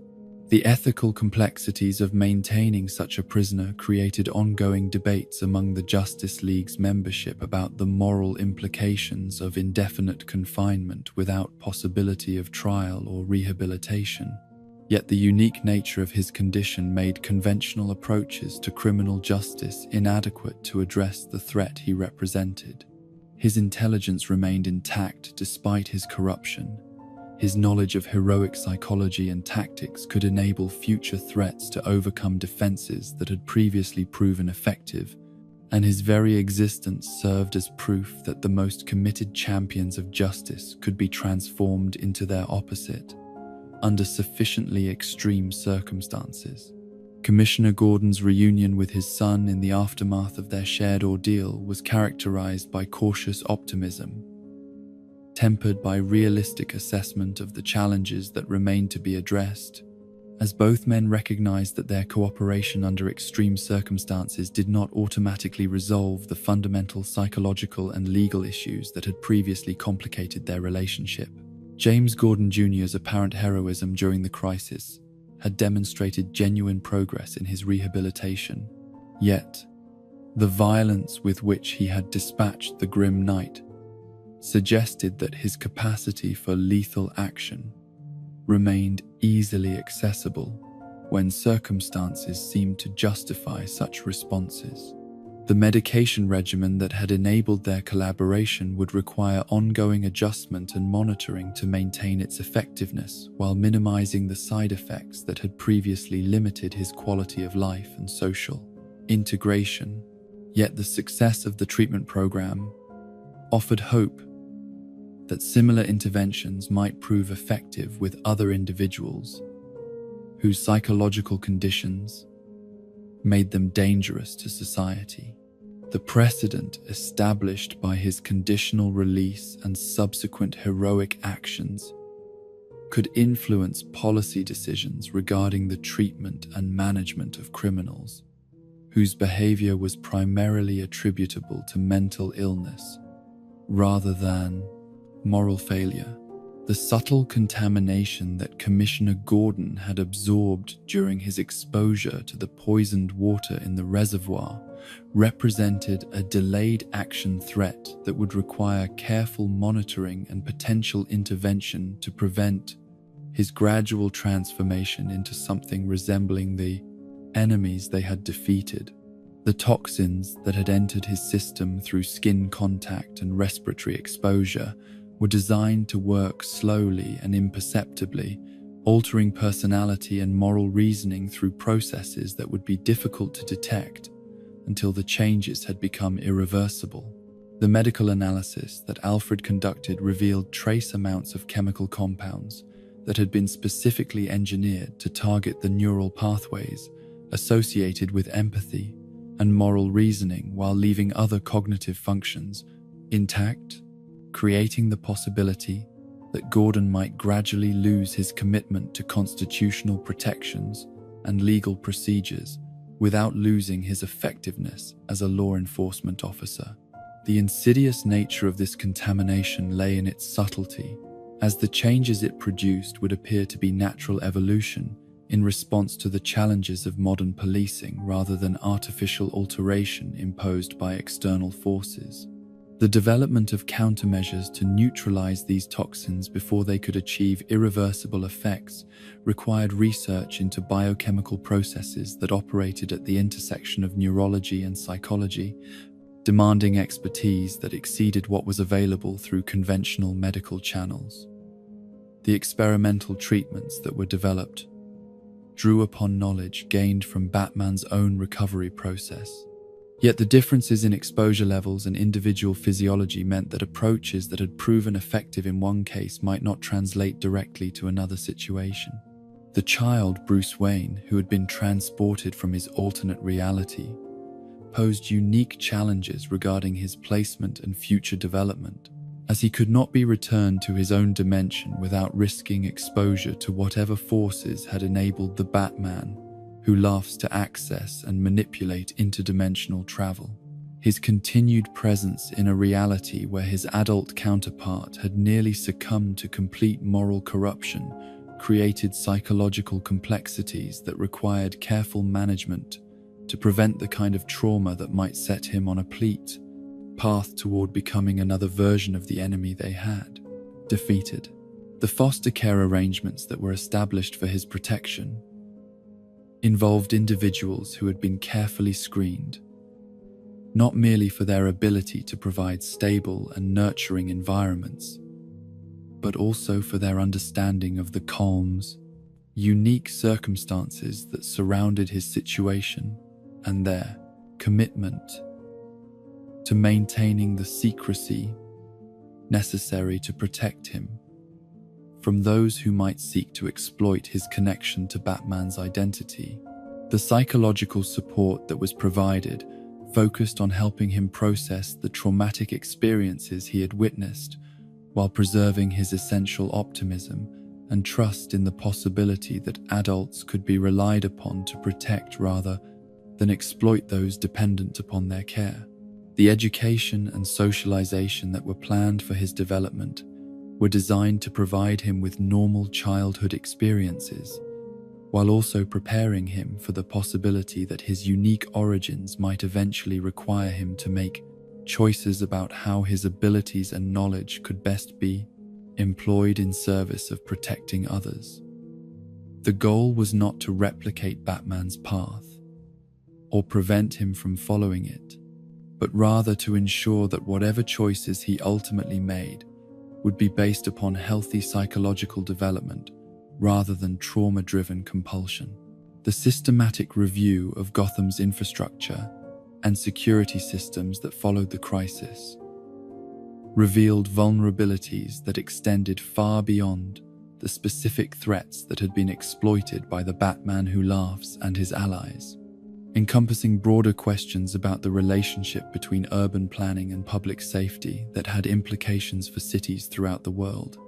The ethical complexities of maintaining such a prisoner created ongoing debates among the Justice League's membership about the moral implications of indefinite confinement without possibility of trial or rehabilitation. Yet the unique nature of his condition made conventional approaches to criminal justice inadequate to address the threat he represented. His intelligence remained intact despite his corruption. His knowledge of heroic psychology and tactics could enable future threats to overcome defenses that had previously proven effective, and his very existence served as proof that the most committed champions of justice could be transformed into their opposite under sufficiently extreme circumstances. Commissioner Gordon's reunion with his son in the aftermath of their shared ordeal was characterized by cautious optimism, tempered by realistic assessment of the challenges that remained to be addressed, as both men recognized that their cooperation under extreme circumstances did not automatically resolve the fundamental psychological and legal issues that had previously complicated their relationship. James Gordon Jr.'s apparent heroism during the crisis had demonstrated genuine progress in his rehabilitation, yet the violence with which he had dispatched the grim Knight suggested that his capacity for lethal action remained easily accessible when circumstances seemed to justify such responses. The medication regimen that had enabled their collaboration would require ongoing adjustment and monitoring to maintain its effectiveness while minimizing the side effects that had previously limited his quality of life and social integration. Yet the success of the treatment program offered hope that similar interventions might prove effective with other individuals whose psychological conditions made them dangerous to society. The precedent established by his conditional release and subsequent heroic actions could influence policy decisions regarding the treatment and management of criminals, whose behavior was primarily attributable to mental illness rather than moral failure. The subtle contamination that Commissioner Gordon had absorbed during his exposure to the poisoned water in the reservoir represented a delayed action threat that would require careful monitoring and potential intervention to prevent his gradual transformation into something resembling the enemies they had defeated. The toxins that had entered his system through skin contact and respiratory exposure were designed to work slowly and imperceptibly, altering personality and moral reasoning through processes that would be difficult to detect until the changes had become irreversible. The medical analysis that Alfred conducted revealed trace amounts of chemical compounds that had been specifically engineered to target the neural pathways associated with empathy and moral reasoning while leaving other cognitive functions intact, creating the possibility that Gordon might gradually lose his commitment to constitutional protections and legal procedures without losing his effectiveness as a law enforcement officer. The insidious nature of this contamination lay in its subtlety, as the changes it produced would appear to be natural evolution in response to the challenges of modern policing rather than artificial alteration imposed by external forces. The development of countermeasures to neutralize these toxins before they could achieve irreversible effects required research into biochemical processes that operated at the intersection of neurology and psychology, demanding expertise that exceeded what was available through conventional medical channels. The experimental treatments that were developed drew upon knowledge gained from Batman's own recovery process. Yet the differences in exposure levels and individual physiology meant that approaches that had proven effective in one case might not translate directly to another situation. The child, Bruce Wayne, who had been transported from his alternate reality, posed unique challenges regarding his placement and future development, as he could not be returned to his own dimension without risking exposure to whatever forces had enabled the Batman who laughs to access and manipulate interdimensional travel. His continued presence in a reality where his adult counterpart had nearly succumbed to complete moral corruption created psychological complexities that required careful management to prevent the kind of trauma that might set him on a complete path toward becoming another version of the enemy they had defeated. The foster care arrangements that were established for his protection involved individuals who had been carefully screened, not merely for their ability to provide stable and nurturing environments, but also for their understanding of the calms, unique circumstances that surrounded his situation and their commitment to maintaining the secrecy necessary to protect him from those who might seek to exploit his connection to Batman's identity. The psychological support that was provided focused on helping him process the traumatic experiences he had witnessed, while preserving his essential optimism and trust in the possibility that adults could be relied upon to protect rather than exploit those dependent upon their care. The education and socialization that were planned for his development were designed to provide him with normal childhood experiences, while also preparing him for the possibility that his unique origins might eventually require him to make choices about how his abilities and knowledge could best be employed in service of protecting others. The goal was not to replicate Batman's path or prevent him from following it, but rather to ensure that whatever choices he ultimately made would be based upon healthy psychological development rather than trauma-driven compulsion. The systematic review of Gotham's infrastructure and security systems that followed the crisis revealed vulnerabilities that extended far beyond the the specific threats that had been exploited by the Batman Who Laughs and his allies, encompassing broader questions about the relationship between urban planning and public safety that had implications for cities throughout the world.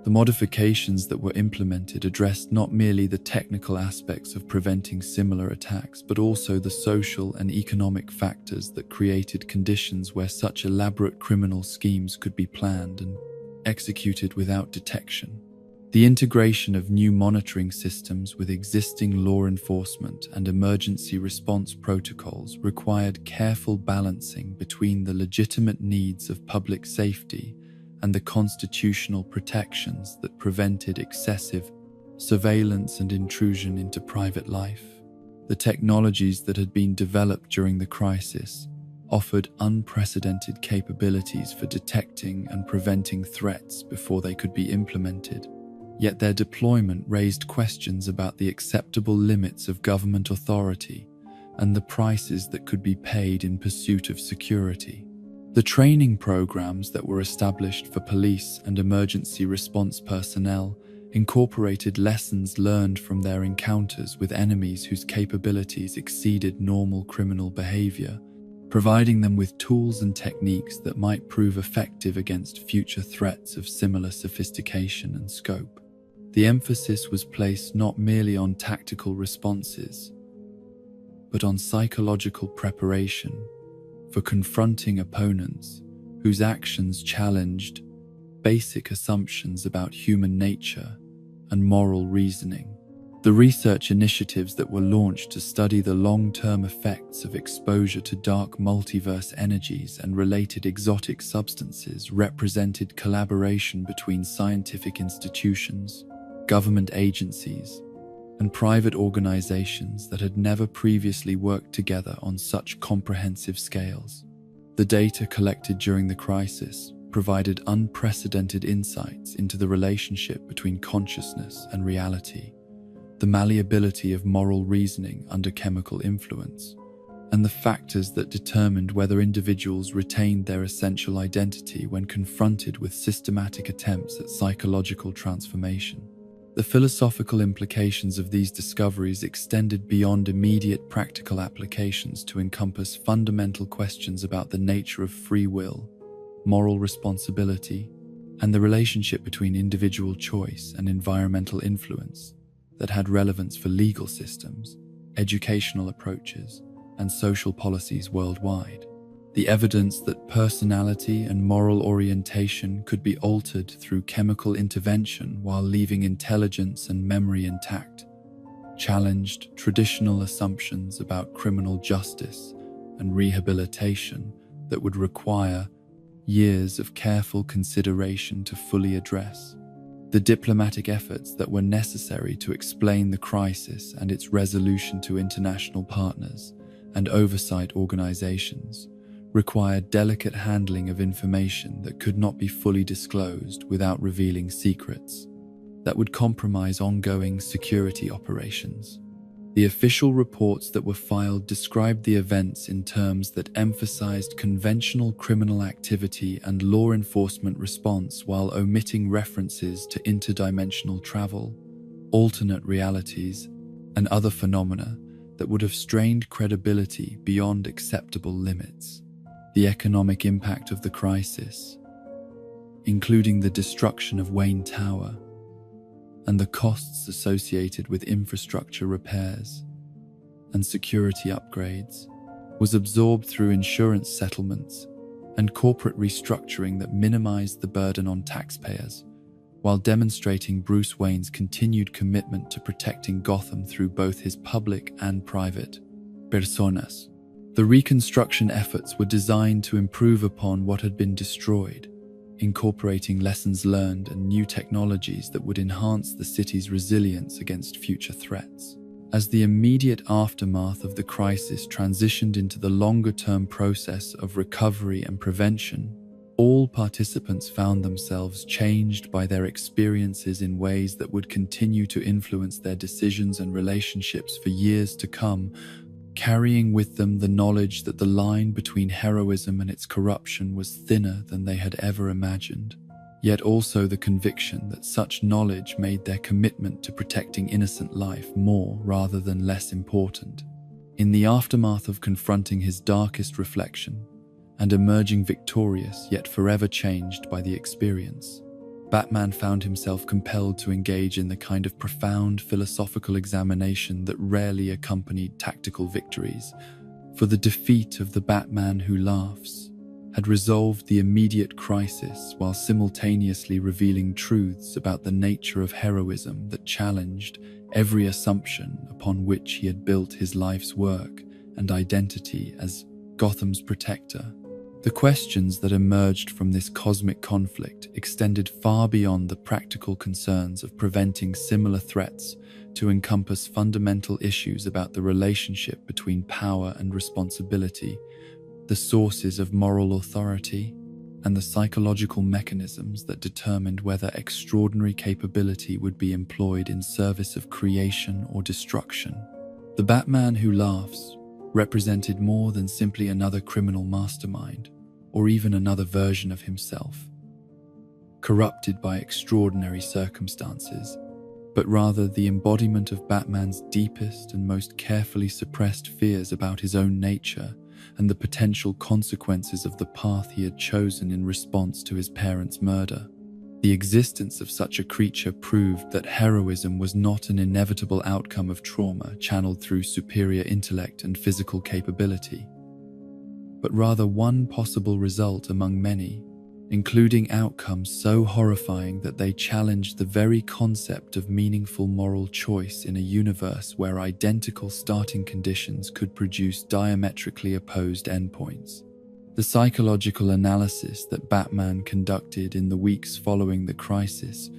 The modifications that were implemented addressed not merely the technical aspects of preventing similar attacks, but also the social and economic factors that created conditions where such elaborate criminal schemes could be planned and executed without detection. The integration of new monitoring systems with existing law enforcement and emergency response protocols required careful balancing between the legitimate needs of public safety and the constitutional protections that prevented excessive surveillance and intrusion into private life. The technologies that had been developed during the crisis offered unprecedented capabilities for detecting and preventing threats before they could be implemented. Yet their deployment raised questions about the acceptable limits of government authority and the prices that could be paid in pursuit of security. The training programs that were established for police and emergency response personnel incorporated lessons learned from their encounters with enemies whose capabilities exceeded normal criminal behavior, providing them with tools and techniques that might prove effective against future threats of similar sophistication and scope. The emphasis was placed not merely on tactical responses, but on psychological preparation for confronting opponents whose actions challenged basic assumptions about human nature and moral reasoning. The research initiatives that were launched to study the long-term effects of exposure to dark multiverse energies and related exotic substances represented collaboration between scientific institutions, government agencies, and private organizations that had never previously worked together on such comprehensive scales. The data collected during the crisis provided unprecedented insights into the relationship between consciousness and reality, the malleability of moral reasoning under chemical influence, and the factors that determined whether individuals retained their essential identity when confronted with systematic attempts at psychological transformation. The philosophical implications of these discoveries extended beyond immediate practical applications to encompass fundamental questions about the nature of free will, moral responsibility, and the relationship between individual choice and environmental influence that had relevance for legal systems, educational approaches, and social policies worldwide. The evidence that personality and moral orientation could be altered through chemical intervention while leaving intelligence and memory intact challenged traditional assumptions about criminal justice and rehabilitation that would require years of careful consideration to fully address. The diplomatic efforts that were necessary to explain the crisis and its resolution to international partners and oversight organizations required delicate handling of information that could not be fully disclosed without revealing secrets that would compromise ongoing security operations. The official reports that were filed described the events in terms that emphasized conventional criminal activity and law enforcement response while omitting references to interdimensional travel, alternate realities, and other phenomena that would have strained credibility beyond acceptable limits. The economic impact of the crisis, including the destruction of Wayne Tower and the costs associated with infrastructure repairs and security upgrades, was absorbed through insurance settlements and corporate restructuring that minimized the burden on taxpayers, while demonstrating Bruce Wayne's continued commitment to protecting Gotham through both his public and private personas. The reconstruction efforts were designed to improve upon what had been destroyed, incorporating lessons learned and new technologies that would enhance the city's resilience against future threats. As the immediate aftermath of the crisis transitioned into the longer-term process of recovery and prevention, all participants found themselves changed by their experiences in ways that would continue to influence their decisions and relationships for years to come, carrying with them the knowledge that the line between heroism and its corruption was thinner than they had ever imagined. yet also the conviction that such knowledge made their commitment to protecting innocent life more rather than less important. In the aftermath of confronting his darkest reflection and emerging victorious yet forever changed by the experience, Batman found himself compelled to engage in the kind of profound philosophical examination that rarely accompanied tactical victories, for the defeat of the Batman who laughs had resolved the immediate crisis while simultaneously revealing truths about the nature of heroism that challenged every assumption upon which he had built his life's work and identity as Gotham's protector. The questions that emerged from this cosmic conflict extended far beyond the practical concerns of preventing similar threats to encompass fundamental issues about the relationship between power and responsibility, the sources of moral authority, and the psychological mechanisms that determined whether extraordinary capability would be employed in service of creation or destruction. The Batman who laughs represented more than simply another criminal mastermind, or even another version of himself, corrupted by extraordinary circumstances, but rather the embodiment of Batman's deepest and most carefully suppressed fears about his own nature and the potential consequences of the path he had chosen in response to his parents' murder. The existence of such a creature proved that heroism was not an inevitable outcome of trauma channeled through superior intellect and physical capability, but rather one possible result among many, including outcomes so horrifying that they challenged the very concept of meaningful moral choice in a universe where identical starting conditions could produce diametrically opposed endpoints. The psychological analysis that Batman conducted in the weeks following the crisis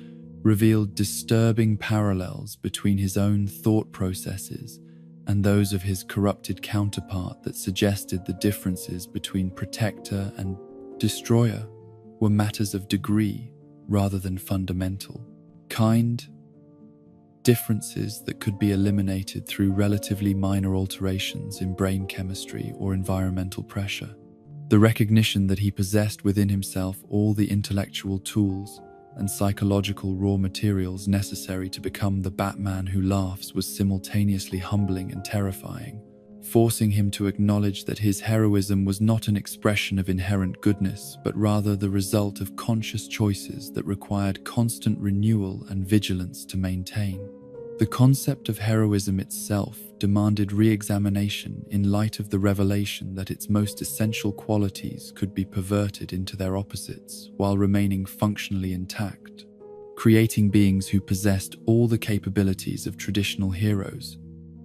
revealed disturbing parallels between his own thought processes and those of his corrupted counterpart that suggested the differences between protector and destroyer were matters of degree rather than fundamental. Differences that could be eliminated through relatively minor alterations in brain chemistry or environmental pressure. The recognition that he possessed within himself all the intellectual tools and psychological raw materials necessary to become the Batman who laughs was simultaneously humbling and terrifying, forcing him to acknowledge that his heroism was not an expression of inherent goodness, but rather the result of conscious choices that required constant renewal and vigilance to maintain. The concept of heroism itself demanded re-examination in light of the revelation that its most essential qualities could be perverted into their opposites while remaining functionally intact, creating beings who possessed all the capabilities of traditional heroes,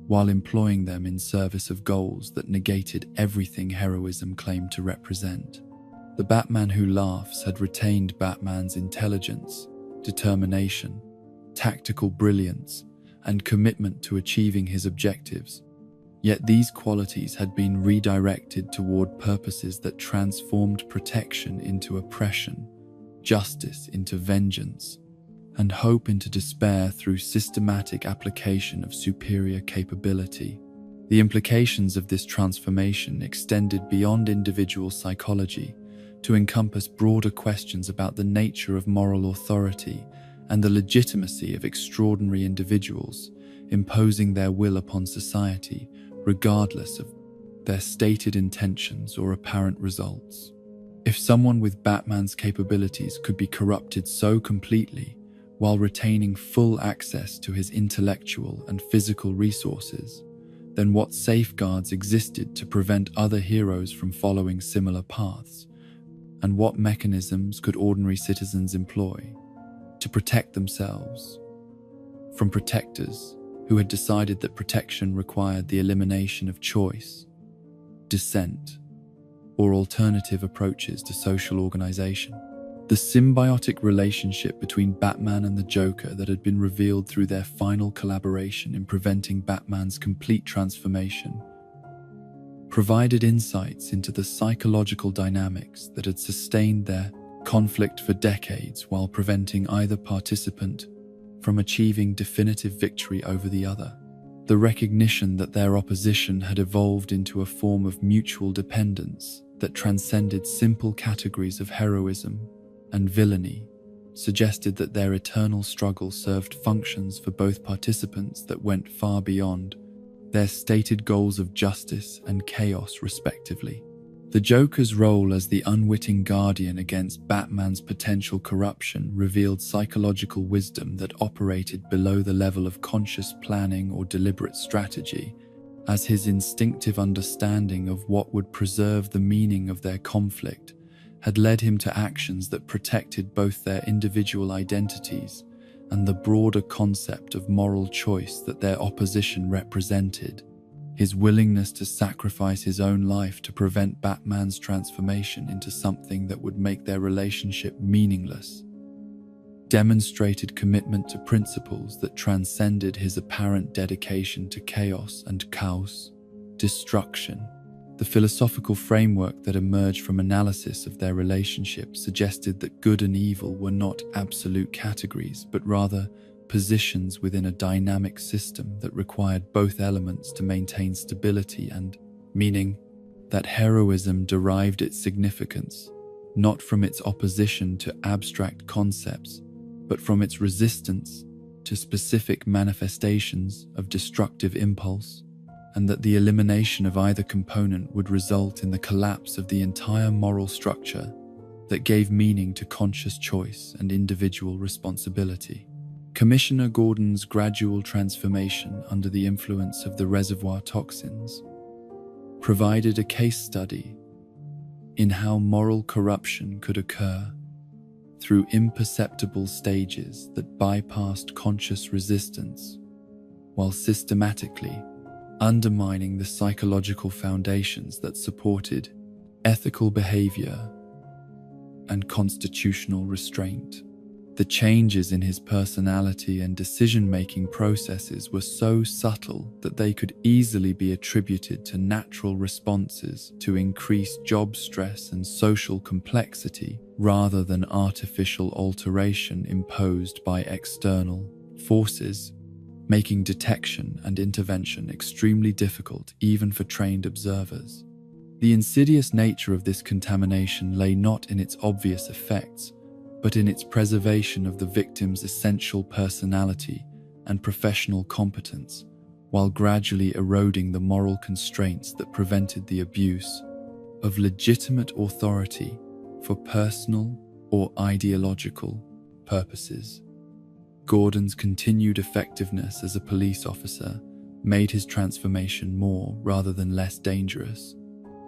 while employing them in service of goals that negated everything heroism claimed to represent. The Batman who laughs had retained Batman's intelligence, determination, tactical brilliance, and commitment to achieving his objectives. Yet these qualities had been redirected toward purposes that transformed protection into oppression, justice into vengeance, and hope into despair through systematic application of superior capability. The implications of this transformation extended beyond individual psychology to encompass broader questions about the nature of moral authority and the legitimacy of extraordinary individuals imposing their will upon society, regardless of their stated intentions or apparent results. If someone with Batman's capabilities could be corrupted so completely while retaining full access to his intellectual and physical resources, then what safeguards existed to prevent other heroes from following similar paths? And what mechanisms could ordinary citizens employ to protect themselves from protectors who had decided that protection required the elimination of choice, dissent, or alternative approaches to social organization? The symbiotic relationship between Batman and the Joker that had been revealed through their final collaboration in preventing Batman's complete transformation provided insights into the psychological dynamics that had sustained their conflict for decades while preventing either participant from achieving definitive victory over the other. The recognition that their opposition had evolved into a form of mutual dependence that transcended simple categories of heroism and villainy suggested that their eternal struggle served functions for both participants that went far beyond their stated goals of justice and chaos, respectively. The Joker's role as the unwitting guardian against Batman's potential corruption revealed psychological wisdom that operated below the level of conscious planning or deliberate strategy, as his instinctive understanding of what would preserve the meaning of their conflict had led him to actions that protected both their individual identities and the broader concept of moral choice that their opposition represented. His willingness to sacrifice his own life to prevent Batman's transformation into something that would make their relationship meaningless demonstrated commitment to principles that transcended his apparent dedication to chaos and destruction. The philosophical framework that emerged from analysis of their relationship suggested that good and evil were not absolute categories, but rather positions within a dynamic system that required both elements to maintain stability and meaning. That heroism derived its significance not from its opposition to abstract concepts, but from its resistance to specific manifestations of destructive impulse, and that the elimination of either component would result in the collapse of the entire moral structure that gave meaning to conscious choice and individual responsibility. Commissioner Gordon's gradual transformation under the influence of the reservoir toxins provided a case study in how moral corruption could occur through imperceptible stages that bypassed conscious resistance, while systematically undermining the psychological foundations that supported ethical behavior and constitutional restraint. The changes in his personality and decision-making processes were so subtle that they could easily be attributed to natural responses to increased job stress and social complexity, rather than artificial alteration imposed by external forces, making detection and intervention extremely difficult even for trained observers. The insidious nature of this contamination lay not in its obvious effects, but in its preservation of the victim's essential personality and professional competence, while gradually eroding the moral constraints that prevented the abuse of legitimate authority for personal or ideological purposes. Gordon's continued effectiveness as a police officer made his transformation more rather than less dangerous,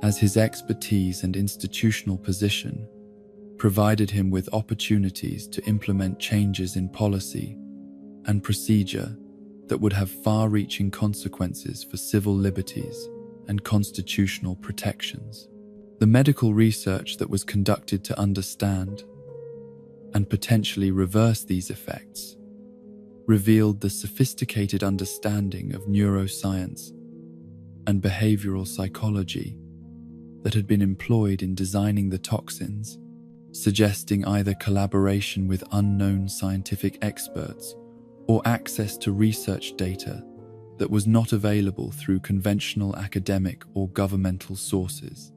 as his expertise and institutional position provided him with opportunities to implement changes in policy and procedure that would have far-reaching consequences for civil liberties and constitutional protections. The medical research that was conducted to understand and potentially reverse these effects revealed the sophisticated understanding of neuroscience and behavioral psychology that had been employed in designing the toxins, suggesting either collaboration with unknown scientific experts or access to research data that was not available through conventional academic or governmental sources.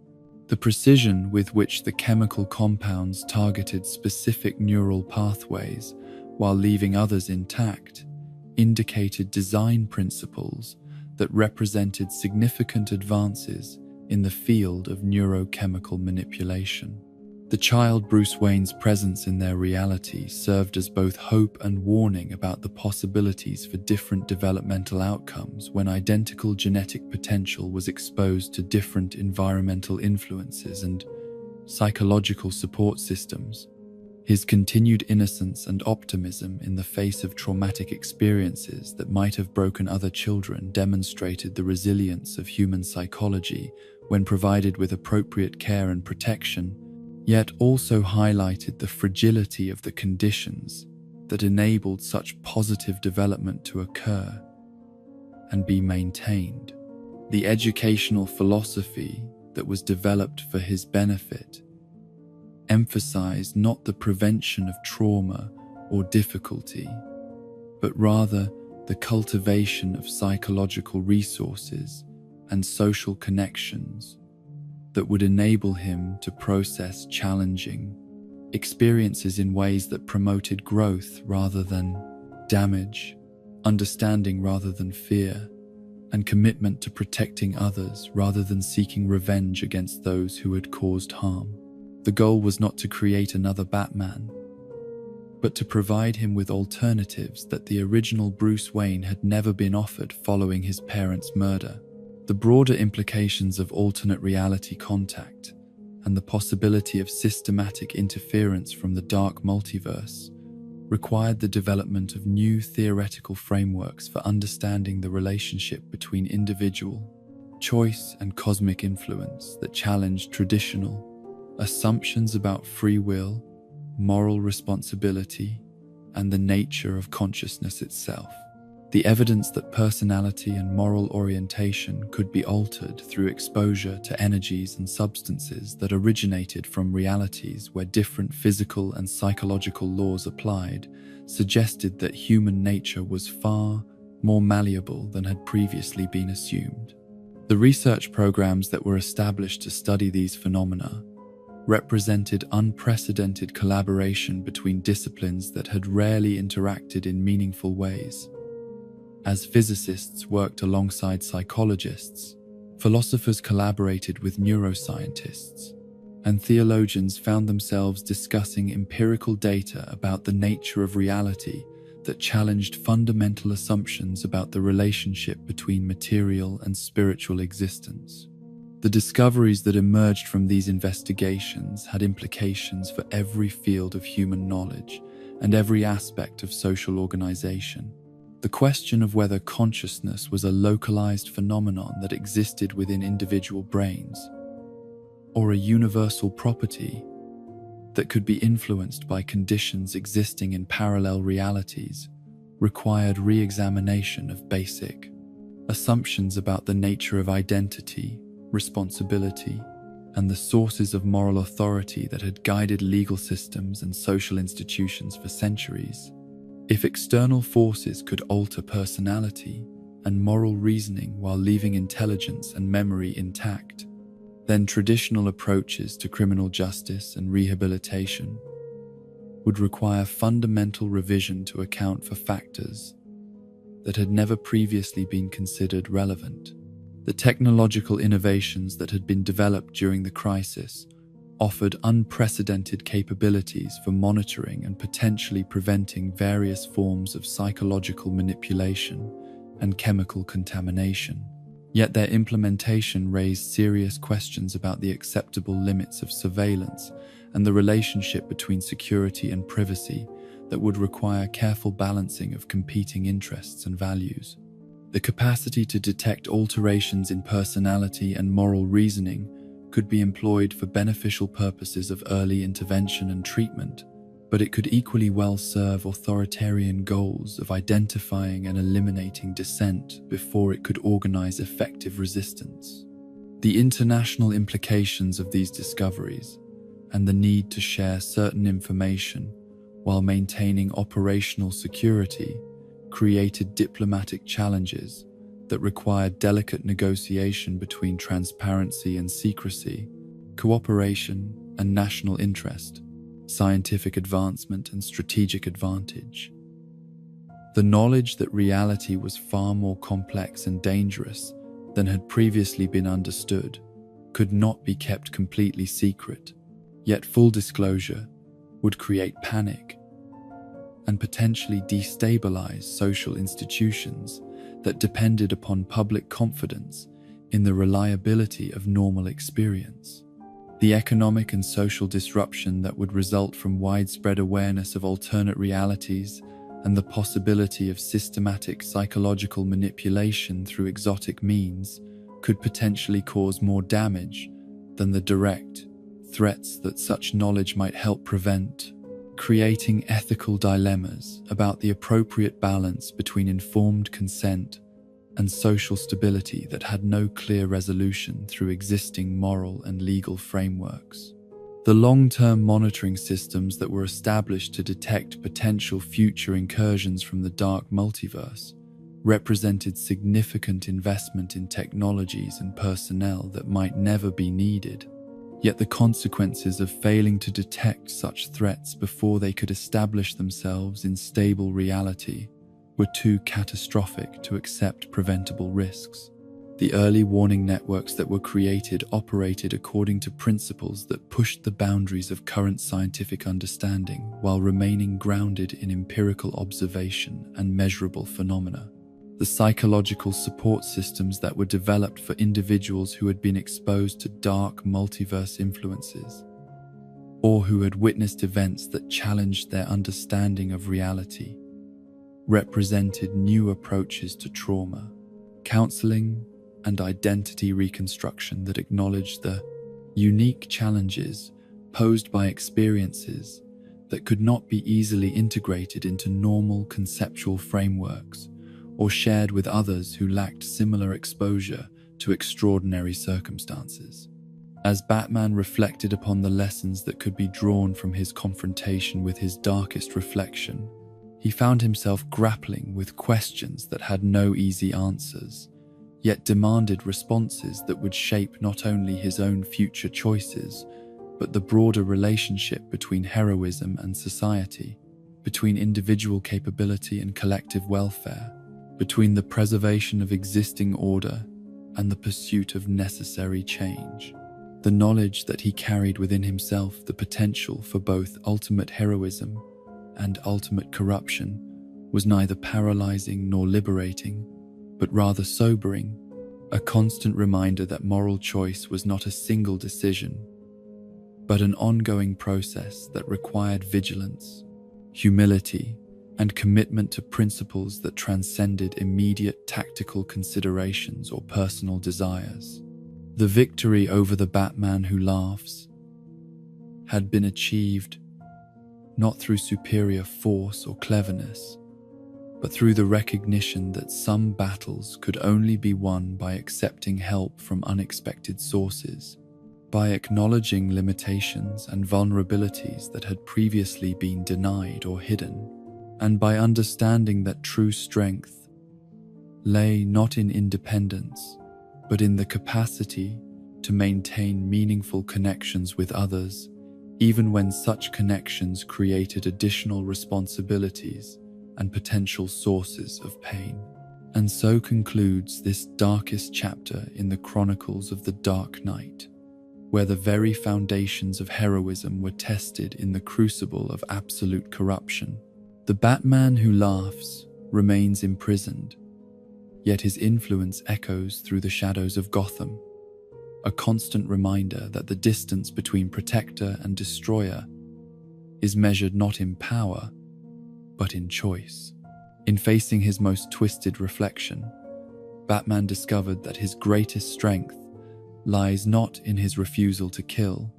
The precision with which the chemical compounds targeted specific neural pathways while leaving others intact indicated design principles that represented significant advances in the field of neurochemical manipulation. The child Bruce Wayne's presence in their reality served as both hope and warning about the possibilities for different developmental outcomes when identical genetic potential was exposed to different environmental influences and psychological support systems. His continued innocence and optimism in the face of traumatic experiences that might have broken other children demonstrated the resilience of human psychology when provided with appropriate care and protection, yet also highlighted the fragility of the conditions that enabled such positive development to occur and be maintained. The educational philosophy that was developed for his benefit emphasized not the prevention of trauma or difficulty, but rather the cultivation of psychological resources and social connections that would enable him to process challenging experiences in ways that promoted growth rather than damage, understanding rather than fear, and commitment to protecting others rather than seeking revenge against those who had caused harm. The goal was not to create another Batman, but to provide him with alternatives that the original Bruce Wayne had never been offered following his parents' murder. The broader implications of alternate reality contact and the possibility of systematic interference from the dark multiverse required the development of new theoretical frameworks for understanding the relationship between individual choice and cosmic influence that challenged traditional assumptions about free will, moral responsibility, and the nature of consciousness itself. The evidence that personality and moral orientation could be altered through exposure to energies and substances that originated from realities where different physical and psychological laws applied suggested that human nature was far more malleable than had previously been assumed. The research programs that were established to study these phenomena represented unprecedented collaboration between disciplines that had rarely interacted in meaningful ways. As physicists worked alongside psychologists, philosophers collaborated with neuroscientists, and theologians found themselves discussing empirical data about the nature of reality that challenged fundamental assumptions about the relationship between material and spiritual existence. The discoveries that emerged from these investigations had implications for every field of human knowledge and every aspect of social organization. The question of whether consciousness was a localized phenomenon that existed within individual brains, or a universal property that could be influenced by conditions existing in parallel realities, required re-examination of basic assumptions about the nature of identity, responsibility, and the sources of moral authority that had guided legal systems and social institutions for centuries. If external forces could alter personality and moral reasoning while leaving intelligence and memory intact, then traditional approaches to criminal justice and rehabilitation would require fundamental revision to account for factors that had never previously been considered relevant. The technological innovations that had been developed during the crisis offered unprecedented capabilities for monitoring and potentially preventing various forms of psychological manipulation and chemical contamination. Yet their implementation raised serious questions about the acceptable limits of surveillance and the relationship between security and privacy that would require careful balancing of competing interests and values. The capacity to detect alterations in personality and moral reasoning could be employed for beneficial purposes of early intervention and treatment, but it could equally well serve authoritarian goals of identifying and eliminating dissent before it could organize effective resistance. The international implications of these discoveries and the need to share certain information while maintaining operational security created diplomatic challenges that required delicate negotiation between transparency and secrecy, cooperation and national interest, scientific advancement and strategic advantage. The knowledge that reality was far more complex and dangerous than had previously been understood could not be kept completely secret, yet full disclosure would create panic and potentially destabilize social institutions that depended upon public confidence in the reliability of normal experience. The economic and social disruption that would result from widespread awareness of alternate realities and the possibility of systematic psychological manipulation through exotic means could potentially cause more damage than the direct threats that such knowledge might help prevent, creating ethical dilemmas about the appropriate balance between informed consent and social stability that had no clear resolution through existing moral and legal frameworks. The long-term monitoring systems that were established to detect potential future incursions from the dark multiverse represented significant investment in technologies and personnel that might never be needed. Yet the consequences of failing to detect such threats before they could establish themselves in stable reality were too catastrophic to accept preventable risks. The early warning networks that were created operated according to principles that pushed the boundaries of current scientific understanding while remaining grounded in empirical observation and measurable phenomena. The psychological support systems that were developed for individuals who had been exposed to dark multiverse influences, or who had witnessed events that challenged their understanding of reality, represented new approaches to trauma, counseling, and identity reconstruction that acknowledged the unique challenges posed by experiences that could not be easily integrated into normal conceptual frameworks or shared with others who lacked similar exposure to extraordinary circumstances. As Batman reflected upon the lessons that could be drawn from his confrontation with his darkest reflection, he found himself grappling with questions that had no easy answers, yet demanded responses that would shape not only his own future choices, but the broader relationship between heroism and society, between individual capability and collective welfare, between the preservation of existing order and the pursuit of necessary change. The knowledge that he carried within himself the potential for both ultimate heroism and ultimate corruption was neither paralyzing nor liberating, but rather sobering, a constant reminder that moral choice was not a single decision, but an ongoing process that required vigilance, humility, and commitment to principles that transcended immediate tactical considerations or personal desires. The victory over the Batman who laughs had been achieved not through superior force or cleverness, but through the recognition that some battles could only be won by accepting help from unexpected sources, by acknowledging limitations and vulnerabilities that had previously been denied or hidden, and by understanding that true strength lay not in independence, but in the capacity to maintain meaningful connections with others, even when such connections created additional responsibilities and potential sources of pain. And so concludes this darkest chapter in the Chronicles of the Dark Knight, where the very foundations of heroism were tested in the crucible of absolute corruption. The Batman who laughs remains imprisoned, yet his influence echoes through the shadows of Gotham, a constant reminder that the distance between protector and destroyer is measured not in power, but in choice. In facing his most twisted reflection, Batman discovered that his greatest strength lies not in his refusal to kill,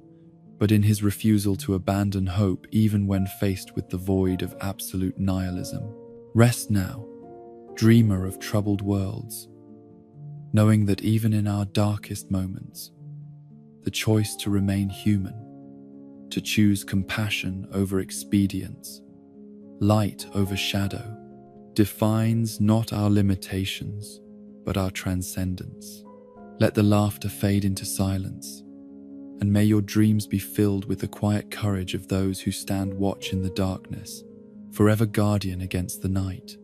but in his refusal to abandon hope even when faced with the void of absolute nihilism. Rest now, dreamer of troubled worlds, knowing that even in our darkest moments, the choice to remain human, to choose compassion over expedience, light over shadow, defines not our limitations, but our transcendence. Let the laughter fade into silence, and may your dreams be filled with the quiet courage of those who stand watch in the darkness, forever guardian against the night.